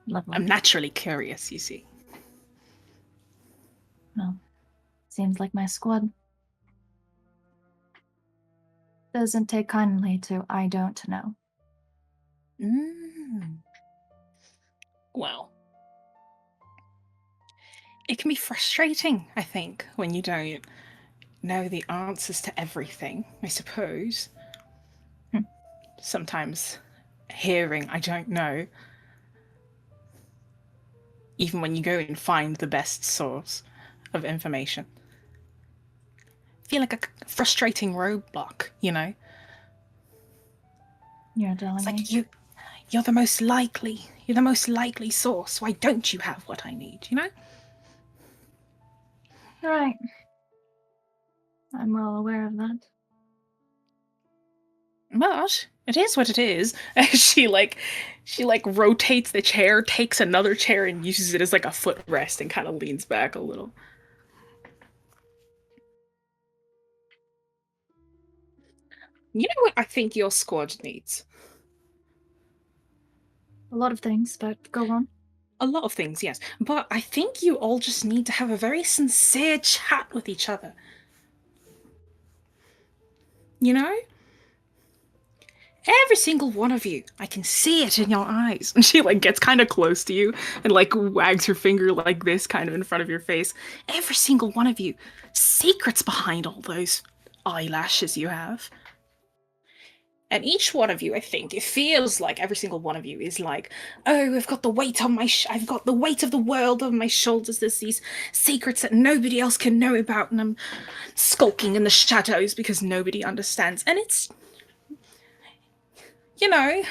Lovely. I'm naturally curious, you see. Well, seems like my squad doesn't take kindly to I don't know. Well, it can be frustrating, I think, when you don't know the answers to everything, I suppose. Sometimes hearing I don't know, even when you go and find the best source of information, feel like a frustrating roadblock, you know? You're telling It's me? like you're the most likely. You're the most likely source. Why don't you have what I need, you know? Right. I'm well aware of that. But it is what it is. She rotates the chair, takes another chair, and uses it as like a footrest and kind of leans back a little. You know what I think your squad needs? A lot of things, but go on. A lot of things, yes. But I think you all just need to have a very sincere chat with each other. You know? Every single one of you, I can see it in your eyes. And she like gets kind of close to you and like wags her finger like this kind of in front of your face. Every single one of you, secrets behind all those eyelashes you have. And each one of you, I think, it feels like every single one of you is like, oh, I've got the weight on I've got the weight of the world on my shoulders. There's these secrets that nobody else can know about, and I'm skulking in the shadows because nobody understands. And it's, you know,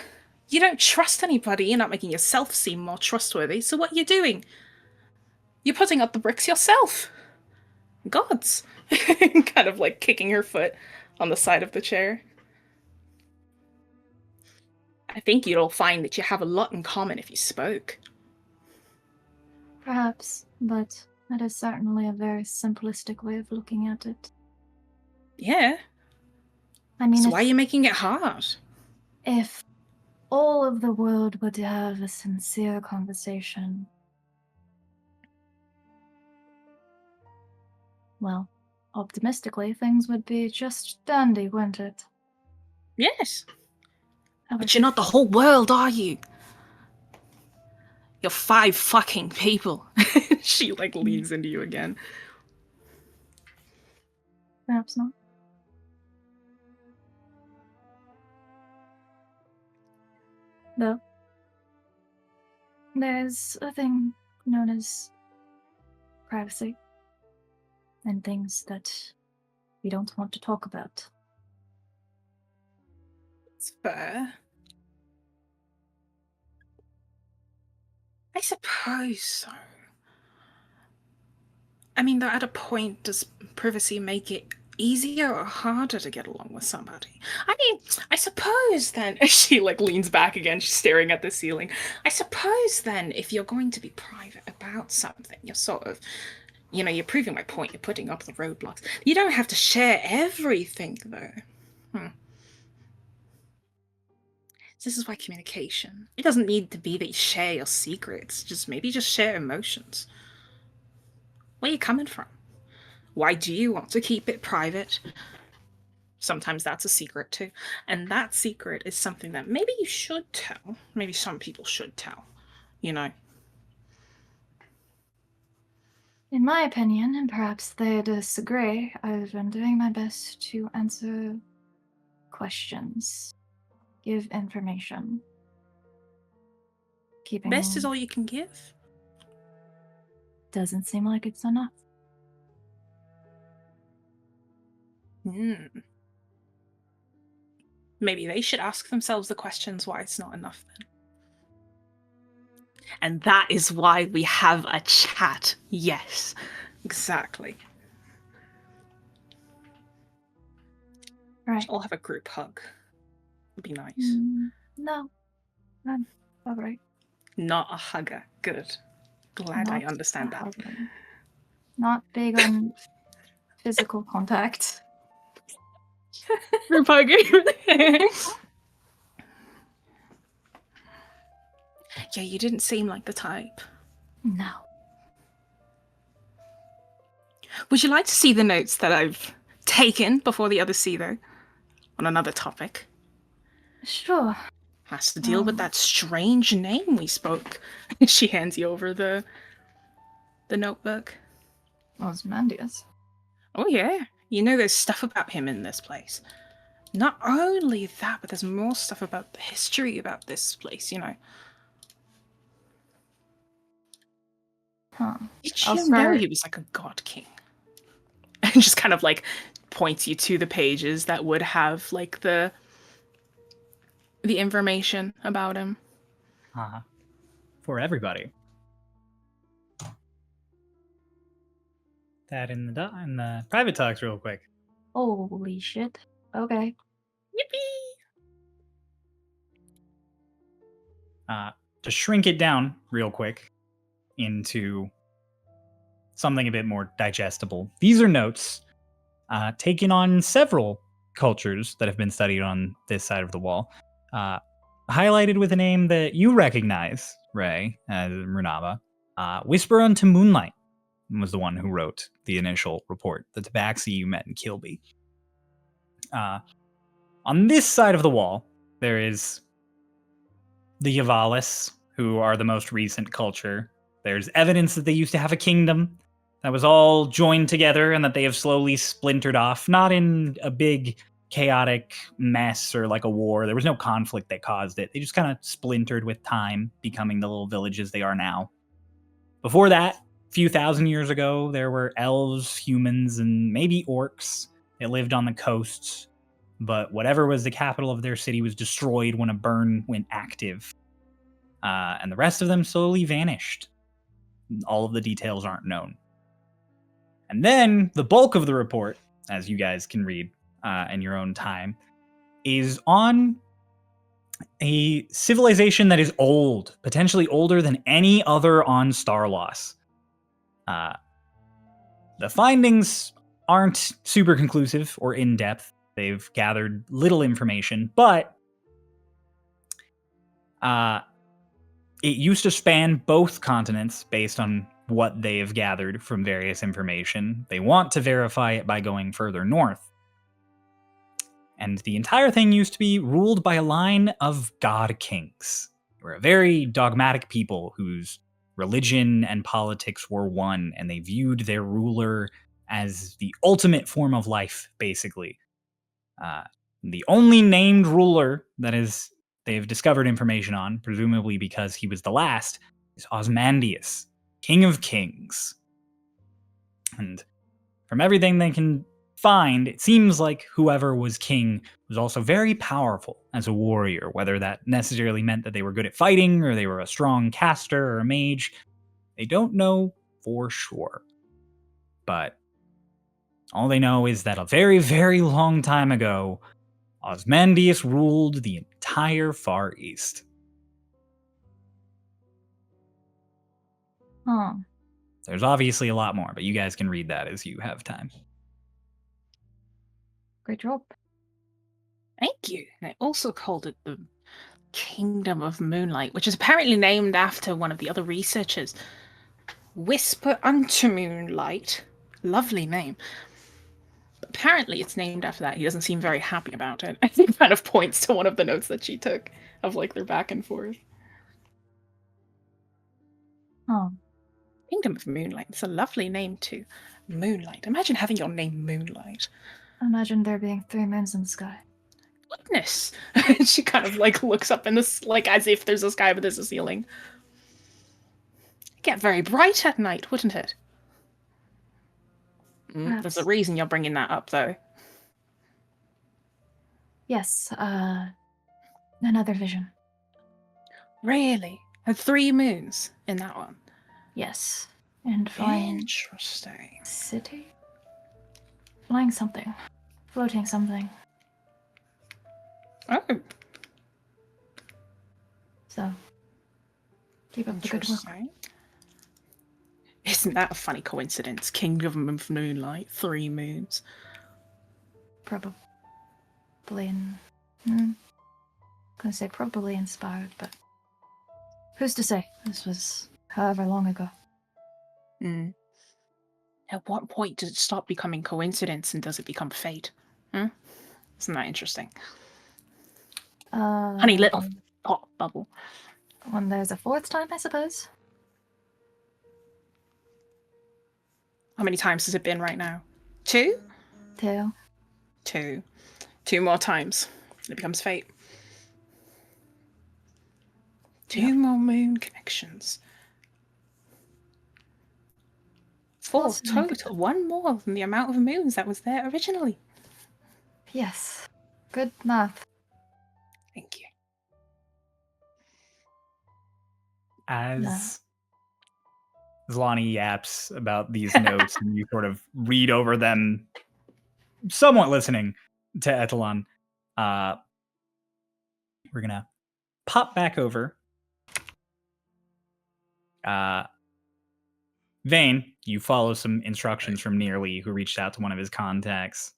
you don't trust anybody. You're not making yourself seem more trustworthy. So what you're doing? You're putting up the bricks yourself. Gods. Kind of like kicking her foot on the side of the chair. I think you'd all find that you have a lot in common if you spoke. Perhaps, but that is certainly a very simplistic way of looking at it. Yeah. I mean, So why are you making it hard? if all of the world were to have a sincere conversation, well, optimistically, things would be just dandy, wouldn't it? Yes. However, But you're not the whole world, are you? You're 5 fucking people. She like leans into you again. perhaps not. Though, there's a thing known as privacy, and things that we don't want to talk about. It's fair. I suppose so. I mean, though, at a point, does privacy make it easier or harder to get along with somebody? I mean, I suppose then, she like leans back again, she's staring at the ceiling. I suppose then, if you're going to be private about something, you're sort of, you know, you're proving my point, you're putting up the roadblocks. You don't have to share everything, though. This is why communication. It doesn't need to be that you share your secrets, just maybe just share emotions. Where are you coming from? Why do you want to keep it private? Sometimes that's a secret too. And that secret is something that maybe you should tell. Maybe some people should tell, you know? In my opinion, and perhaps they disagree, I've been doing my best to answer questions, give information. Keeping Best is all you can give. doesn't seem like it's enough. Maybe they should ask themselves the questions why it's not enough then. And that is why we have a chat. Yes, exactly. Right. I'll have a group hug. It'd be nice. No, I'm all right. Not a hugger. Good. Glad I Not understand a that. hugger. Not big on physical contact. Group hugging. Yeah, you didn't seem like the type. No. Would you like to see the notes that I've taken before the others see, though? On another topic. Sure. Has to deal with that strange name we spoke. She hands you over the notebook. Ozymandias. Oh yeah, you know there's stuff about him in this place. Not only that, but there's more stuff about the history about this place, you know. Huh. Did you know he was like a god king? And just kind of like points you to the pages that would have like the information about him. For everybody. That in the private talks real quick. Holy shit. Okay. Yippee! To shrink it down real quick into something a bit more digestible. These are notes taken on several cultures that have been studied on this side of the wall. highlighted with a name that you recognize, Ray, as Runava. Whisper Unto Moonlight was the one who wrote the initial report, the Tabaxi you met in Kilby. On this side of the wall, there is the Yavalis, who are the most recent culture. There's evidence that they used to have a kingdom that was all joined together and that they have slowly splintered off, not in a big chaotic mess or like a war. There was no conflict that caused it. They just kind of splintered with time, becoming the little villages they are now. Before that, a few thousand years ago, there were elves, humans, and maybe orcs that lived on the coasts. But whatever was the capital of their city was destroyed when a burn went active. And the rest of them slowly vanished. All of the details aren't known. And then the bulk of the report, as you guys can read in your own time, is on a civilization that is old, potentially older than any other on Starloss. The findings aren't super conclusive or in-depth. They've gathered little information, but it used to span both continents based on what they have gathered from various information. They want to verify it by going further north. And the entire thing used to be ruled by a line of god kings. They were a very dogmatic people whose religion and politics were one, and they viewed their ruler as the ultimate form of life, basically. The only named ruler that they've discovered information on, presumably because he was the last, is Osmandius, King of Kings. And from everything they can find, it seems like whoever was king was also very powerful as a warrior, whether that necessarily meant that they were good at fighting or they were a strong caster or a mage. They don't know for sure. But all they know is that a very, very long time ago, Osmandius ruled the entire Far East. Huh. There's obviously a lot more, but you guys can read that as you have time. Great job. Thank you. They also called it the Kingdom of Moonlight, which is apparently named after one of the other researchers. Whisper Unto Moonlight. Lovely name. But apparently it's named after that. He doesn't seem very happy about it. I think kind of points to one of the notes that she took of like their back and forth. Oh. Kingdom of Moonlight. It's a lovely name too. Moonlight. Imagine having your name Moonlight. Imagine there being 3 moons in the sky. Goodness. She kind of like looks up in this, like as if there's a sky but there's a ceiling. It'd get very bright at night, wouldn't it? There's a reason you're bringing that up, though. Yes, another vision. Really? And 3 moons in that one? Yes. And flying Interesting. city? Flying something. Floating something. Oh, So, keep up the good work. interesting. Isn't that a funny coincidence? Kingdom of Moonlight, 3 moons. Probably gonna say probably inspired, but who's to say? This was however long ago. At what point does it stop becoming coincidence and does it become fate? Isn't that interesting? Honey little pop bubble. When there's a 4th time, I suppose. How many times has it been right now? 2? 2. 2. 2 more times. It becomes fate. 2 more moon connections. 4 That's not total. 1 more than the amount of moons that was there originally. Yes. Good math. Thank you. As Zlani yaps about these notes and you sort of read over them, somewhat listening to Etalon, we're gonna pop back over. Vane, you follow some instructions from Nearly, who reached out to one of his contacts,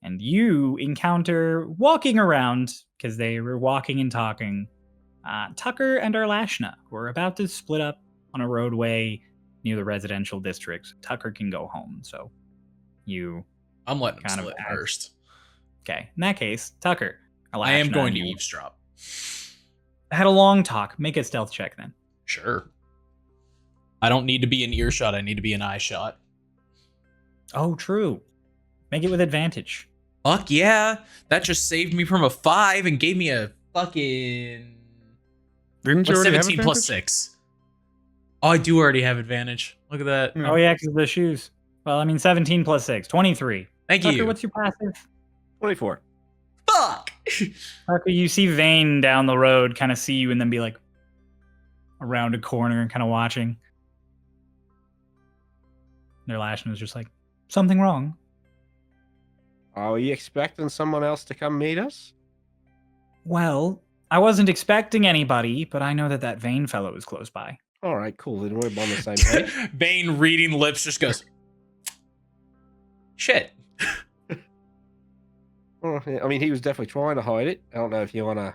and you encounter walking around, because they were walking and talking, Tucker and Arlashna were about to split up on a roadway near the residential district. Tucker can go home, so you I'm letting him kind of split ask. first. Okay, in that case, Tucker, I am Arlashna, going and to you eavesdrop. had a long talk. Make a stealth check then. Sure. I don't need to be an earshot. I need to be an eye shot. Oh, true. Make it with advantage. Fuck yeah. That just saved me from a 5 and gave me a fucking... Didn't you What's already 17 have plus advantage? 6? Oh, I do already have advantage. Look at that. Yeah. Oh yeah, because of the shoes. Well, I mean, 17 plus 6, 23. Thank Tucker, you. what's your passive? 24. Fuck! Tucker, you see Vane down the road kind of see you and then be like around a corner and kind of watching. Their Lashna was just like, something wrong. Are you expecting someone else to come meet us? Well, I wasn't expecting anybody, but I know that that Vane fellow is close by. All right, cool. Then we're on the same page. Bane reading lips just goes, shit. Well, I mean, he was definitely trying to hide it. I don't know if you want to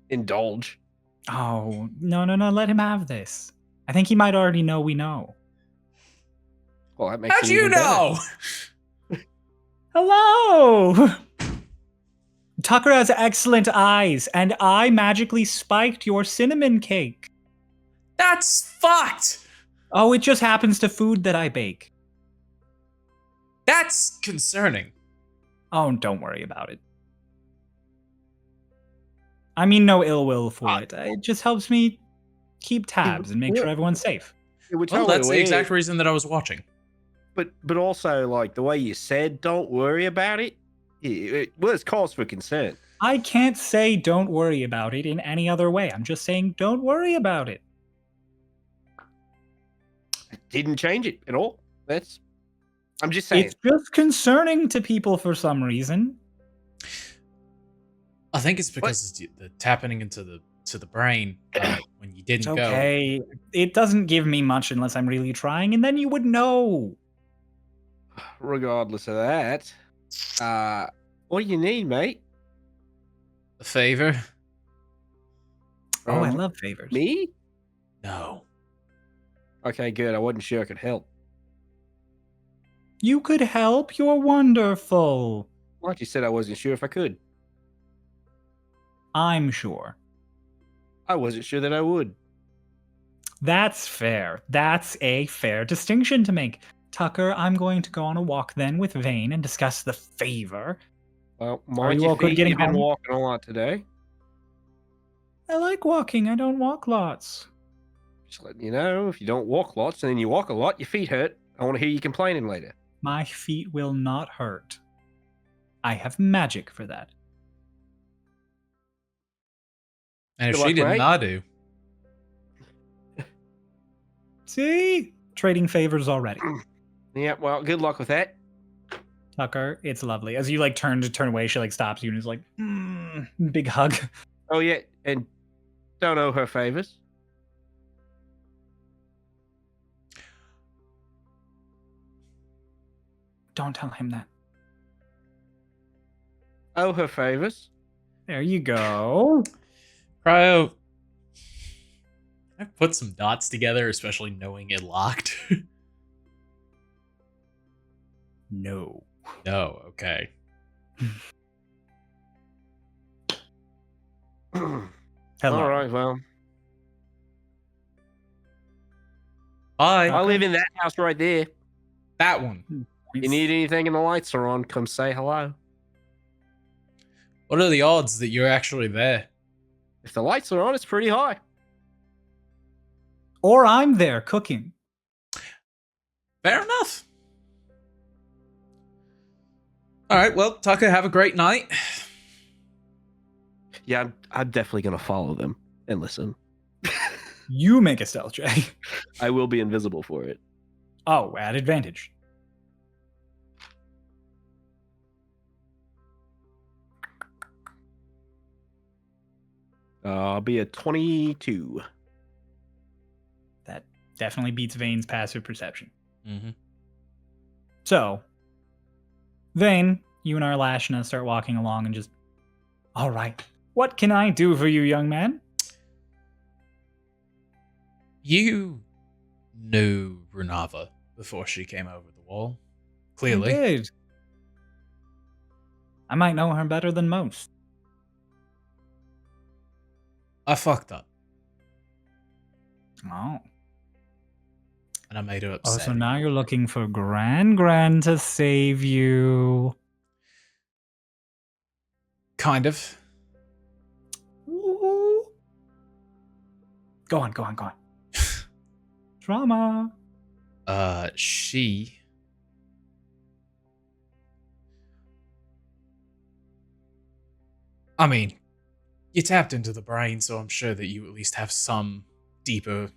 indulge. Oh, no, let him have this. I think he might already know we know. Well, that makes How'd it you even better. know? Hello! Tucker has excellent eyes, and I magically spiked your cinnamon cake. That's fucked. Oh, it just happens to food that I bake. That's concerning. Oh, don't worry about it. I mean no ill will for it. It just helps me keep tabs and make sure everyone's safe. It would Well, totally that's the weird, exact reason that I was watching. But also, like, the way you said, don't worry about it, well, it's cause for concern. I can't say don't worry about it in any other way. I'm just saying don't worry about it. Didn't change it at all. I'm just saying. It's just concerning to people for some reason. I think it's because it's the tapping into the brain when you didn't It's go. okay. It doesn't give me much unless I'm really trying, and then you would know. Regardless of that, what do you need, mate? A favor? Oh, I Um, love favors. Me? No. Okay, good. I wasn't sure I could help. You could help. You're wonderful. Like you said, I wasn't sure if I could. I'm sure. I wasn't sure that I would. That's fair. That's a fair distinction to make. Tucker, I'm going to go on a walk then with Vane and discuss the favor. Well, mind you your all good feet. getting You've been home? walking a lot today. I like walking. I don't walk lots. Just letting you know, if you don't walk lots and then you walk a lot, your feet hurt. I want to hear you complaining later. My feet will not hurt. I have magic for that. And if Good she luck, did mate. not do. See? Trading favors already. Yeah, well, good luck with that. Tucker, it's lovely. As you like turn away, she like stops you and is like, big hug. Oh, yeah, and don't owe her favors. Don't tell him that. Owe her favors. There you go. Cryo. I put some dots together, especially knowing it locked. No. No, okay. Hello. All right, well, Bye. I live in that house right there. That one. You need anything and the lights are on, come say hello. What are the odds that you're actually there? If the lights are on, it's pretty high. Or I'm there cooking. Fair enough. All right, well, Tucker, have a great night. Yeah, I'm definitely going to follow them and listen. You make a stealth check. I will be invisible for it. Oh, at advantage. I'll be a 22. That definitely beats Vane's passive perception. Mm-hmm. So, Vane, you and Arlashna start walking along and just, all right, what can I do for you, young man? You knew Runava before she came over the wall. Clearly. I did. I might know her better than most. I fucked up, Oh. and I made her Oh, upset. so now you're looking for Gran to save you. Kind of. Ooh. Go on. Drama. She... I mean, you tapped into the brain, so I'm sure that you at least have some deeper...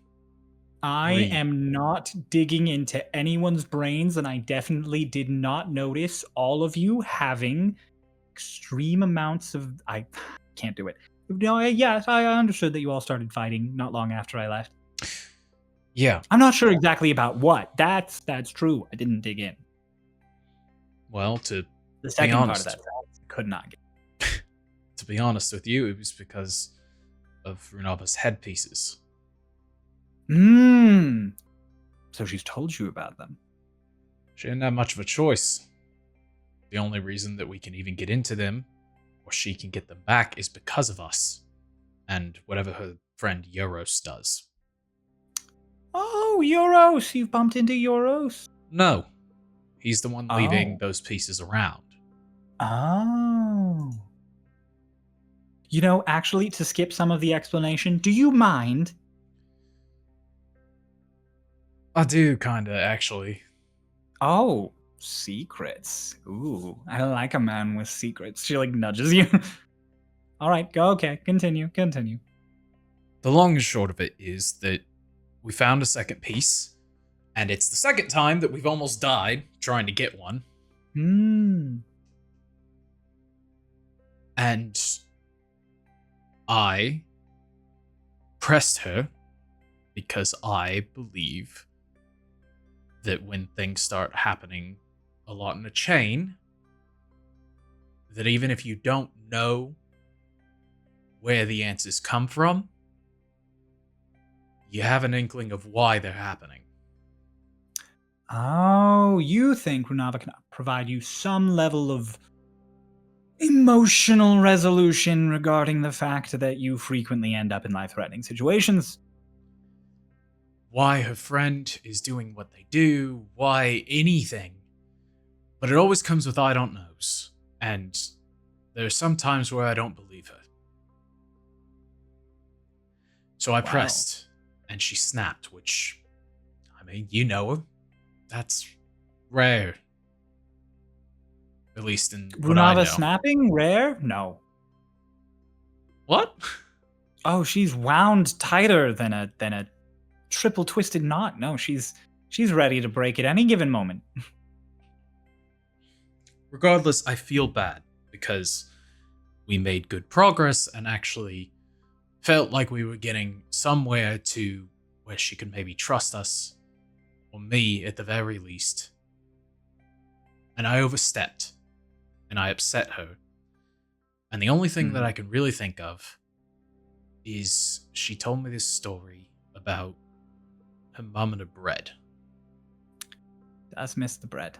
I Read. am not digging into anyone's brains, and I definitely did not notice all of you having extreme amounts of... I can't do it. No, yes, I understood that you all started fighting not long after I left. Yeah. I'm not sure exactly about what. That's true. I didn't dig in. Well, to The second part of honest. that sentence, I could not get. to be honest with you, it was because of Runava's headpieces. So she's told you about them. She didn't have much of a choice. The only reason that we can even get into them, or she can get them back, is because of us. And whatever her friend Euros does. Oh, Euros! You've bumped into Euros. No. He's the one leaving Oh. those pieces around. Oh. You know, actually, to skip some of the explanation, do you mind? I do, kinda, actually. Oh, secrets. Ooh, I like a man with secrets. She, like, nudges you. All right, go, okay. Continue. The long and short of it is that we found a second piece, and it's the second time that we've almost died trying to get one. And I pressed her because I believe that when things start happening a lot in a chain, that even if you don't know where the answers come from, you have an inkling of why they're happening. Oh, you think Runava can provide you some level of emotional resolution regarding the fact that you frequently end up in life-threatening situations? Why her friend is doing what they do, why anything. But it always comes with I don't knows. And there are some times where I don't believe her. So I pressed, and she snapped, which, I mean, you know her. That's rare. At least in what I know. Runava snapping? Rare? No. What? Oh, she's wound tighter than a triple twisted knot. No, she's ready to break at any given moment. Regardless, I feel bad because we made good progress and actually felt like we were getting somewhere to where she could maybe trust us, or me at the very least. And I overstepped, and I upset her. And the only thing that I can really think of is she told me this story about her mum and her bread. Does miss the bread.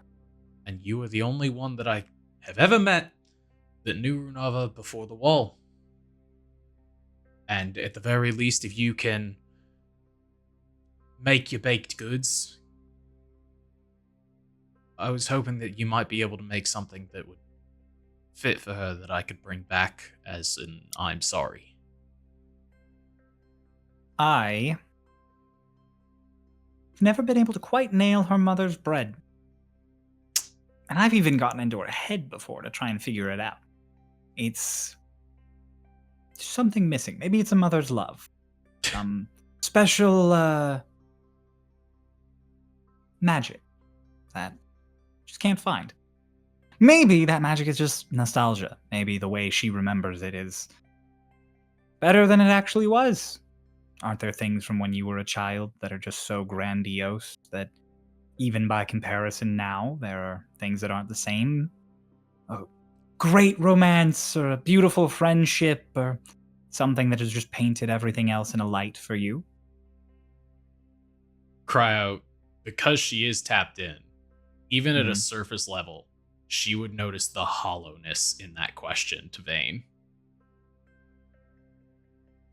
And you were the only one that I have ever met that knew Runava before the wall. And at the very least, if you can make your baked goods, I was hoping that you might be able to make something that would fit for her that I could bring back as an I'm sorry. I've never been able to quite nail her mother's bread. And I've even gotten into her head before to try and figure it out. It's something missing. Maybe it's a mother's love. Some special magic that I just can't find. Maybe that magic is just nostalgia. Maybe the way she remembers it is better than it actually was. Aren't there things from when you were a child that are just so grandiose that even by comparison now, there are things that aren't the same? A great romance or a beautiful friendship or something that has just painted everything else in a light for you? cry out, because she is tapped in, even at a Mhm. surface level, she would notice the hollowness in that question to Vane.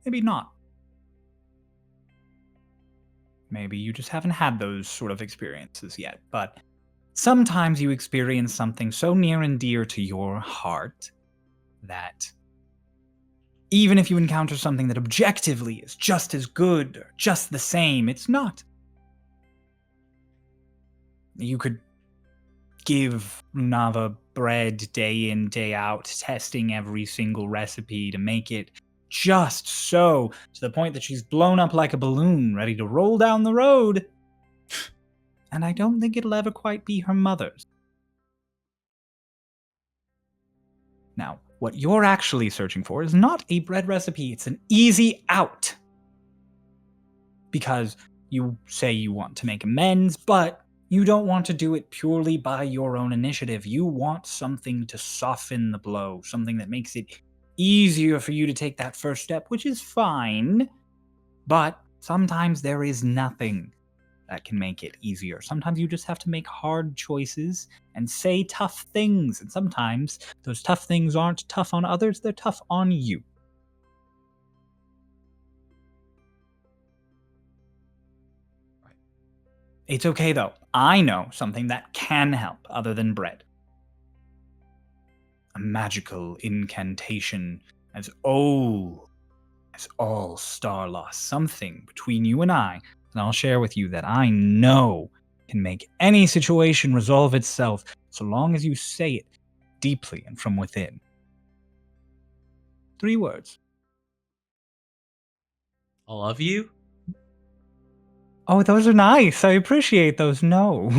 Maybe not. Maybe you just haven't had those sort of experiences yet, but sometimes you experience something so near and dear to your heart that even if you encounter something that objectively is just as good or just the same, it's not. You could give Runava bread day in, day out, testing every single recipe to make it just so, to the point that she's blown up like a balloon, ready to roll down the road. And I don't think it'll ever quite be her mother's. Now, what you're actually searching for is not a bread recipe, it's an easy out. Because you say you want to make amends, but you don't want to do it purely by your own initiative. You want something to soften the blow, something that makes it easier for you to take that first step, which is fine. But sometimes there is nothing that can make it easier. Sometimes you just have to make hard choices and say tough things. And sometimes those tough things aren't tough on others, they're tough on you. It's okay though. I know something that can help other than bread. A magical incantation as old as all Starloss. Something between you and I, and I'll share with you that I know can make any situation resolve itself so long as you say it deeply and from within. 3 words. I love you. Oh, those are nice. I appreciate those. No.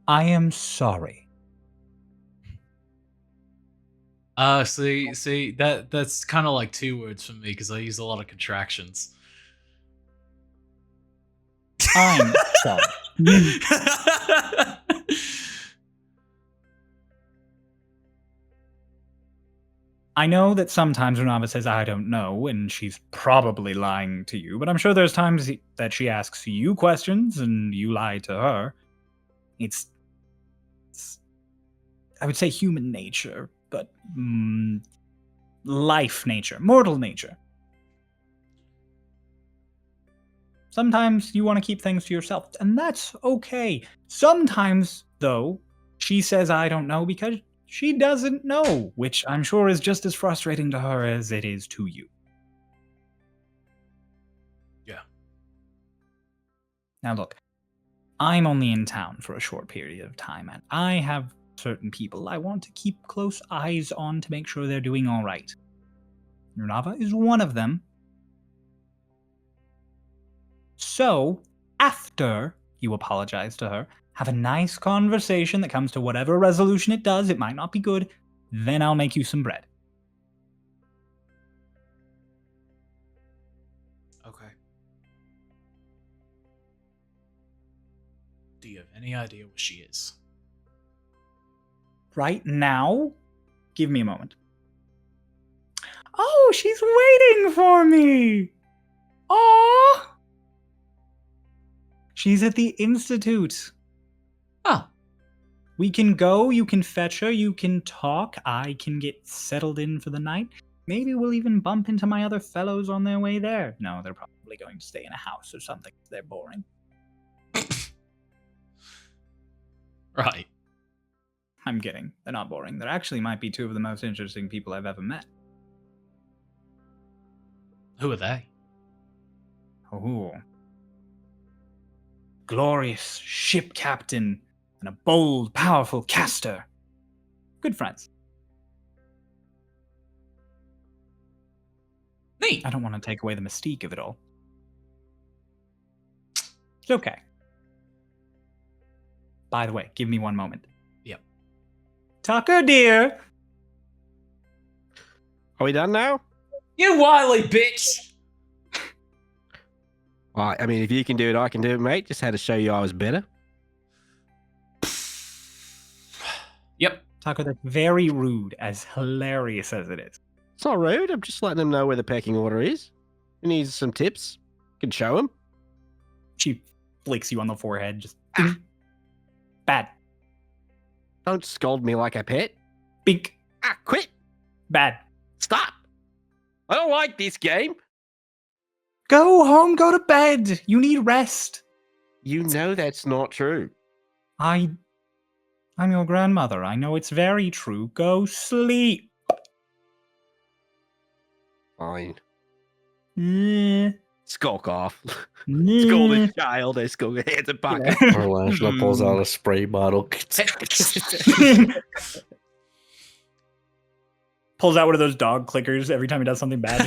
I am sorry. See, that's kind of like 2 words for me because I use a lot of contractions. I'm sorry. I know that sometimes Runava says, I don't know, and she's probably lying to you, but I'm sure there's times that she asks you questions and you lie to her. It's I would say human nature, but life nature, mortal nature. Sometimes you want to keep things to yourself, and that's okay. Sometimes, though, she says, I don't know, because she doesn't know, which I'm sure is just as frustrating to her as it is to you. Yeah. Now look, I'm only in town for a short period of time, and I have certain people I want to keep close eyes on to make sure they're doing all right. Runava is one of them. So, after you apologize to her, have a nice conversation that comes to whatever resolution it does, it might not be good, then I'll make you some bread. Okay. Do you have any idea where she is? Right now? Give me a moment. Oh, she's waiting for me! Aww! She's at the Institute. Oh. We can go, you can fetch her, you can talk, I can get settled in for the night. Maybe we'll even bump into my other fellows on their way there. No, they're probably going to stay in a house or something. They're boring. Right. I'm kidding. They're not boring. They actually might be 2 of the most interesting people I've ever met. Who are they? Oh. Glorious ship captain and a bold, powerful caster. Good friends. Neat. I don't want to take away the mystique of it all. It's okay. By the way, give me 1 moment. Yep. Tucker, dear. Are we done now? You wily bitch! Well, I mean, if you can do it, I can do it, mate. Just had to show you I was better. Yep. Tucker, that's very rude, as hilarious as it is. It's not rude. I'm just letting them know where the pecking order is. He needs some tips. Can show him. She flicks you on the forehead. Just ding. Bad. Don't scold me like a pet. Bink. Quit. Bad. Stop. I don't like this game. Go home, go to bed. You need rest. You know that's not true. I'm your grandmother. I know it's very true. Go sleep. Fine. Nah. Skulk off. Nah. Scold a child. They scold a hands and pockets. Arlashna pulls out a spray bottle. Pulls out one of those dog clickers every time he does something bad.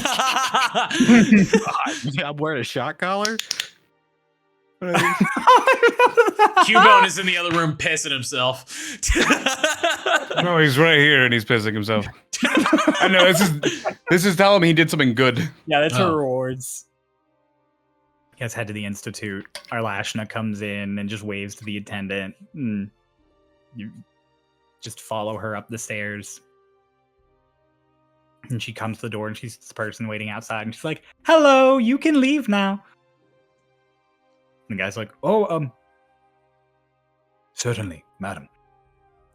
I'm wearing a shot collar. Cubone is in the other room pissing himself. No, he's right here and he's pissing himself. I know this is telling me he did something good. Yeah, that's Oh. her rewards. You guys head to the institute. Arlashna comes in and just waves to the attendant. And you just follow her up the stairs. And she comes to the door and she's the person waiting outside. And she's like, "Hello, you can leave now." And the guy's like, "Oh, certainly, madam.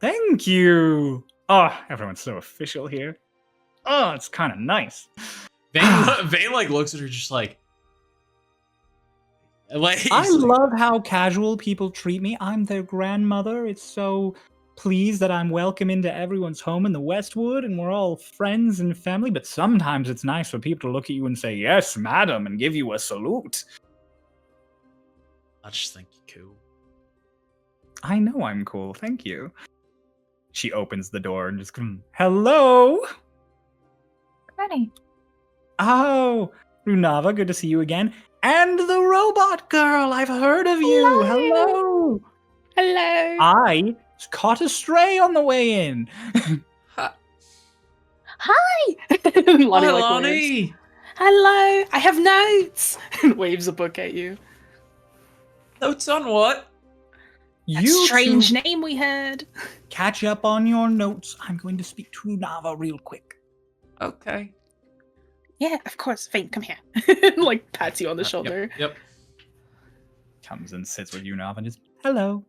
Thank you." Oh, everyone's so official here. Oh, it's kind of nice. Vane like looks at her just like I love how casual people treat me. I'm their grandmother. It's so pleased that I'm welcome into everyone's home in the Westwood and we're all friends and family. But sometimes it's nice for people to look at you and say, "Yes, madam," and give you a salute. I just think you're cool. I know I'm cool. Thank you. She opens the door and just, "Hello." Ready. Oh, Runava, good to see you again. And the robot girl, I've heard of you. Hello. Hello. I caught a stray on the way in. Hi. Hi, Lonnie, like, waves. Lonnie. Hello. I have notes. And waves a book at you. Notes on what? That You strange two name we heard. catch up on your notes. I'm going to speak to Runava real quick. Okay. Yeah, of course. Fane, come here. Like pats you on the shoulder. Yep. Comes and sits with you, Runava, and just, "Hello."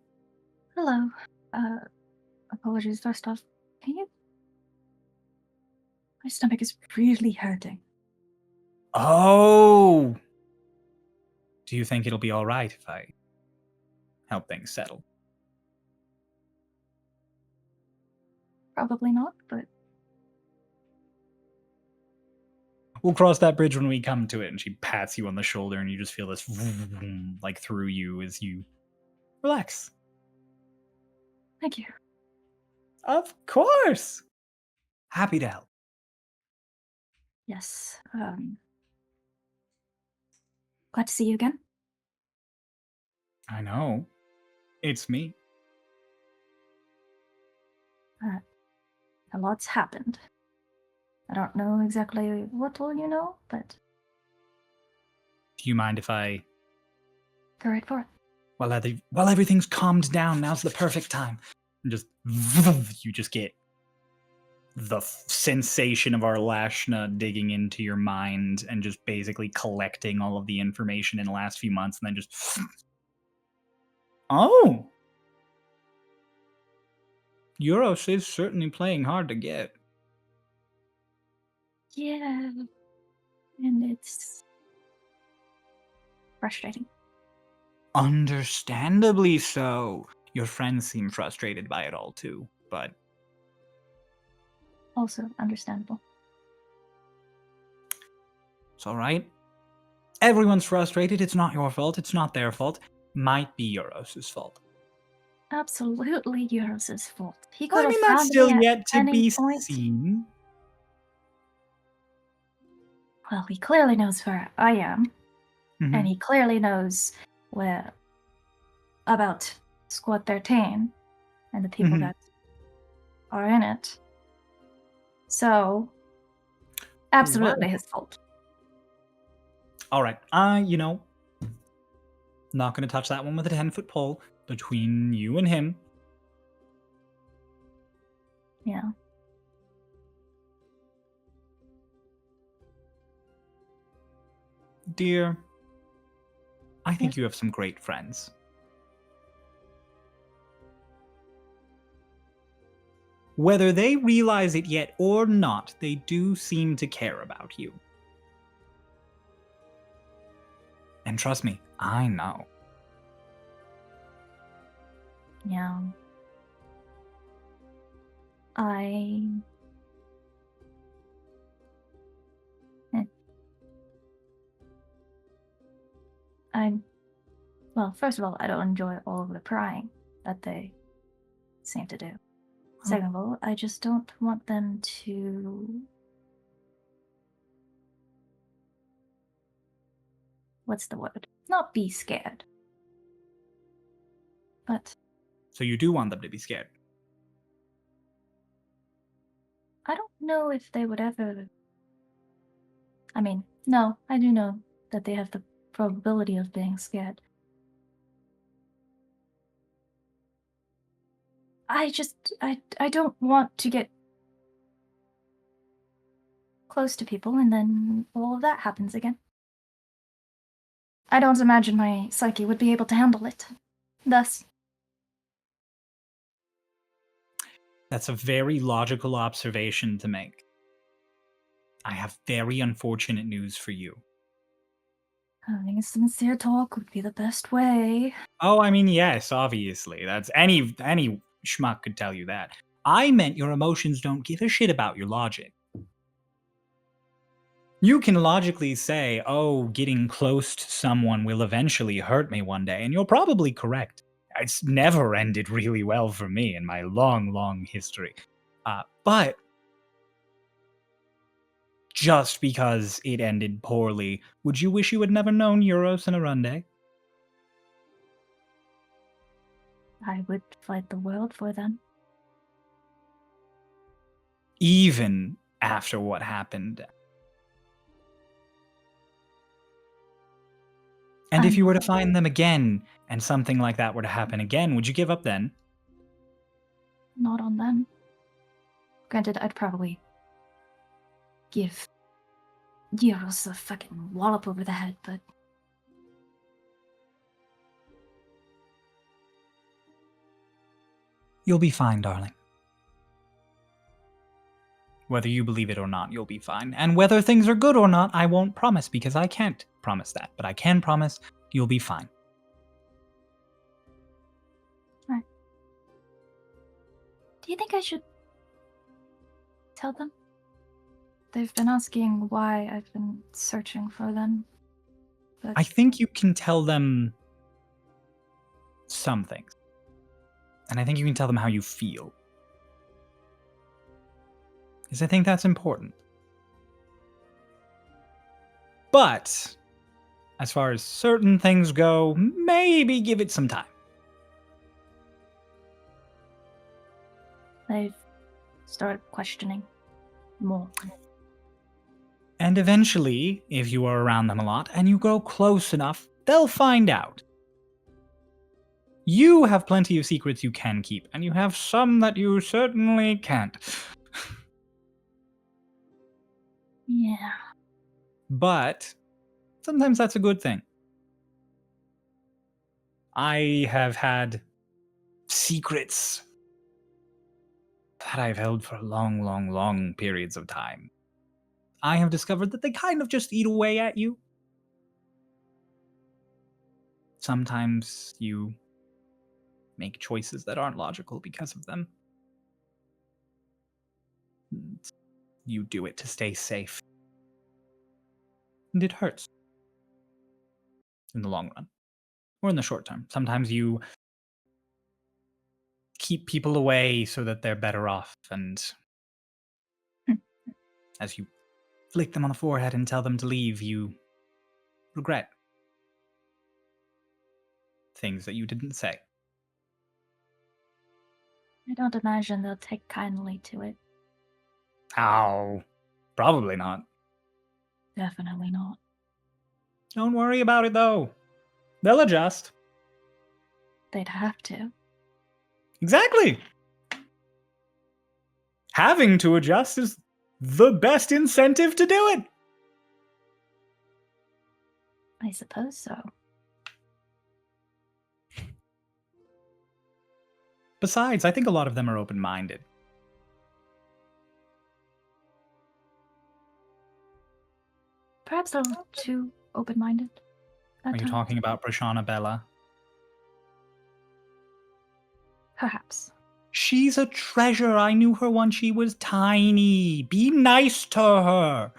Hello. Apologies first off. Can you? My stomach is really hurting. Oh. Do you think it'll be all right if I help things settle? Probably not, but We'll cross that bridge when we come to it. And she pats you on the shoulder, and you just feel this like through you as you relax. thank you. Of course. Happy to help. Yes. Glad to see you again. I know. It's me. A lot's happened. I don't know exactly what all you know, but Do you mind if I, go right for it. while everything's calmed down, now's the perfect time. And just, you just get the sensation of Arlashna digging into your mind and just basically collecting all of the information in the last few months, and then just, oh, Euros is certainly playing hard to get. Yeah. And it's frustrating. Understandably so. Your friends seem frustrated by it all too, but Also understandable. it's all right. Everyone's frustrated. It's not your fault. It's not their fault. Might be Euros' fault. Absolutely Euros' fault. He Well, could I have mean, that's found still me at yet to any be point. seen. Well, he clearly knows where I am, Mhm. and he clearly knows where about Squad 13 and the people Mhm. that are in it. So, absolutely Well. his fault. All right. Not going to touch that one with a 10-foot pole between you and him. Yeah. Dear, I think you have some great friends. Whether they realize it yet or not, they do seem to care about you. And trust me, I know. Yeah. Well, first of all, I don't enjoy all of the prying that they seem to do. Second of all, I just don't want them to... What's the word? Not be scared. But So you do want them to be scared. I don't know if they would ever... I mean, no, I do know that they have the probability of being scared. I don't want to get close to people and then all of that happens again. I don't imagine my psyche would be able to handle it. Thus, That's a very logical observation to make. I have very unfortunate news for you. having a sincere talk would be the best way. Oh, I mean, yes, obviously. That's any schmuck could tell you that. I meant your emotions don't give a shit about your logic. You can logically say, oh, getting close to someone will eventually hurt me one day, and you're probably correct. It's never ended really well for me in my long, long history. But just because it ended poorly, would you wish you had never known Euros and Arunde? I would fight the world for them. Even after what happened. And if you were to find them again, and something like that were to happen again, would you give up then? Not on them. Granted, I'd probably give Euros a fucking wallop over the head, but... You'll be fine, darling. Whether you believe it or not, you'll be fine. And whether things are good or not, I won't promise, because I can't promise that. But I can promise you'll be fine. Right. Do you think I should tell them? They've been asking why I've been searching for them. But I think you can tell them some things. And I think you can tell them how you feel. Because I think that's important. But, as far as certain things go, maybe give it some time. they've started questioning more. And eventually, if you are around them a lot and you go close enough, they'll find out. You have plenty of secrets you can keep, and you have some that you certainly can't. Yeah. But sometimes that's a good thing. I have had secrets that I've held for long, long, long periods of time. I have discovered that they kind of just eat away at you. Sometimes you make choices that aren't logical because of them. You do it to stay safe. And it hurts. In the long run. Or in the short term. Sometimes you keep people away so that they're better off, and as you flick them on the forehead and tell them to leave, you regret things that you didn't say. I don't imagine they'll take kindly to it. Ow. Probably not. Definitely not. Don't worry about it, though. They'll adjust. They'd have to. Exactly. Having to adjust is the best incentive to do it. I suppose so. Besides, I think a lot of them are open-minded. Perhaps a little too open-minded. Are you talking about Prashana Bella? Perhaps. She's a treasure. I knew her when she was tiny. Be nice to her.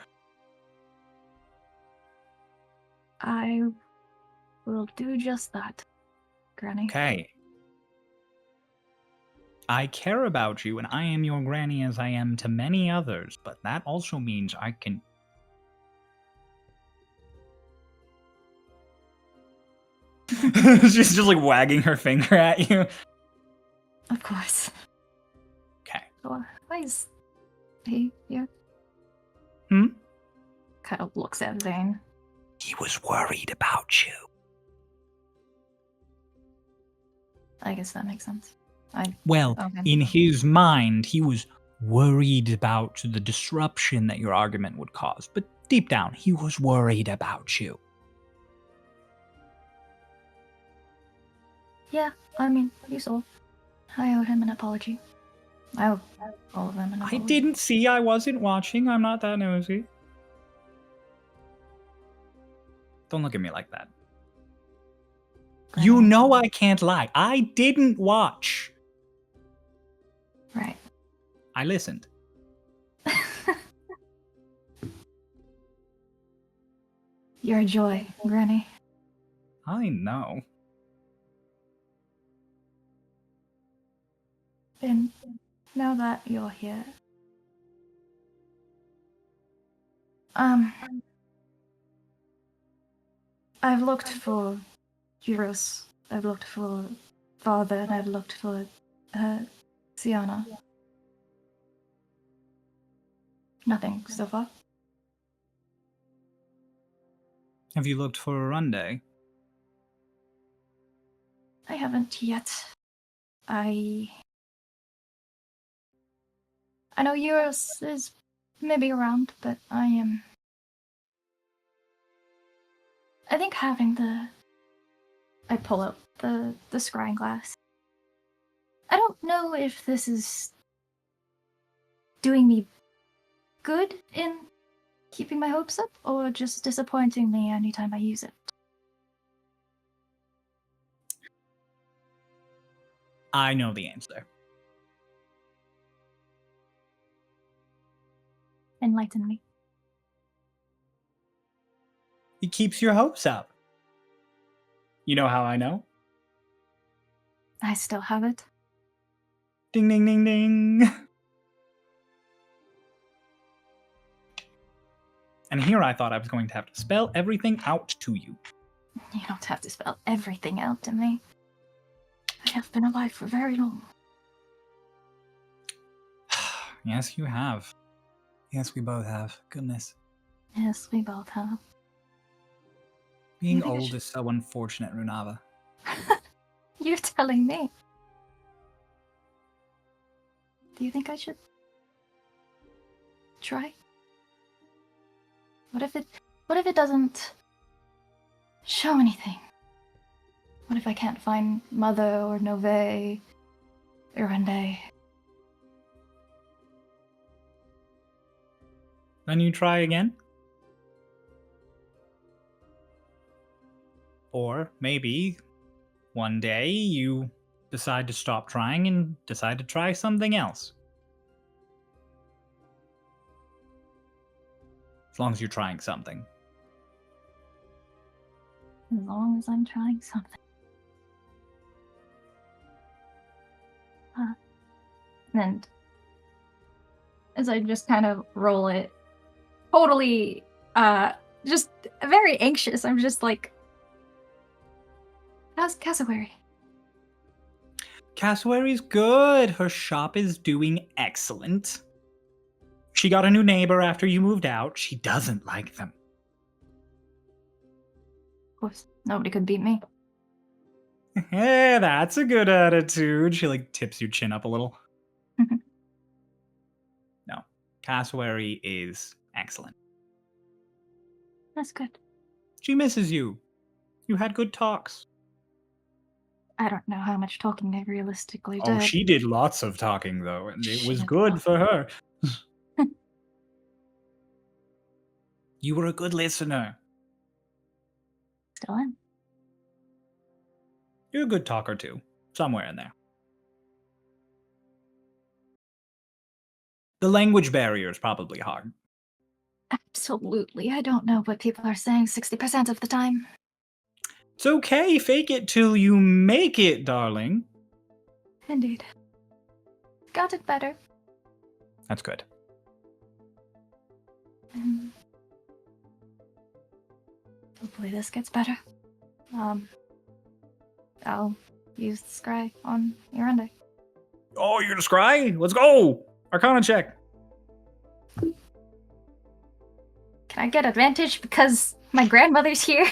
I will do just that, Granny. Okay. I care about you, and I am your granny as I am to many others, but that also means I can... She's just like wagging her finger at you. Of course. Okay. Why is he here? Hmm? Kind of looks at Zane. He was worried about you. I guess that makes sense. Well, Okay. in his mind, he was worried about the disruption that your argument would cause. But deep down, he was worried about you. Yeah, I mean, you saw. I owe him an apology. I owe all of them an I apology. didn't see. I wasn't watching. I'm not that nosy. Don't look at me like that. You know I can't lie. I didn't watch. Right. I listened. You're a joy, Granny. I know. And now that you're here, I've looked for Juros, I've looked for Father, and I've looked for Sienna. Nothing so far. Have you looked for Runde? I haven't yet. I know Juros is maybe around, but I think having I pull out the scrying glass. I don't know if this is doing me good in keeping my hopes up, or just disappointing me anytime I use it. I know the answer. Enlighten me. It keeps your hopes up. You know how I know? I still have it. Ding, ding, ding, ding. And here I thought I was going to have to spell everything out to you. You don't have to spell everything out to me. I have been alive for very long. Yes, you have. Yes, we both have. Goodness. Yes, we both have. Being You think I old should- is so unfortunate, Runava. You're telling me. Do you think I should try? What if it doesn't show anything? What if I can't find Mother or Nove or Rende? Then you try again? Or maybe one day you decide to stop trying and decide to try something else. As long as you're trying something. As long as I'm trying something. And as I just kind of roll it, totally, just very anxious. I'm just like, how's Cassowary? Cassowary's good. Her shop is doing excellent. She got a new neighbor after you moved out. She doesn't like them. Of course, nobody could beat me. Hey, that's a good attitude. She like tips your chin up a little. No, Cassowary is excellent. That's good. She misses you. You had good talks. I don't know how much talking I realistically did. Oh, she did lots of talking, though, and it She was did good lots. for her. You were a good listener. Still am. You're a good talker, too. Somewhere in there. The language barrier is probably hard. Absolutely. I don't know what people are saying 60% of the time. It's okay, fake it till you make it, darling. Indeed. Got it better. That's good. Hopefully this gets better. I'll use the scry on Irande. Oh, you're the scry? Let's go! Arcana check. Can I get advantage because my grandmother's here?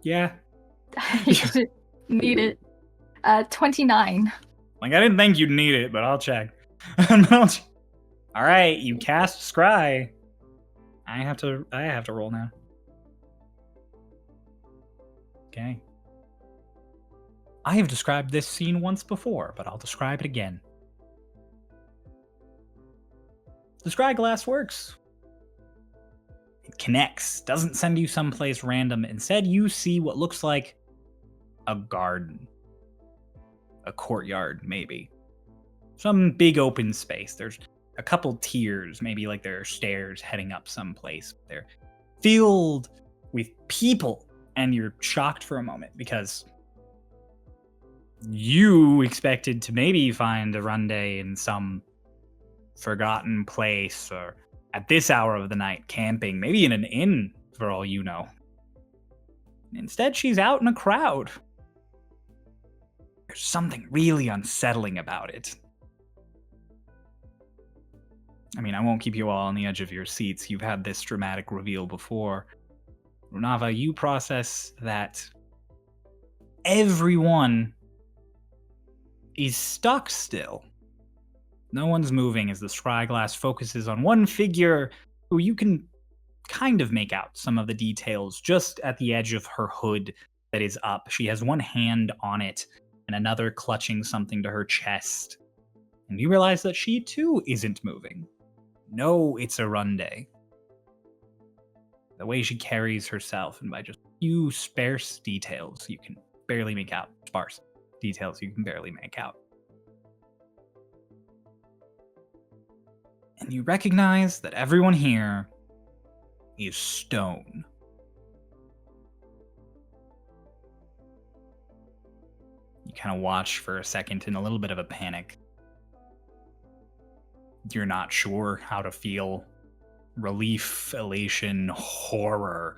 Yeah. I need it. 29. Like, I didn't think you'd need it, but I'll check. All right, you cast scry. I have to roll now. Okay. I have described this scene once before, but I'll describe it again. The scry glass works. It connects, doesn't send you someplace random. Instead, you see what looks like a garden. A courtyard, maybe. Some big open space. There's a couple tiers, maybe like there are stairs heading up someplace. They're filled with people, and you're shocked for a moment because you expected to maybe find Irande in some forgotten place or at this hour of the night camping, maybe in an inn for all you know. Instead, she's out in a crowd. There's something really unsettling about it. I mean, I won't keep you all on the edge of your seats. You've had this dramatic reveal before. Runava, you process that everyone is stuck still. No one's moving as the scryglass focuses on one figure who you can kind of make out some of the details just at the edge of her hood that is up. She has one hand on it and another clutching something to her chest. And you realize that she too isn't moving. No, it's Irande. The way she carries herself, and by just a few sparse details you can barely make out. Sparse details you can barely make out. And you recognize that everyone here is stone. You kind of watch for a second in a little bit of a panic. You're not sure how to feel. Relief, elation, horror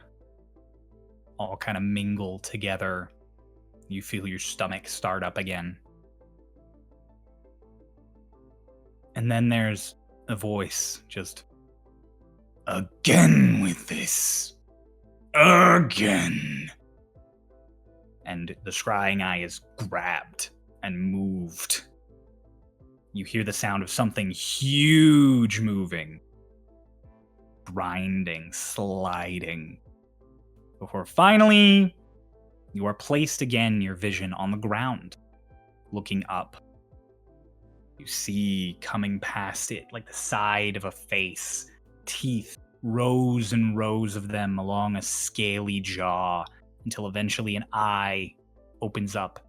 all kind of mingle together. You feel your stomach start up again. And then there's a voice just, again with this. Again. And the scrying eye is grabbed and moved. You hear the sound of something huge moving. Grinding, sliding. Before finally, you are placed again, your vision on the ground, looking up. You see coming past it, like the side of a face, teeth, rows and rows of them along a scaly jaw, until eventually an eye opens up.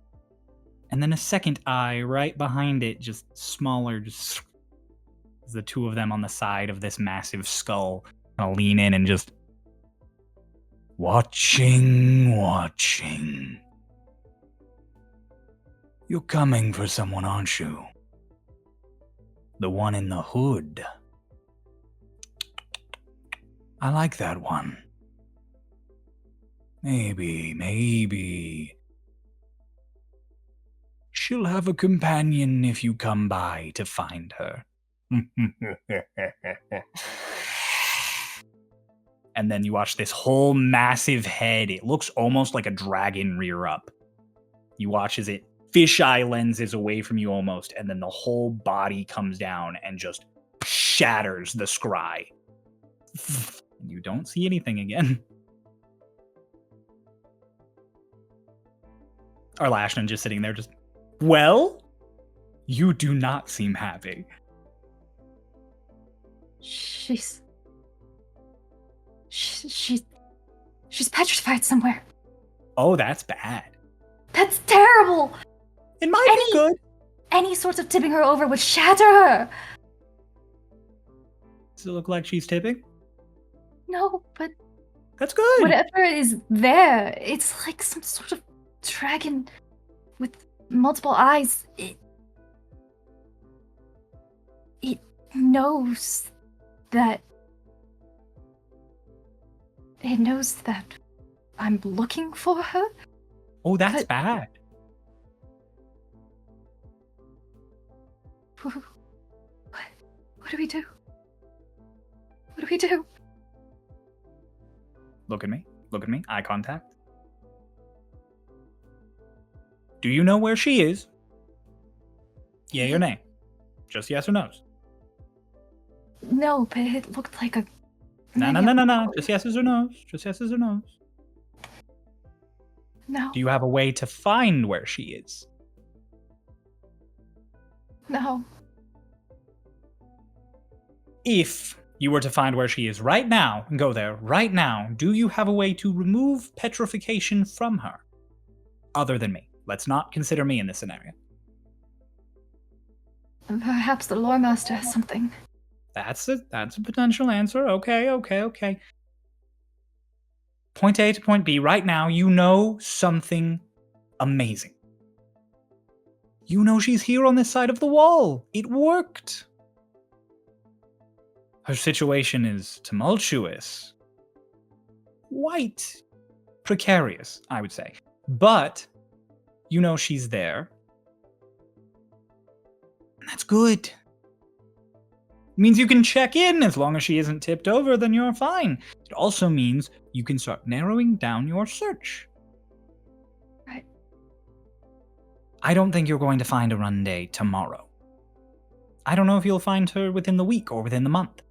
And then a second eye right behind it, just smaller, just the two of them on the side of this massive skull kind of lean in and just watching. You're coming for someone, aren't you? The one in the hood. I like that one. Maybe. She'll have a companion if you come by to find her. And then you watch this whole massive head. It looks almost like a dragon rear up. You watch as it fisheye lenses away from you almost, and then the whole body comes down and just shatters the scry. You don't see anything again. Arlashna just sitting there, just, well, you do not seem happy. She's petrified somewhere. Oh, that's bad. That's terrible. It might be good. Any sorts of tipping her over would shatter her. Does it look like she's tipping? No, but That's good. whatever is there, it's like some sort of dragon with multiple eyes. It knows that. It knows that I'm looking for her. Oh, that's But- bad. What do we do? What do we do? Look at me. Look at me. Eye contact. Do you know where she is? Yay or nay? Just yes or no's. No, but it looked like a. No. Just yeses or no's. Just yeses or no's. No, Do you have a way to find where she is? no. If you were to find where she is right now and go there right now, do you have a way to remove petrification from her? Other than me. Let's not consider me in this scenario. Perhaps the lore master has something. That's a potential answer. Okay. Point A to point B right now, you know something amazing. You know she's here on this side of the wall. It worked. Her situation is tumultuous. Quite precarious, I would say. But you know she's there. And that's good. Means you can check in. As long as she isn't tipped over, then you're fine. It also means you can start narrowing down your search. Right. I don't think you're going to find a run day tomorrow. I don't know if you'll find her within the week or within the month.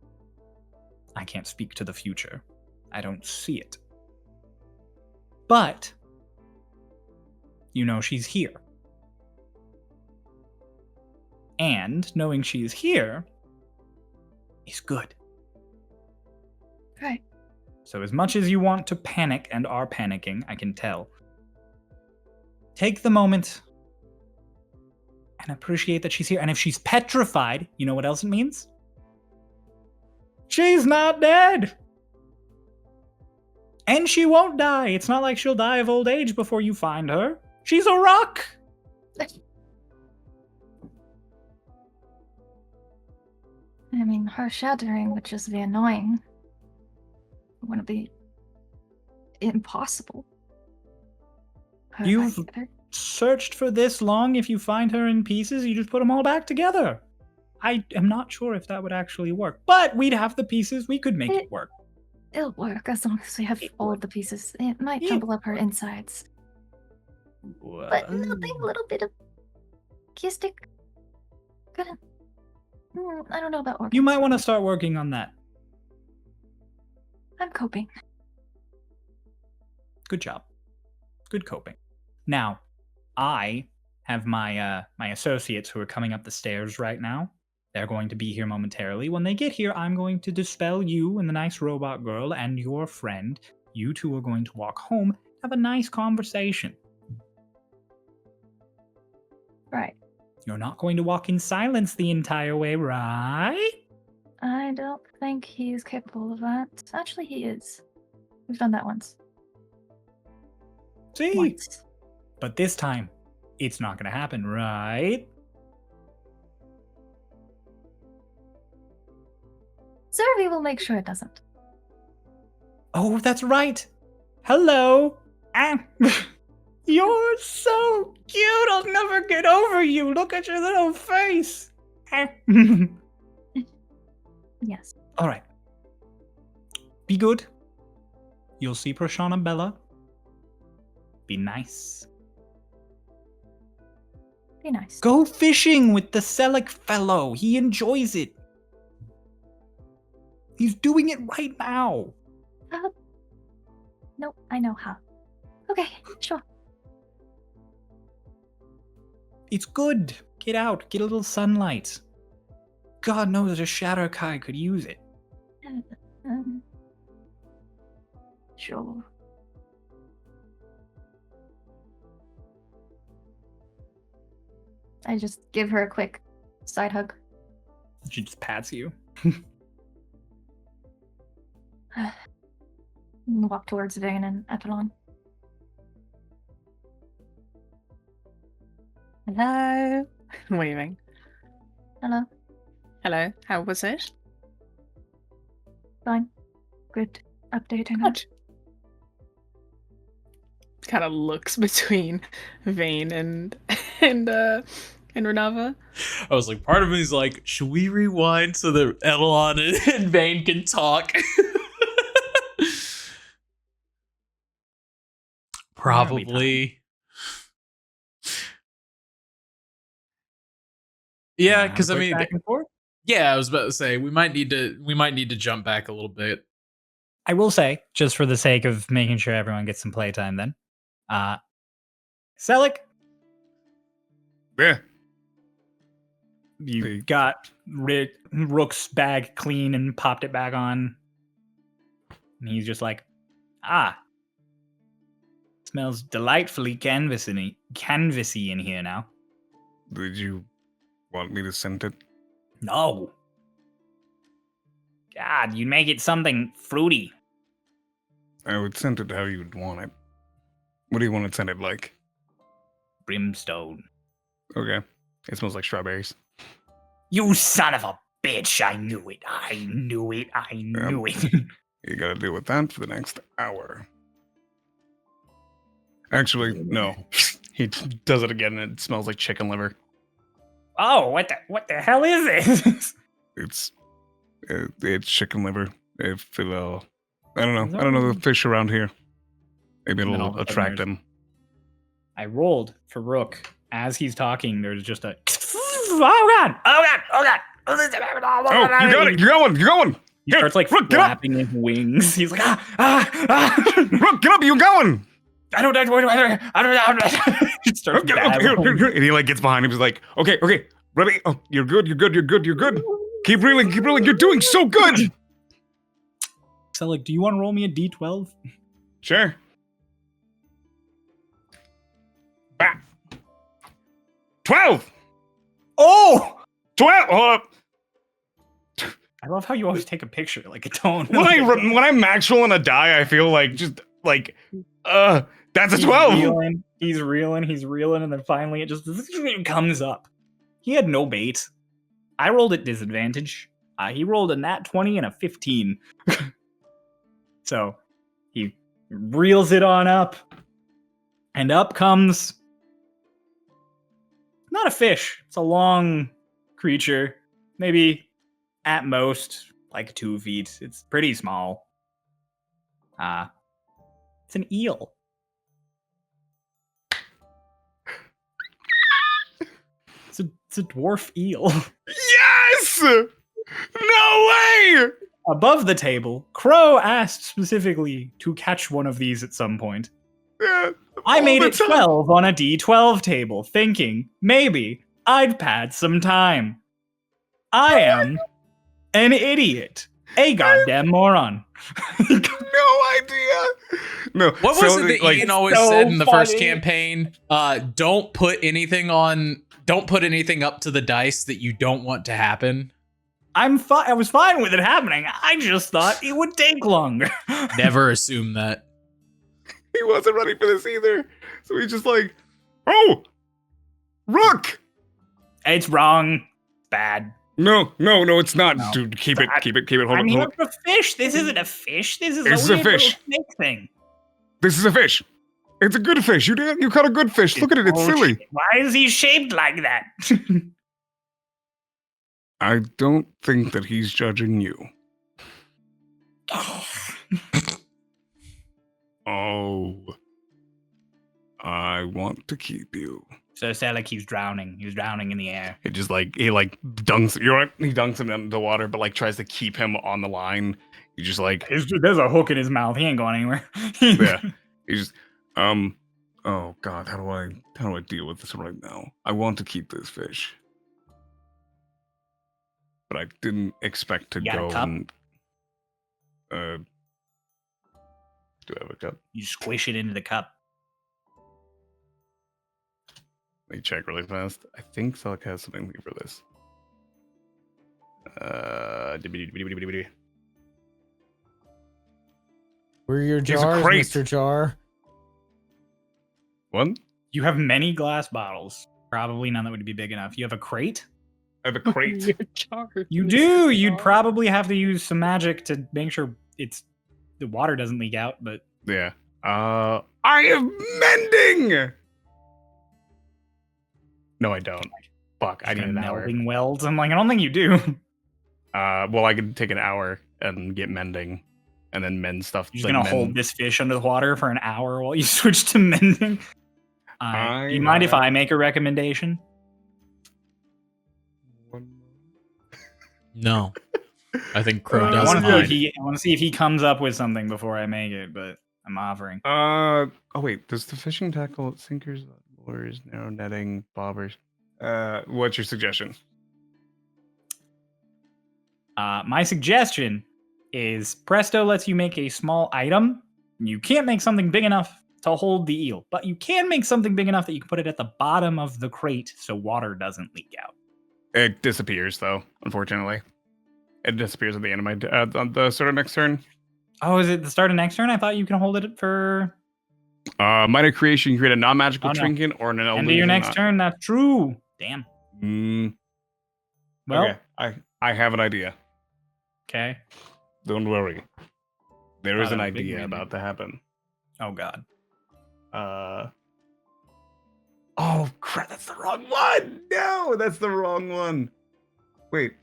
I can't speak to the future. I don't see it. But you know she's here. And knowing she's here is good. Right. So as much as you want to panic and are panicking, I can tell. Take the moment and appreciate that she's here. And if she's petrified, you know what else it means? She's not dead! And she won't die. It's not like she'll die of old age before you find her. She's a rock! I mean, her shattering would just be annoying. It wouldn't be impossible. Put her back You've together. searched for this long. If you find her in pieces, you just put them all back together. I am not sure if that would actually work, but we'd have the pieces. We could make it work. It'll work as long as we have all of the pieces. It might tumble up her insides. But nothing, a little bit of kystic. Couldn't. I don't know about organs. You might want to start working on that. I'm coping. Good job. Good coping. Now, I have my my associates who are coming up the stairs right now. They're going to be here momentarily. When they get here, I'm going to dispel you and the nice robot girl and your friend. You two are going to walk home, have a nice conversation. Right. You're not going to walk in silence the entire way, right? I don't think he's capable of that. Actually, he is. We've done that once. See? Once. But this time, it's not going to happen, right? Zervi will make sure it doesn't. Oh, that's right. Hello. You're so cute. I'll never get over you. Look at your little face. Yes. All right. Be good. You'll see Prashana Bella. Be nice. Be nice. Go fishing with the Selleck fellow. He enjoys it. He's doing it right now. Nope, I know how. Okay, sure. It's good. Get out. Get a little sunlight. God knows a Shadowkai could use it. Sure. I just give her a quick side hug. She just pats you. And walk towards Vane and Epilon. Hello. Waving. Hello. Hello. How was it? Fine. Good. Updating her. Good. Kind of looks between Vane and Runava. I was like, part of me is like, should we rewind so that Elon and Vane can talk? Probably. Yeah, because I mean, back and forth? yeah, I was about to say we might need to jump back a little bit. I will say, just for the sake of making sure everyone gets some playtime, then, Selleck, Yeah. you Hey. got Rook's bag clean and popped it back on, and he's just like, smells delightfully canvasy in here now. Did you want me to scent it? No. God, you'd make it something fruity. I would scent it how you'd want it. What do you want to scent it like? Brimstone. Okay. It smells like strawberries. You son of a bitch! I knew it. I knew it. I knew it. You gotta deal with that for the next hour. Actually, no. He does it again and it smells like chicken liver. Oh, what the hell is this? It's chicken liver. If it'll, I don't know the fish around here. Maybe And then all it'll of a sudden attract them. I rolled for Rook. As he's talking, there's just a oh god! Oh, you got it! You got one! You got one! He starts like Rook, get up! flapping his wings. He's like Rook, get up! You got one! I don't know. He starts Get up! babbling. And he like gets behind him. He's like, okay, ready? Oh, you're good. Keep reeling. You're doing so good. So, like, do you want to roll me a d12? Sure. Bah. 12. Oh! 12. Hold up. I love how you always take a picture, like a tone. When I max roll on a die, I feel like that's a 12. He's reeling, and then finally it just comes up. He had no bait. I rolled at disadvantage. He rolled a nat 20 and a 15. So he reels it on up, and up comes not a fish. It's a long creature, maybe at most like 2 feet. It's pretty small. It's an eel. It's a dwarf eel. Yes! No way! Above the table, Crow asked specifically to catch one of these at some point. Yeah, I made all it the time. 12 on a D12 table, thinking maybe I'd pad some time. I am an idiot. A goddamn moron. No idea. No. What was it that Ian always so said in the first funny. campaign? Don't put anything up to the dice that you don't want to happen. I was fine with it happening. I just thought it would take longer. Never assume that. He wasn't ready for this either. So he's just like, oh, Rook. It's wrong. Bad. No, it's not. No. Dude, keep it. Hold I'm on. here for fish. This isn't a fish. This is This is a a weird fish. little snake thing. This is a fish. It's a good fish. You caught a good fish. Look at it. It's Oh, silly. Why is he shaped like that? I don't think that he's judging you. Oh. I want to keep you. So it sounded like he's drowning. He was drowning in the air. It just he dunks. You're right. He dunks him into the water, but tries to keep him on the line. You just There's a hook in his mouth. He ain't going anywhere. yeah. He's just, Oh God, how do I deal with this right now? I want to keep this fish, but I didn't expect to You got a go cup? and. Do I have a cup? You squish it into the cup. Let me check really fast. I think Selk has something for this. Where are your Here's a jars, crate. Mr. Jar? What? You have many glass bottles. Probably none that would be big enough. You have a crate? I have a crate. Your jar, You Mr. do. You'd Jar. probably have to use some magic to make sure the water doesn't leak out, but Yeah. I am mending. No, I don't. Fuck, I I need an hour. melding welds. I'm like, I don't think you do. Well, I could take an hour and get mending, and then mend stuff. You're just like gonna mend- hold this fish under the water for an hour while you switch to mending. Do you mind if I make a recommendation? No. I think Crow I does want fine. to see if he comes up with something before I make it, but I'm offering. Oh wait, does the fishing tackle sinkers, lures, narrow netting, bobbers? What's your suggestion? My suggestion is Presto lets you make a small item. You can't make something big enough to hold the eel, but you can make something big enough that you can put it at the bottom of the crate so water doesn't leak out. It disappears though, unfortunately. It disappears at the end of my on the sort of next turn. Oh, is it the start of next turn? I thought you can hold it for Minor creation, you create a non-magical Oh, no. trinket or an end of your illusion next on- turn. That's true. Damn. Well, Okay, I have an idea. okay. Don't worry. There is Thought an I was big idea man. about to happen. Oh God. Oh crap! That's the wrong one. No, that's the wrong one. Wait.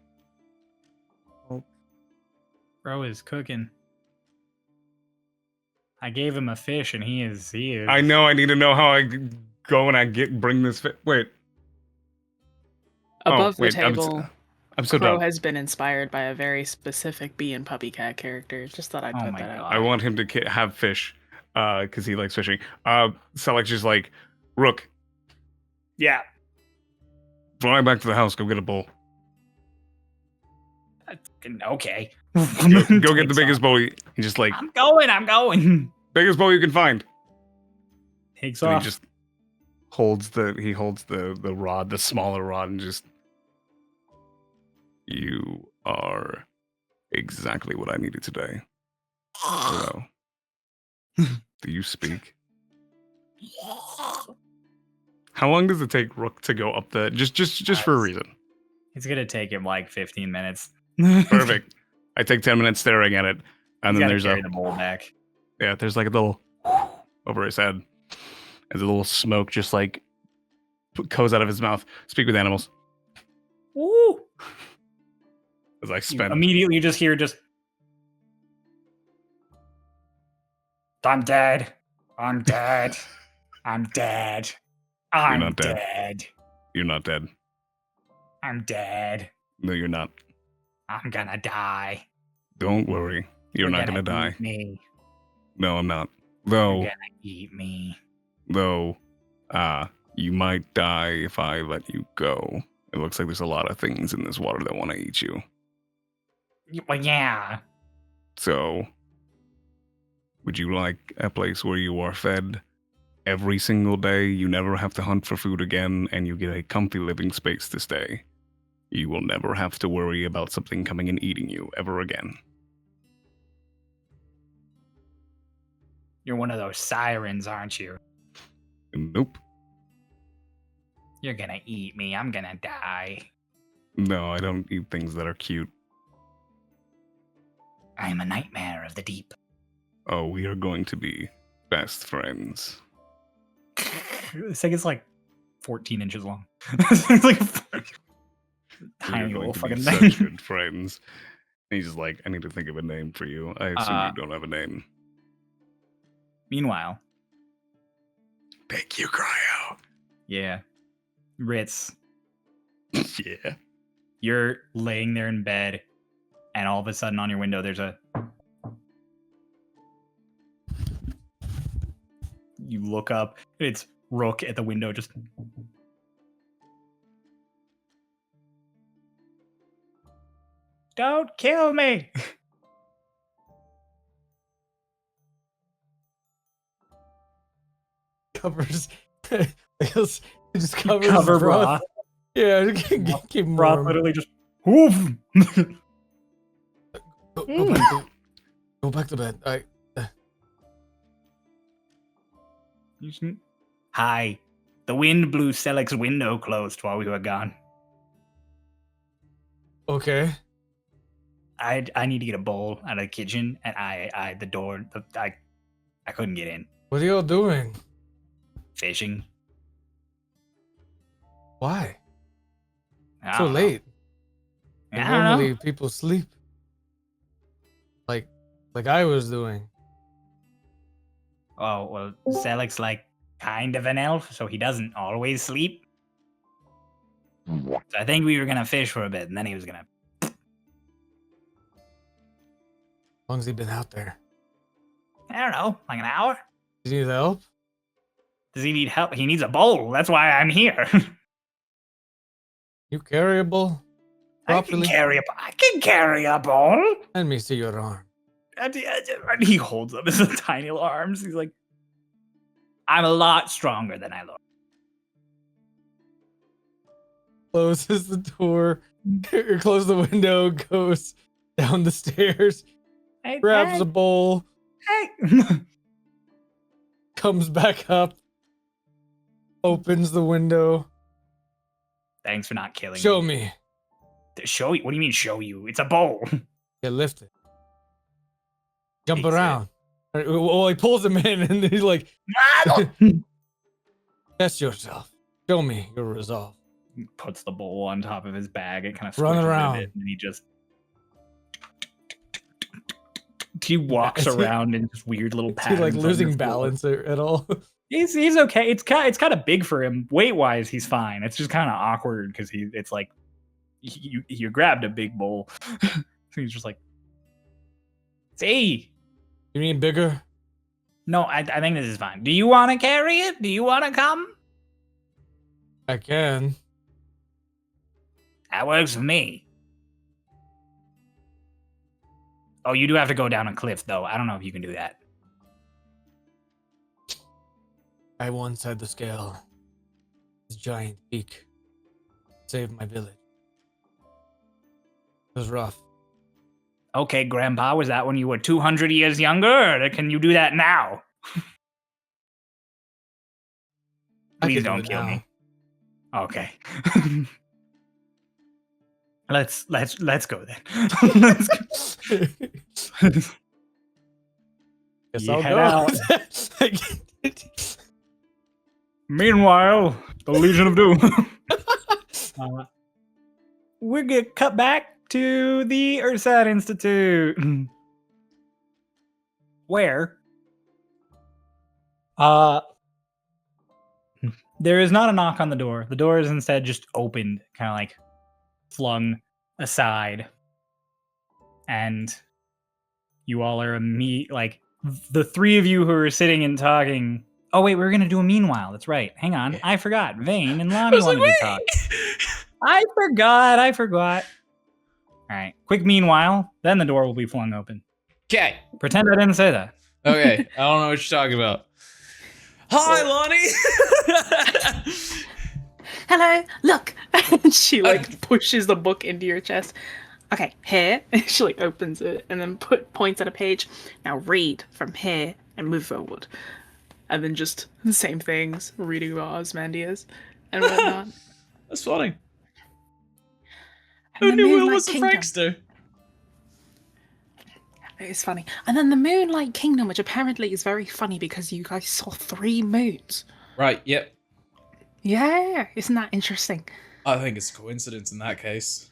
Bro is cooking. I gave him a fish and he is. I know. I need to know how I go and bring this. Wait. Above wait, the table, I'm so Crow dumb. has been inspired by a very specific bee and puppy cat character. Just thought I'd Oh put my that God. I want him to have fish, because he likes fishing. Select just like, Rook, Yeah. fly back to the house. Go get a bowl. Okay. Go get the biggest bowl. He just like I'm going. biggest bowl you can find. Takes So off. he just holds the rod, the smaller rod, and just. You are exactly what I needed today. Hello. Do you speak? How long does it take Rook to go up the just for a reason? It's gonna take him like 15 minutes. Perfect. I take 10 minutes staring at it, and then there's carry the bowl back. there's like a little over his head. There's a little smoke just like goes out of his mouth. Speak with animals. Woo! As I spend Immediately, you just hear I'm dead. I'm dead. I'm dead. I'm not dead. dead. You're not dead. I'm dead. No, you're not. I'm gonna die. Don't worry. You're not gonna die. Eat me. No, I'm not. You're Though, gonna eat me. you might die if I let you go. It looks like there's a lot of things in this water that want to eat you. Well, yeah. So, would you like a place where you are fed every single day? You never have to hunt for food again, and you get a comfy living space to stay. You will never have to worry about something coming and eating you ever again. You're one of those sirens, aren't you? Nope. You're gonna eat me. I'm gonna die. No, I don't eat things that are cute. I'm a nightmare of the deep. Oh, we are going to be best friends. This thing is like 14 inches long. It's like We tiny are little going to fucking be thing. such good friends. And he's just like, I need to think of a name for you. I assume you don't have a name. Meanwhile, Thank you, Cryo. yeah, Ritz, Yeah. you're laying there in bed, and all of a sudden on your window there's you look up, and it's Rook at the window just... Don't kill me! Covers. Just covers Cover broth. broth. Yeah, keep him Broth warm. literally just... Woof! Go back to bed. Hi. The wind blew Selleck's window closed while we were gone. Okay. I need to get a bowl out of the kitchen, and I couldn't get in. What are y'all doing? Fishing. Why? I So don't know. late. I don't know. Normally people sleep. Like I was doing. Oh, well, Selleck's like kind of an elf, so he doesn't always sleep. So I think we were gonna fish for a bit, and then he was gonna... How long's he been out there? I don't know, like an hour? Does he need help? Does he need help? He needs a bowl. That's why I'm here. You carry a bowl? I can carry a bowl. Let me see your arm. And he holds up his tiny little arms. He's like, I'm a lot stronger than I look. Closes the door, closes the window, goes down the stairs, Hey, grabs a bowl, hey. comes back up, opens the window. Thanks for not killing Show me. me. Show you? What do you mean show you? It's a bowl. Yeah, lift it. Jump Takes it. around. Well, he pulls him in and he's like, test yourself. Show me your resolve. He puts the bowl on top of his bag. It kind of Run squishes around. in it, and he just... He walks Is he- around in just weird little Is he patterns. like on losing the floor. balance at all? He's okay. It's kind of big for him. Weight wise, he's fine. It's just kind of awkward because it's like you grabbed a big bowl. So he's just like, see. You need bigger? No, I think this is fine. Do you want to carry it? Do you want to come? I can. That works for me. Oh, you do have to go down a cliff though. I don't know if you can do that. I once had to scale this giant peak. Save my village. It was rough. Okay, Grandpa, was that when you were 200 years younger, or can you do that now? I Please can do don't it kill now. me. Okay. let's go then. Let's go. Guess You I'll head go. out. Meanwhile, the Legion of Doom. We're gonna cut back to the Ursat Institute, where there is not a knock on the door. The door is instead just opened, kind of like flung aside, and you all are like the three of you who are sitting and talking. Oh wait, we were gonna do a meanwhile. That's right. Hang on, I forgot. Vane and Lonnie was like, wanted to talk. I forgot. All right, quick meanwhile. Then the door will be flung open. Okay. Pretend I didn't say that. Okay. I don't know what you're talking about. Hi, Lonnie. Hello, look. And she like pushes the book into your chest. Okay, here. And she like opens it and then points at a page. Now read from here and move forward. And then just the same things, reading about Osmandias and whatnot. That's funny. And Who the knew Will Moonlight was a Kingdom. prankster? It's funny. And then the Moonlight Kingdom, which apparently is very funny because you guys saw 3 moons. Right. Yep. Yeah, isn't that interesting? I think it's a coincidence in that case.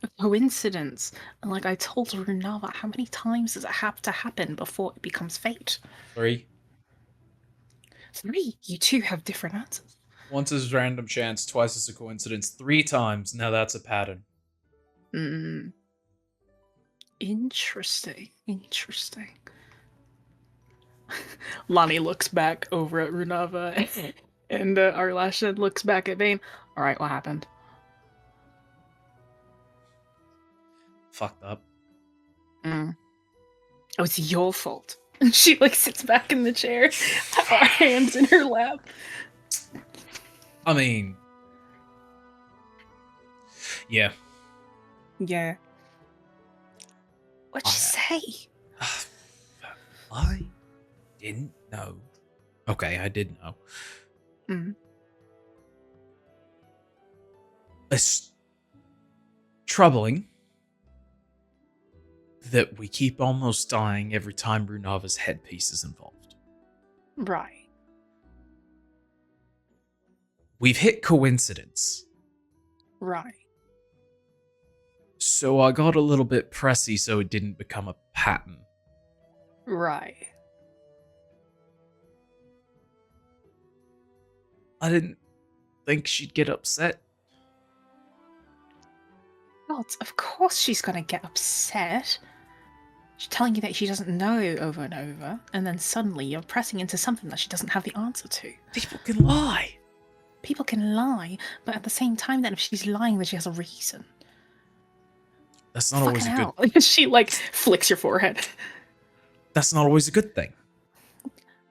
A coincidence. And like I told Runava, how many times does it have to happen before it becomes fate? 3. 3. You two have different answers. Once is random chance, twice is a coincidence, 3 times. Now that's a pattern. Interesting. Lonnie looks back over at Runava, and Arlashna looks back at Vane. All right, what happened? Fucked up. Oh, it's your fault. And she like sits back in the chair, her hands in her lap. I mean, yeah. Yeah. What'd you say? I didn't know. Okay, I did know. It's troubling that we keep almost dying every time Runava's headpiece is involved. Right. We've hit coincidence. Right. So I got a little bit pressy so it didn't become a pattern. Right. I didn't think she'd get upset. Well, of course she's gonna get upset. She's telling you that she doesn't know over and over, and then suddenly you're pressing into something that she doesn't have the answer to. People can lie. People can lie, but at the same time, then if she's lying, then she has a reason. That's not always a good. Good. She like flicks your forehead. That's not always a good thing.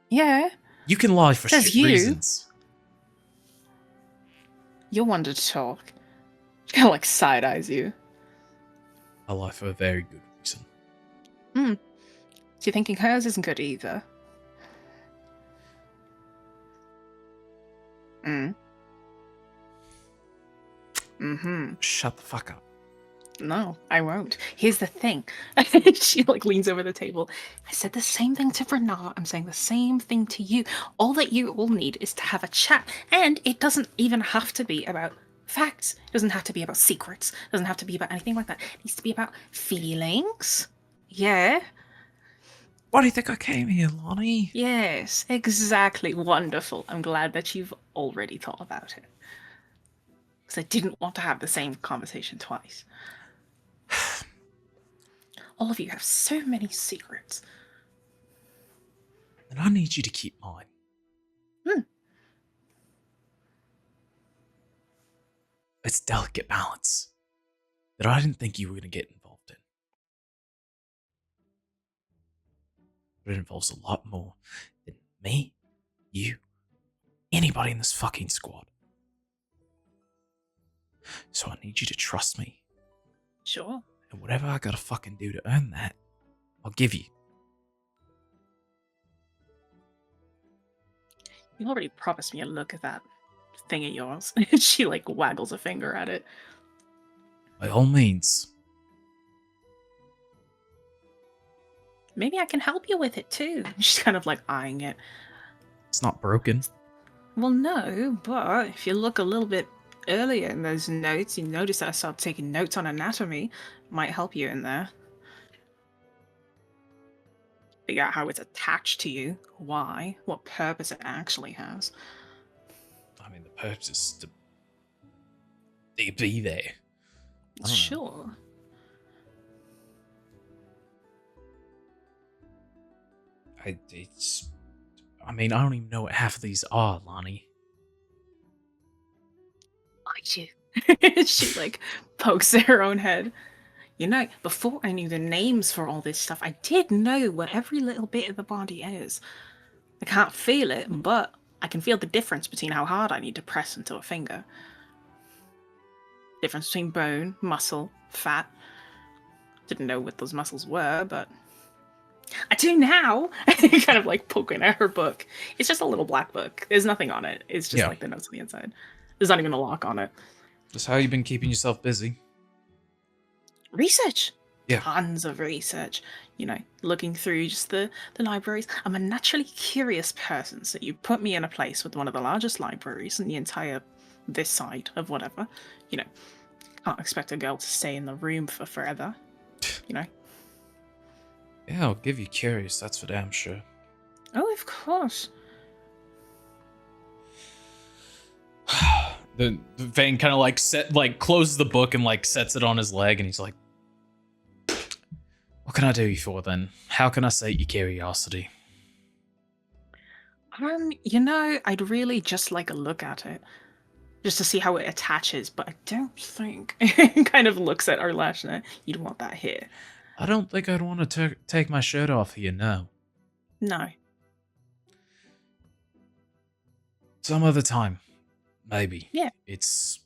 Yeah. You can lie for Says shit you. reasons. You're one to talk. She kind of like side eyes you. I lie for a very good reason. So you're thinking hers isn't good either? Shut the fuck up. No, I won't. Here's the thing. She like leans over the table. I said the same thing to Renard. I'm saying the same thing to you. All that you all need is to have a chat. And it doesn't even have to be about facts. It doesn't have to be about secrets. It doesn't have to be about anything like that. It needs to be about feelings. Yeah. Why do you think I came here, Lonnie? Yes, exactly. Wonderful. I'm glad that you've already thought about it. Because I didn't want to have the same conversation twice. All of you have so many secrets. And I need you to keep mine. It's a delicate balance that I didn't think you were going to get involved in. But it involves a lot more than me, you, anybody in this fucking squad. So I need you to trust me. Sure. And whatever I gotta fucking do to earn that, I'll give you. You already promised me a look at that thing of yours. She like waggles a finger at it. By all means. Maybe I can help you with it too. She's kind of like eyeing it. It's not broken. Well, no, but if you look a little bit earlier in those notes, you notice that I started taking notes on anatomy. Might help you in there. Figure out how it's attached to you, why, what purpose it actually has. I mean, the purpose is to be there. Sure. I don't even know what half of these are, Lonnie. I do. She like pokes at her own head. You know, before I knew the names for all this stuff, I did know what every little bit of the body is. I can't feel it, but I can feel the difference between how hard I need to press into a finger. Difference between bone, muscle, fat. Didn't know what those muscles were, but I do now. Kind of like poking at her book. It's just a little black book. There's nothing on it. It's just like the notes on the inside. There's not even a lock on it. Just how you been keeping yourself busy? Research. Yeah. Tons of research. You know, looking through just the libraries. I'm a naturally curious person, so you put me in a place with one of the largest libraries in the entire this side of whatever. You know, can't expect a girl to stay in the room for forever. You know. Yeah, I'll give you curious, that's for damn sure. Oh, of course. The Vane kind of like closes the book and like sets it on his leg, and he's like, "What can I do you for then? How can I sate your curiosity?" I'd really just like a look at it. Just to see how it attaches, but I don't think it kind of looks at Arlashna. You'd want that here. I don't think I'd want to take my shirt off here, no. No. Some other time, maybe. Yeah. It's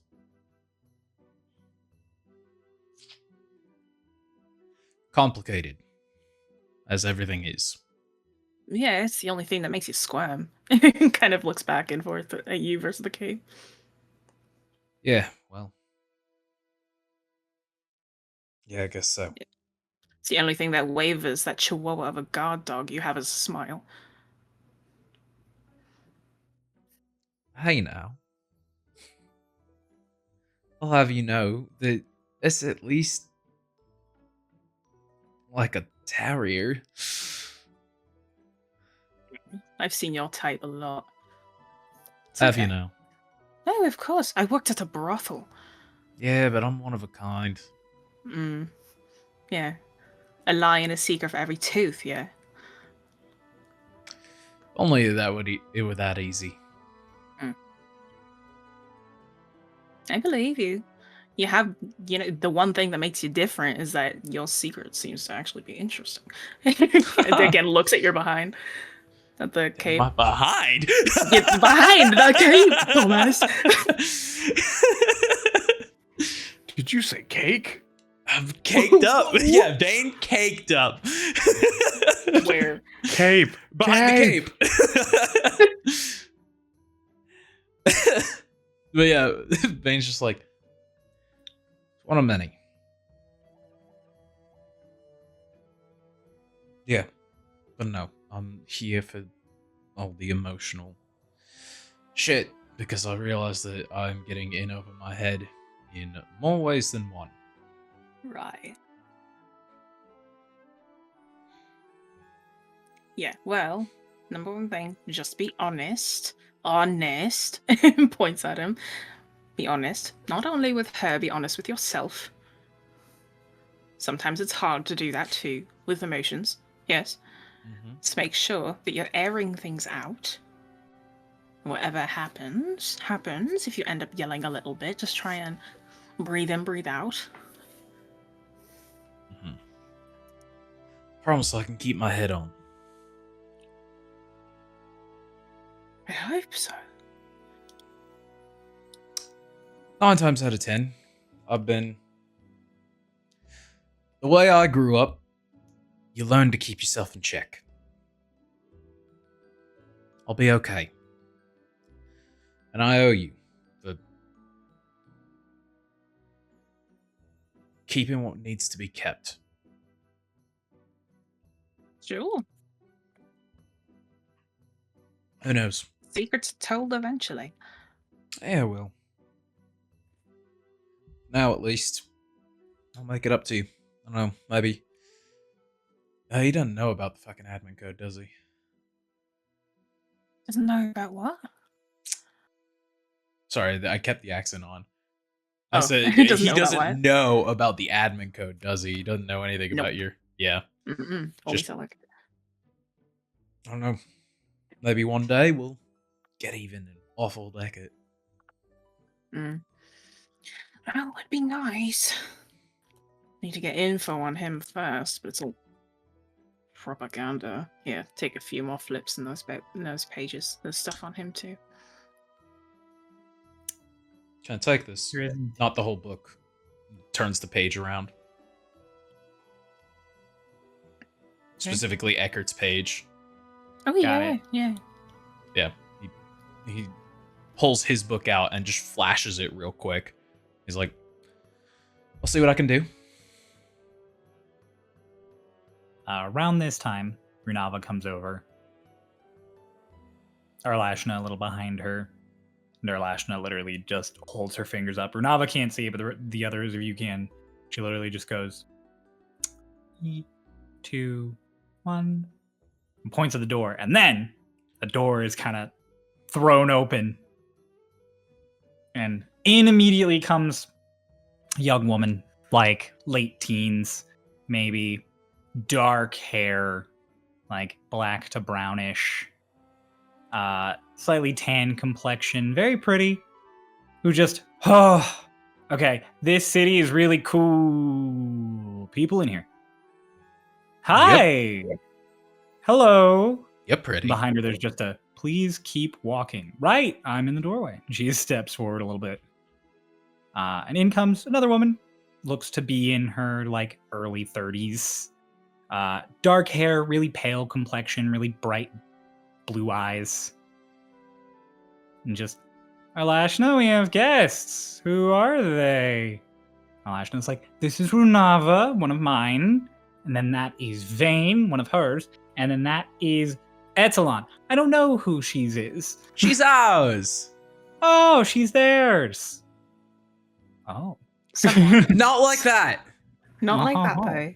complicated, as everything is. Yeah, it's the only thing that makes you squirm. Kind of looks back and forth at you versus the cape. Yeah, well. Yeah, I guess so. It's the only thing that wavers that chihuahua of a guard dog you have as a smile. Hey now. I'll have you know that it's at least like a terrier. I've seen your type a lot. It's Have okay. you know? Oh, of course. I worked at a brothel. Yeah, but I'm one of a kind. Yeah. A lie and a secret for every tooth, yeah. Only it were that easy. I believe you. You have, the one thing that makes you different is that your secret seems to actually be interesting. And again, looks at your behind. At the cape. My behind? Get behind the cape, Thomas. Did you say cake? I'm caked up. Yeah, Bane caked up. Where? Cape. Behind the cape. But yeah, Bane's just like, one of many. Yeah, but no, I'm here for all the emotional shit because I realize that I'm getting in over my head in more ways than one. Right. Yeah, well, number one thing, just be honest. Honest. Points at him. Be honest. Not only with her, be honest with yourself. Sometimes it's hard to do that too, with emotions. Yes. Just make sure that you're airing things out. Whatever happens. If you end up yelling a little bit, just try and breathe in, breathe out. Promise I can keep my head on. I hope so. 9 times out of 10, I've been... The way I grew up, you learn to keep yourself in check. I'll be okay. And I owe you for keeping what needs to be kept. Sure. Who knows? Secrets told eventually. Yeah, well. Now at least, I'll make it up to you. I don't know, maybe. He doesn't know about the fucking admin code, does he? Doesn't know about what? Sorry, I kept the accent on. Oh, I said he he doesn't know about doesn't what? know about the admin code, does he? He doesn't know anything Nope. about your... Yeah. Only Just- Select. I don't know. Maybe one day we'll get even and awful Deckard. That would be nice. Need to get info on him first, but it's all propaganda. Yeah, take a few more flips in those pages. There's stuff on him too. Can I take this? There is- Not the whole book. Turns the page around. Specifically Eckert's page. Oh Got yeah, it. yeah. Yeah. He pulls his book out and just flashes it real quick. He's like, I'll see what I can do. Around this time, Runava comes over. Arlashna a little behind her. And Arlashna literally just holds her fingers up. Runava can't see it, but the others of you can. She literally just goes, 3, 2, 1, and points at the door. And then the door is kind of thrown open. And in immediately comes a young woman, like late teens, maybe dark hair, like black to brownish, slightly tan complexion, very pretty, who just, oh, okay, this city is really cool. People in here. Hi. Hello. Yep, pretty. Behind her, there's just a, please keep walking. Right, I'm in the doorway. She steps forward a little bit. And in comes another woman. Looks to be in her, like, early 30s. Dark hair, really pale complexion, really bright blue eyes. And just, Arlashna, we have guests. Who are they? Arlashna's like, this is Runava, one of mine. And then that is Vane, one of hers. And then that is Etalon. I don't know who she's is. She's ours. Oh, she's theirs. Oh. Not like that. Not like that, Oh. though.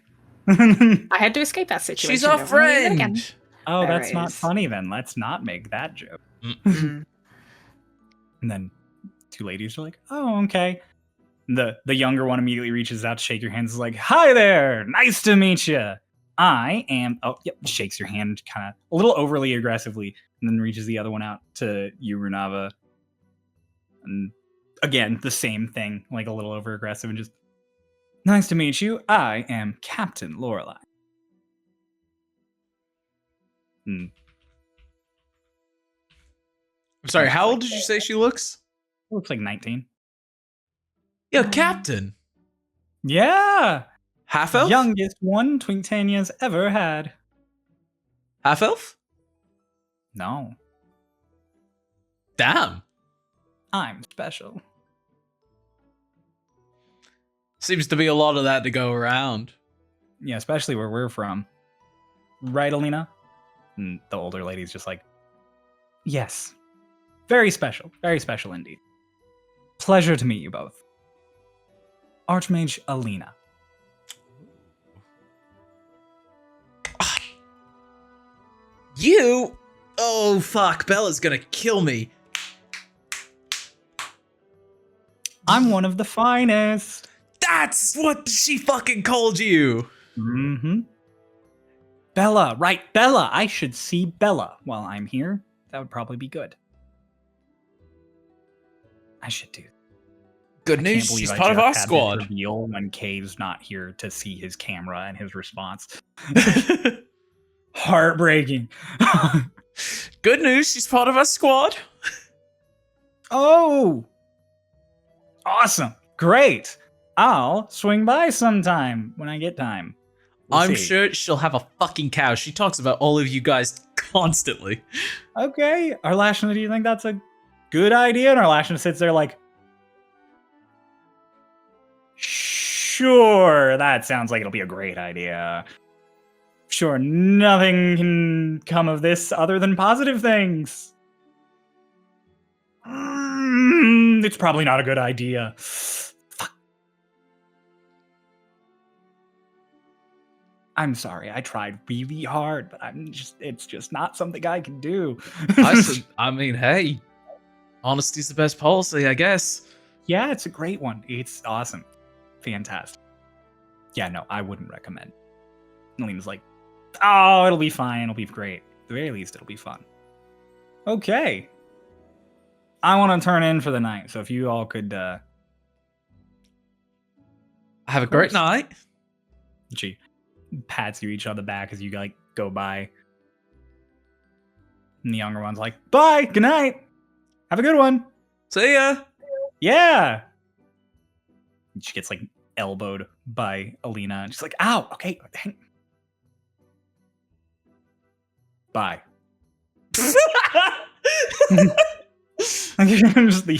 I had to escape that situation. She's our Never really did again. friend. Oh, There that's not is. funny then. Let's not make that joke. Mm. And then two ladies are like, oh, okay. The younger one immediately reaches out to shake your hands. Is like, hi there. Nice to meet you. I am, oh, yep, shakes your hand kind of a little overly aggressively, and then reaches the other one out to you, Runava. And again, the same thing, like a little over aggressive, and just, nice to meet you. I am Captain Lorelei. Hmm. I'm sorry, how old did you say she looks? Looks like 19. Yeah, Captain. Yeah. Half elf? Youngest one Twinktania's ever had. Half elf? No, Damn. I'm special. Seems to be a lot of that to go around. Yeah, especially where we're from. Right, Alina? And the older lady's just like, yes. Very special indeed. Pleasure to meet you both. Archmage Alina. You? Oh, fuck. Bella's gonna kill me. I'm one of the finest. That's what she fucking called you. Mm-hmm. Bella, right, Bella. I should see Bella while I'm here. That would probably be good. I should do. Good I can't news, believe she's I part of just our had this squad. reveal when Cave's not here to see his camera and his response. Heartbreaking. Good news, she's part of our squad. Oh, awesome. Great. I'll swing by sometime when I get time. We'll I'm see. sure she'll have a fucking cow. She talks about all of you guys constantly. Okay. Arlashna, do you think that's a good idea? And Arlashna sits there like, sure, that sounds like it'll be a great idea. Sure, nothing can come of this other than positive things. It's probably not a good idea. Fuck. I'm sorry, I tried really hard, but it's just not something I can do. I mean, hey, honesty's the best policy, I guess. Yeah, it's a great one. It's awesome. Fantastic. Yeah, no, I wouldn't recommend. Alina's like, oh, it'll be fine. It'll be great. At the very least, it'll be fun. Okay. I want to turn in for the night, so if you all could... Have a great course. night. She pats you each on the back as you like go by. And the younger one's like, bye, good night. Have a good one. See ya. Yeah. And she gets like elbowed by Alina. And she's like, ow, okay. Bye. Just they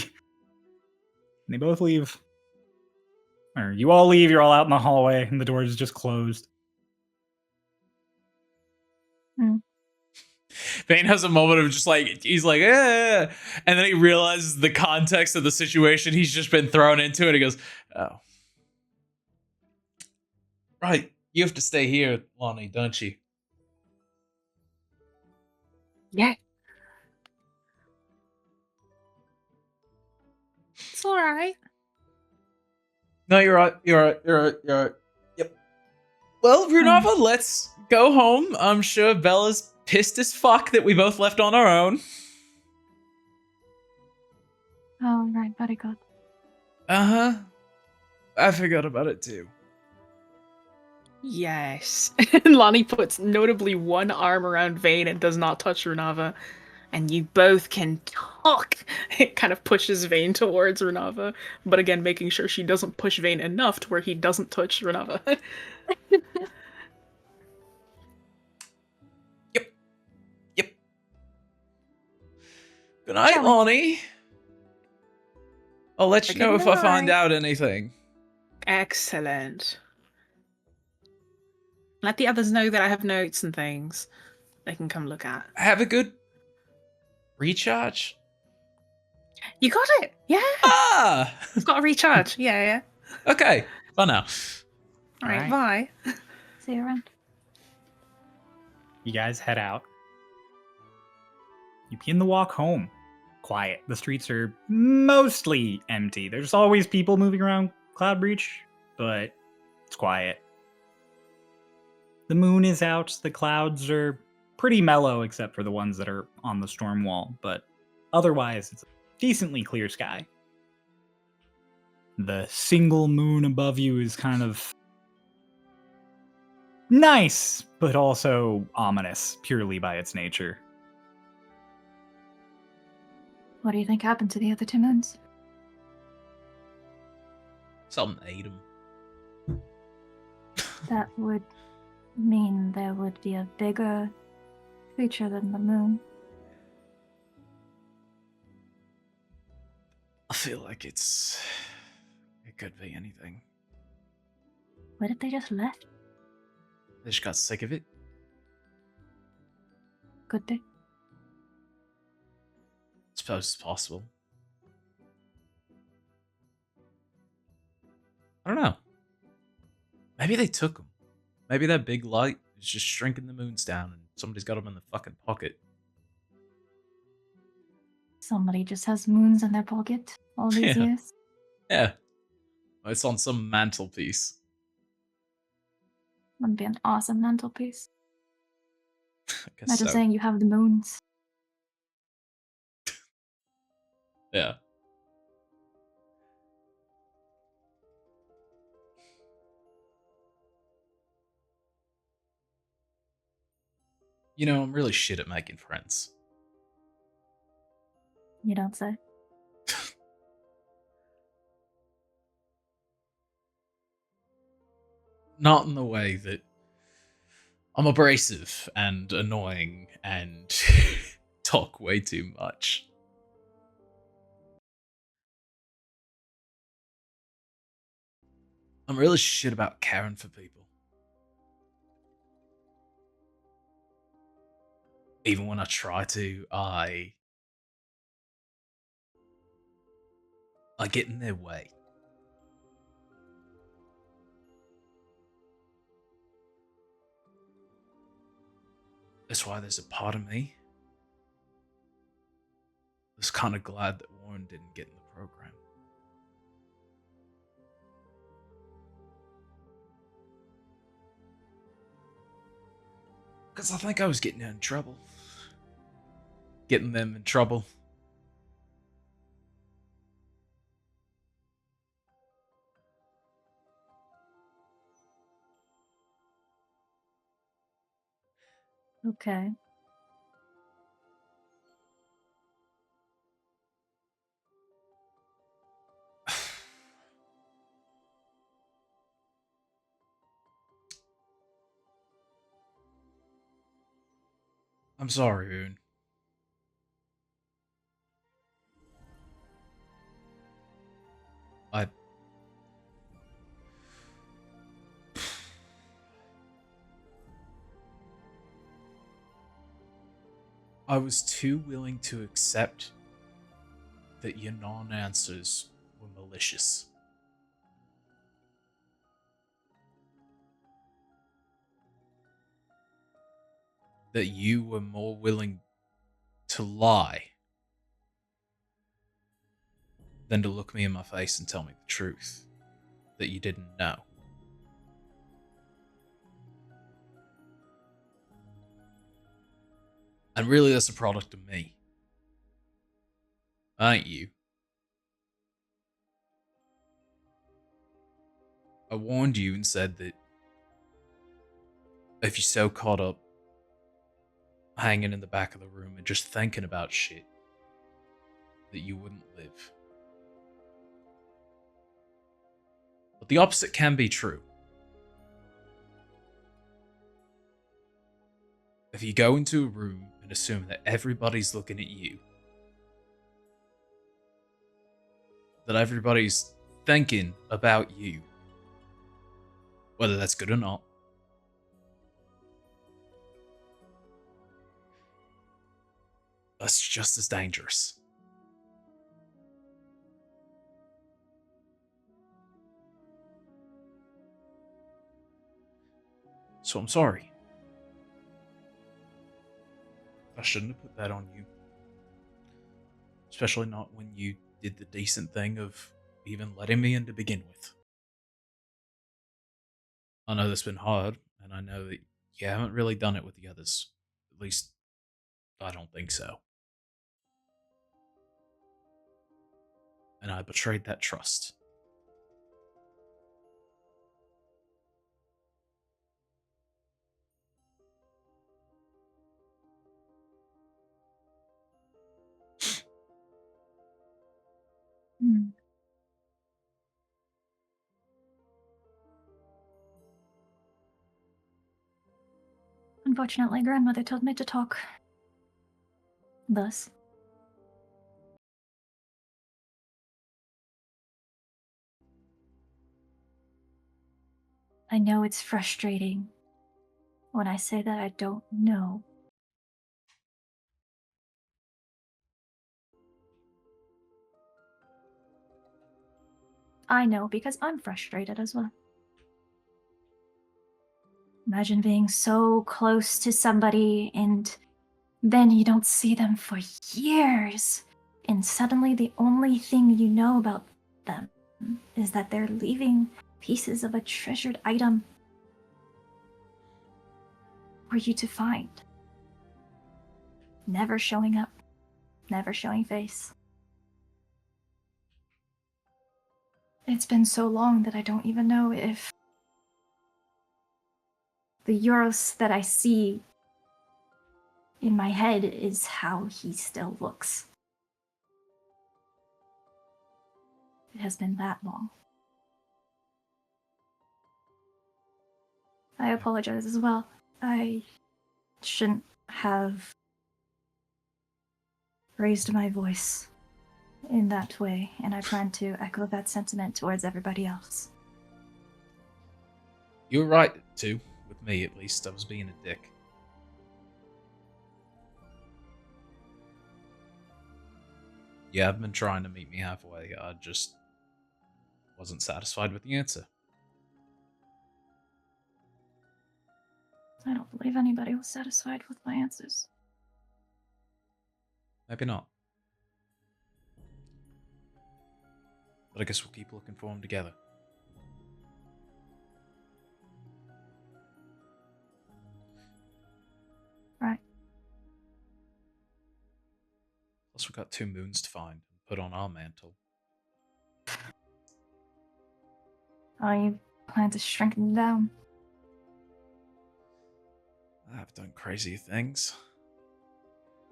both leave. Or you all leave, you're all out in the hallway, and the door is just closed. Vane has a moment of just like, he's like, eh, and then he realizes the context of the situation he's just been thrown into, and he goes, oh. Right, you have to stay here, Lonnie, don't you? Yeah. It's all right. No, you're right. You're right. Yep. Well, Runava, let's go home. I'm sure Bella's pissed as fuck that we both left on our own. Oh, right, very good. Uh-huh. I forgot about it too. Yes. And Lonnie puts notably one arm around Vane and does not touch Runava. And you both can talk. It kind of pushes Vane towards Runava, but again, making sure she doesn't push Vane enough to where he doesn't touch Runava. Yep. Good night, Shall we? Lonnie. I'll let you Good know if I find night. out anything. Excellent. Let the others know that I have notes and things they can come look at. Have a good recharge. You got it. Yeah. Ah! You've got to recharge. Yeah. Okay. Bye now. All right, Alright. bye. See you around. You guys head out. You begin the walk home. Quiet. The streets are mostly empty. There's always people moving around Cloudbreach, but it's quiet. The moon is out. The clouds are pretty mellow, except for the ones that are on the storm wall, but otherwise, it's a decently clear sky. The single moon above you is kind of nice, but also ominous, purely by its nature. What do you think happened to the other two moons? Something ate him. That would mean there would be a bigger creature than the moon. I feel like it could be anything. What if they just left? They just got sick of it. Could they? Suppose it's possible. I don't know. Maybe they took them. Maybe that big light is just shrinking the moons down and somebody's got them in the fucking pocket. Somebody just has moons in their pocket all these Yeah. years. Yeah. It's on some mantelpiece. Would be an awesome mantelpiece. I guess Imagine so. saying you have the moons. Yeah. You know, I'm really shit at making friends. You don't say. Not in the way that I'm abrasive and annoying and talk way too much. I'm really shit about caring for people. Even when I try to, I get in their way. That's why there's a part of me that's kind of glad that Warren didn't get in the program. Because I think I was getting in trouble. Getting them in trouble. Okay. I'm sorry, Boone. I was too willing to accept that your non-answers were malicious. That you were more willing to lie than to look me in my face and tell me the truth that you didn't know. And really, that's a product of me. Ain't you? I warned you and said that if you're so caught up hanging in the back of the room and just thinking about shit, that you wouldn't live. But the opposite can be true. If you go into a room and assume that everybody's looking at you, that everybody's thinking about you, whether that's good or not, that's just as dangerous. So I'm sorry. I shouldn't have put that on you. Especially not when you did the decent thing of even letting me in to begin with. I know that's been hard, and I know that you haven't really done it with the others. At least, I don't think so. And I betrayed that trust. Hmm. Unfortunately, grandmother told me to talk thus. I know it's frustrating when I say that I don't know. I know because I'm frustrated as well. Imagine being so close to somebody and then you don't see them for years, and suddenly the only thing you know about them is that they're leaving pieces of a treasured item for you to find. Never showing up, never showing face. It's been so long that I don't even know if the Euros that I see in my head is how he still looks. It has been that long. I apologize as well. I shouldn't have raised my voice in that way, and I plan to echo that sentiment towards everybody else. You were right to, with me at least. I was being a dick. Yeah, I've been trying to meet me halfway. I just wasn't satisfied with the answer. I don't believe anybody was satisfied with my answers. Maybe not. But I guess we'll keep looking for them together. Right. Plus, we've got 2 moons to find and put on our mantle. I plan to shrink them down. I've done crazy things.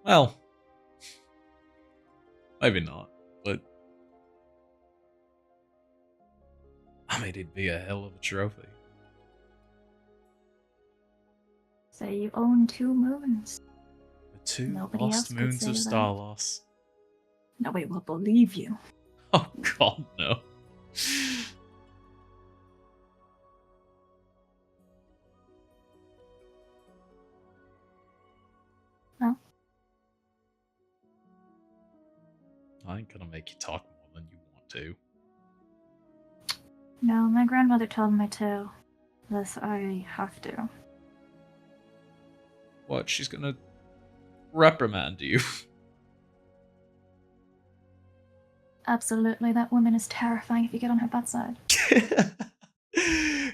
Well, maybe not, but I mean, it'd be a hell of a trophy. Say you own 2 moons. The 2 Nobody else lost could moons say of that. Starloss. Nobody will believe you. Oh god, no. No? I ain't gonna make you talk more than you want to. No, my grandmother told me to. Thus, I have to. What, she's gonna reprimand you? Absolutely, that woman is terrifying if you get on her bad side.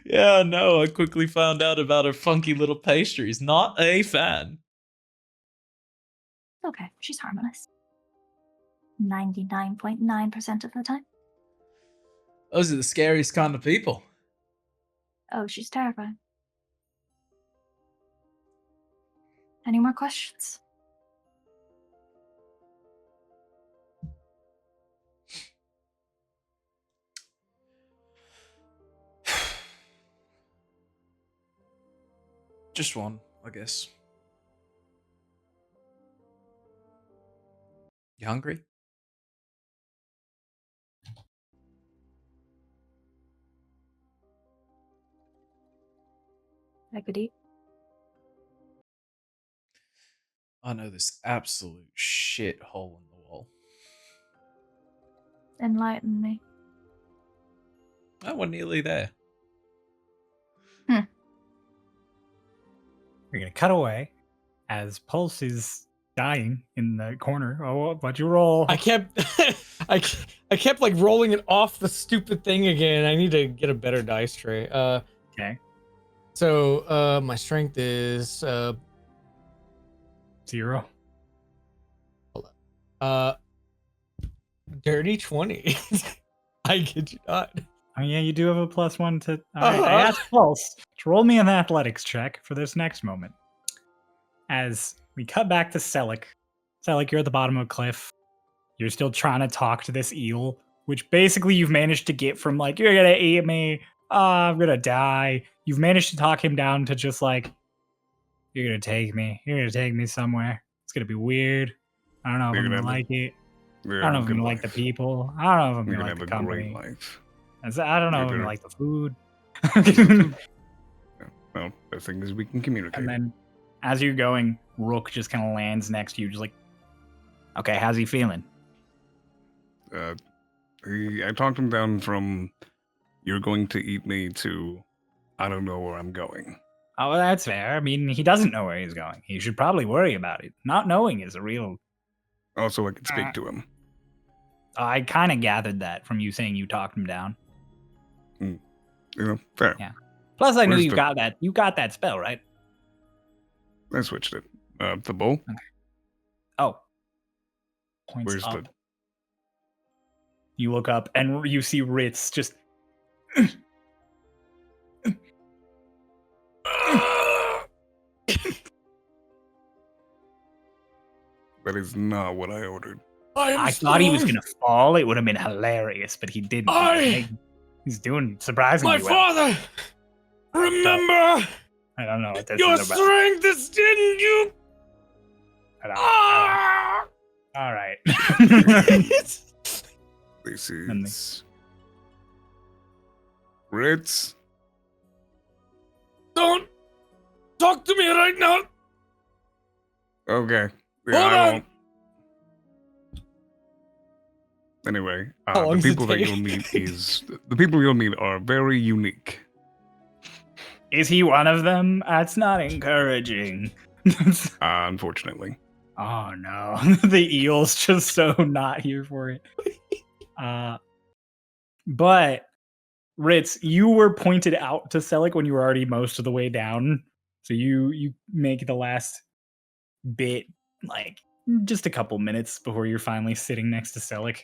Yeah, no, I quickly found out about her funky little pastries. Not a fan. Okay, she's harmless. 99.9% of the time. Those are the scariest kind of people. Oh, she's terrifying. Any more questions? Just one, I guess. You hungry? I could eat. I know this absolute shit hole in the wall. Enlighten me. I wasn't nearly there. We're gonna cut away as Pulse is dying in the corner. Oh, what'd you roll? I kept I kept like rolling it off the stupid thing again. I need to get a better dice tray. Okay. So my strength is 0. dirty 20. I kid you not. Oh yeah, you do have a +1 to. Alright, I asked Pulse to roll me an athletics check for this next moment. As we cut back to Selic. Selic, you're at the bottom of a cliff. You're still trying to talk to this eel, which basically you've managed to get from like, you're gonna eat me, I'm gonna die. You've managed to talk him down to just like, you're gonna take me somewhere. It's gonna be weird. I don't know if You're I'm gonna gonna have like it. You're I don't know gonna if I'm have a gonna good like the life. people. I don't know if I'm You're gonna gonna like have the a great company. life. I don't know You're if I'm gonna gonna- like the food. Well, best thing is we can communicate. And then as you're going, Rook just kind of lands next to you, just like, okay, how's he feeling? I talked him down from "you're going to eat me" to "I don't know where I'm going." Oh, well, that's fair. I mean, he doesn't know where he's going. He should probably worry about it. Not knowing is a real. Also, I could speak to him. I kind of gathered that from you saying you talked him down. You know, fair. Yeah. Plus, I knew Where's you the- got that. You got that spell, right? I switched it. The bowl. Oh. Points Where's up. the? You look up and you see Ritz just. That is not what I ordered. I thought he was gonna fall. It would have been hilarious, but he didn't. He's doing surprisingly My well. father! Remember I don't know what this your is about. strength is in you! I don't- All right. This And is Ritz. Don't talk to me right now! Okay. Yeah, Hold I on. won't. Anyway, How long the does it people that take? you'll meet is the people you'll meet are very unique. Is he one of them? That's not encouraging. Unfortunately. Oh no, the eel's just so not here for it. But Ritz, you were pointed out to Selic when you were already most of the way down, so you make the last bit like just a couple minutes before you're finally sitting next to Selic.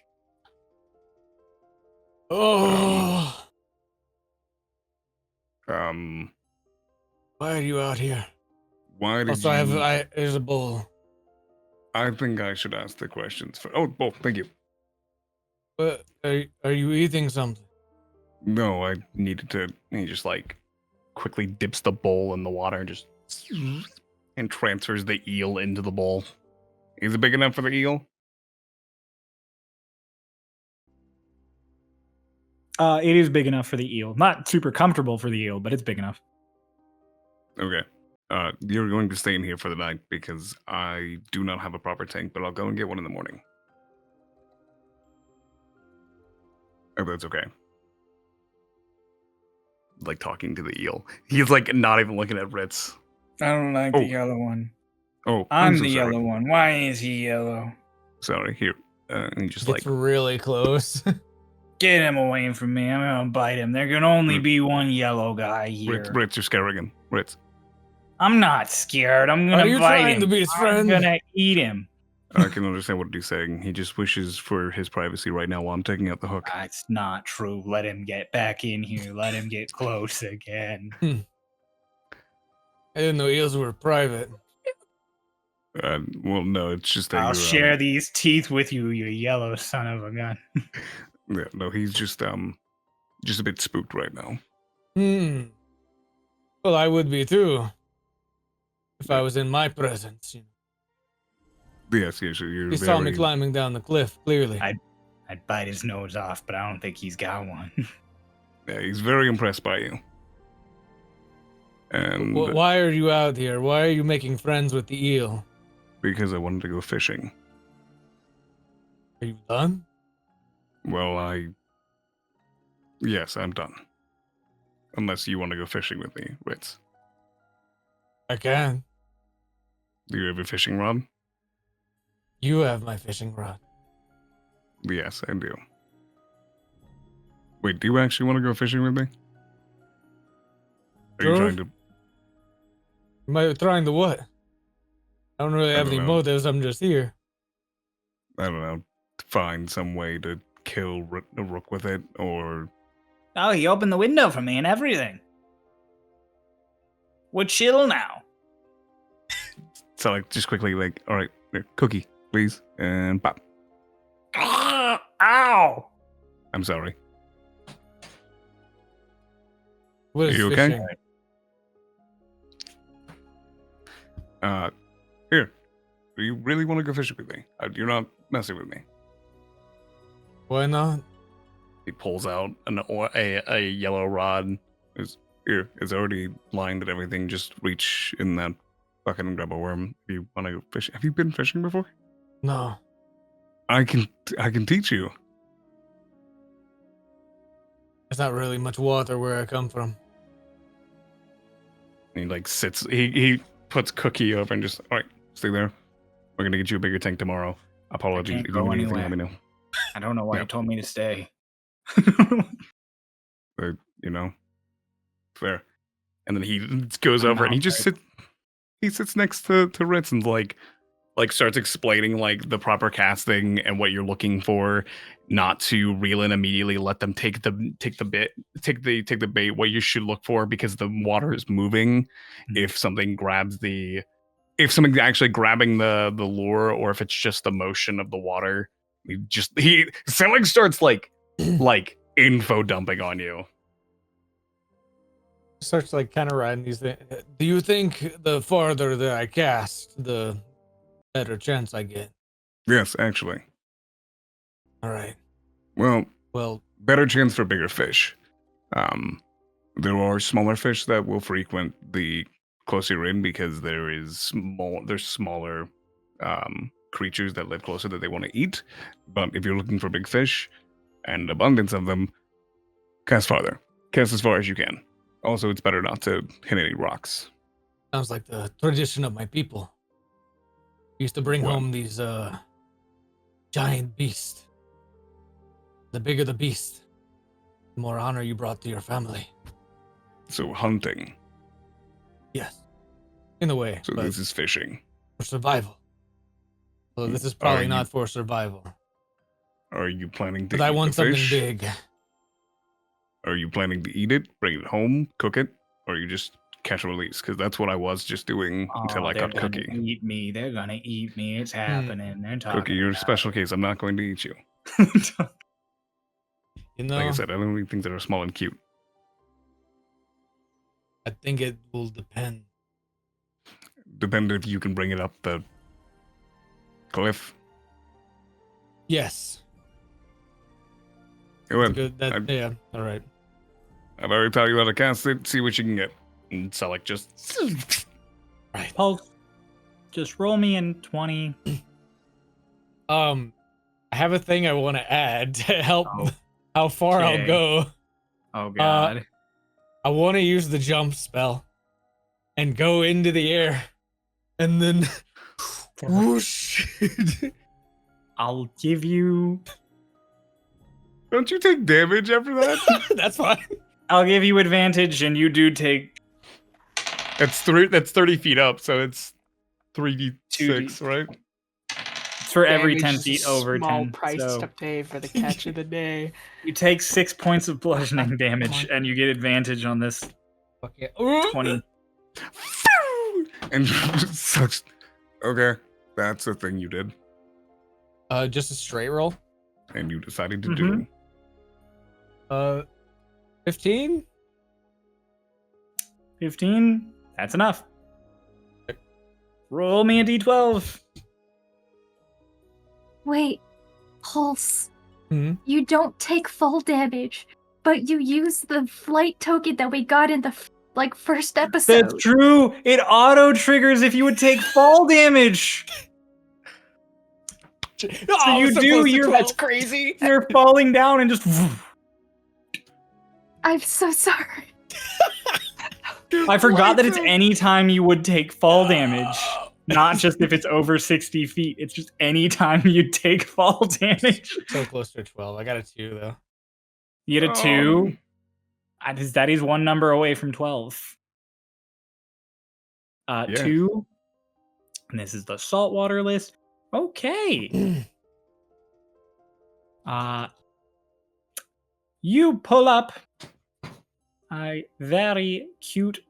Oh, Um, why are you out here? why did Also, you? there's a bowl. I think I should ask the questions for. Oh, thank you. Are you eating something? No, I needed to. He just like quickly dips the bowl in the water and just and transfers the eel into the bowl. Is it big enough for the eel? It is big enough for the eel. Not super comfortable for the eel, but it's big enough. Okay. You're going to stay in here for the night because I do not have a proper tank, but I'll go and get one in the morning. Oh, that's okay. Like talking to the eel. He's like not even looking at Ritz. I don't like Oh. the yellow one. Oh, I'm so the sorry. yellow one. Why is he yellow? Sorry, here. And he just It's like really close. Get him away from me. I'm gonna bite him. There can only be one yellow guy here. Ritz, you're scaring him. Ritz. I'm not scared. I'm gonna Are you bite trying him. to be his I'm friend? gonna eat him. I can understand what he's saying. He just wishes for his privacy right now while I'm taking out the hook. That's not true. Let him get back in here. Let him get close again. I didn't know eels were private. Well, no, it's just that I'll you're, share these teeth with you, you yellow son of a gun. Yeah, no, he's just a bit spooked right now. Well, I would be too. If I was in my presence, you know. Yes, you're He saw me climbing down the cliff, clearly. I'd bite his nose off, but I don't think he's got one. Yeah, he's very impressed by you. And Why are you out here? Why are you making friends with the eel? because I wanted to go fishing. Are you done? Well, yes, I'm done. Unless you want to go fishing with me, Ritz. I can. Do you have a fishing rod? You have my fishing rod. Yes, I do. Wait, do you actually want to go fishing with me? Are you Sure. trying to... Am I trying to what? I don't really I have don't any know. motives. I'm just here. I don't know, find some way to kill a rook with it, or... Oh, he opened the window for me and everything. We're chill now. So, like, just quickly, like, all right, here, cookie, please, and pop. Ow! I'm sorry. What is Are you okay? fishing? Here. Do you really want to go fishing with me? You're not messing with me. Why not? He pulls out a yellow rod. Here, it's already lined and everything. Just reach in that bucket and grab a worm if you want to go fishing. Have you been fishing before? No. I can teach you. There's not really much water where I come from. And he like sits. He puts Cookie over and just all right. Stay there. We're gonna get you a bigger tank tomorrow. Apologies. can't If you go need anything, let anywhere. me know. I don't know why Yeah. he told me to stay. But, you know, fair. And then he goes I'm over and he out, just right? sits next to Ritz and like starts explaining like the proper casting and what you're looking for, not to reel in immediately. Let them take the bait. What you should look for because the water is moving. If something's actually grabbing the lure, or if it's just the motion of the water, Selling starts like info dumping on you. Starts like kind of riding these things. Do you think the farther that I cast, the better chance I get? Yes, actually. All right. Well, better chance for bigger fish. There are smaller fish that will frequent the closer you're in because there's smaller creatures that live closer that they want to eat. But if you're looking for big fish and abundance of them, cast farther. Cast as far as you can. Also, it's better not to hit any rocks. Sounds like the tradition of my people. Used to bring What? home these giant beasts. The bigger the beast, the more honor you brought to your family. So hunting. Yes. In a way. So but this is fishing. for survival. So this is Are probably you- not for survival. Are you planning to But I eat want the something fish? big. Are you planning to eat it, bring it home, cook it, or you just catch and release? Because that's what I was just doing until I they're got gonna Cookie. eat me. They're gonna eat me. It's happening. They're talking. Cookie, you're a about special case. I'm not going to eat you. it. You know, Like I said, I don't eat things that are small and cute. I think it will depend. Depend if you can bring it up the cliff. Yes. Go ahead. Good. That, yeah. All right. I've already taught you how to cast it. See what you can get. And Selleck just... Right. Pulse, just roll me in 20. I have a thing I want to add to help Oh, how far I'll okay. go. Oh god. I want to use the jump spell and go into the air and then whoosh. I'll give you. Don't you take damage after that? That's fine. I'll give you advantage, and you do take. That's 30 feet up, so it's 3d6, 2d. right? for every 10 Damage is feet a over small 10. price So to pay for the catch of the day. you take 6 points of bludgeoning damage, and you get advantage on this Fuck yeah. 20. And such. Okay, that's the thing you did, Just a straight roll. and you decided to do. 15. 15. That's enough. Roll me a d12. Wait, Pulse. Mhm. You don't take full damage, but you use the flight token that we got in the first episode. That's true. It auto triggers if you would take fall damage. Oh, you so do, close to you're- 12. That's crazy. You're falling down and just. I'm so sorry. I forgot that it's any time you would take fall damage, not just if it's over 60 feet. It's just any time you take fall damage. So close to 12. I got a 2 though. You get a 2. That is one number away from 12. Yeah. 2. And this is the saltwater list. Okay. You pull up a very cute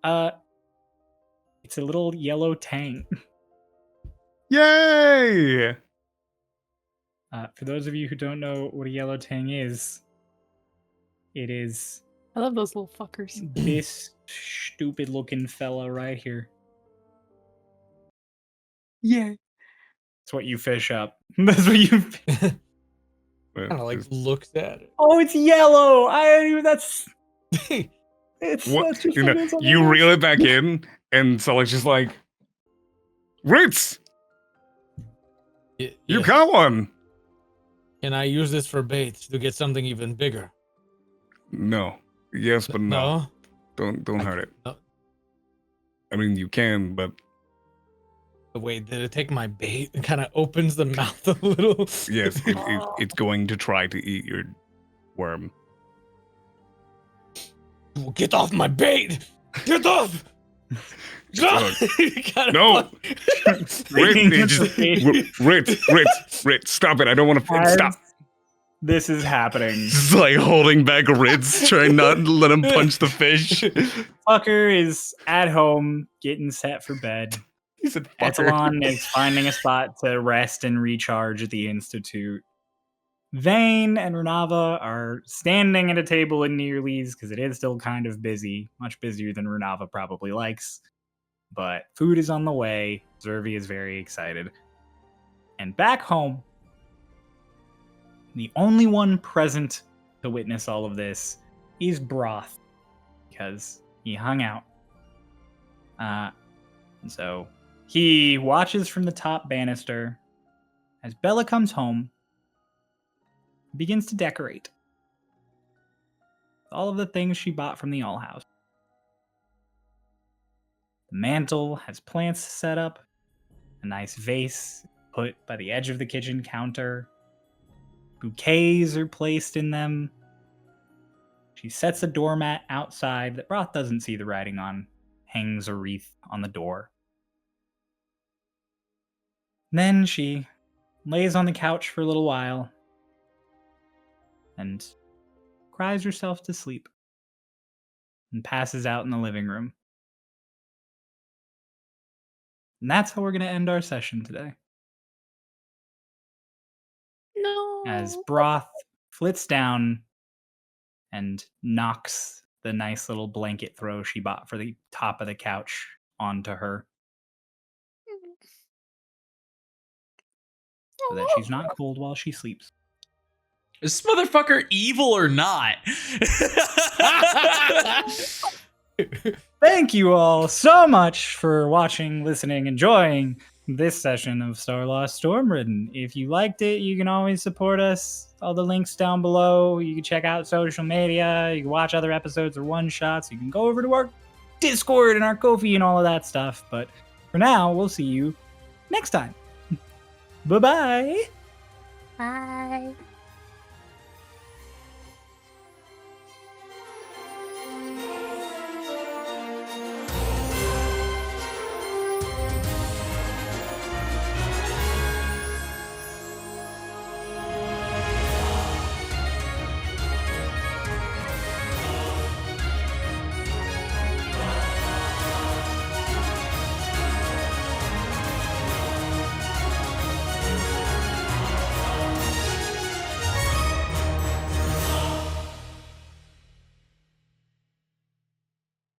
it's a little yellow tang. Yay! For those of you who don't know what a yellow tang is, it is I love those little fuckers. this stupid looking fella right here. Yeah. That's what you fish up. That's what you. But Kind of like it's- looks at it. Oh, it's yellow. That's. It's what that's just you know, fucking something you else. reel it back in, and Sully's just like, Ritz, you Yeah. got one. Can I use this for bait to get something even bigger? No. Yes, but no. No. Don't hurt it. No. I mean, you can, but Wait, did it take my bait? It kind of opens the mouth a little. yes, it's going to try to eat your worm. Get off my bait! Get off! No! Ritz, stop it! I don't want to As stop. This is happening. He's like holding back Ritz, trying not to let him punch the fish. Fucker is at home getting set for bed. He said, "Fucker." Etalon is finding a spot to rest and recharge at the Institute. Vane and Runava are standing at a table in Nearly's because it is still kind of busy, much busier than Runava probably likes. But food is on the way. Zervi is very excited. And back home, the only one present to witness all of this is Broth, because he hung out. And so he watches from the top banister as Bella comes home, begins to decorate all of the things she bought from the All House. The mantle has plants set up, a nice vase put by the edge of the kitchen counter. Bouquets are placed in them. She sets a doormat outside that Broth doesn't see the writing on, hangs a wreath on the door. Then she lays on the couch for a little while and cries herself to sleep and passes out in the living room. And that's how we're going to end our session today. No. As Broth flits down and knocks the nice little blanket throw she bought for the top of the couch onto her, so that she's not cold while she sleeps. Is this motherfucker evil or not? Thank you all so much for watching, listening, enjoying this session of Starlost Stormridden. If you liked it, you can always support us. All the links down below. You can check out social media. You can watch other episodes or one-shots. You can go over to our Discord and our Ko-fi and all of that stuff. But for now, we'll see you next time. Bye-bye. Bye.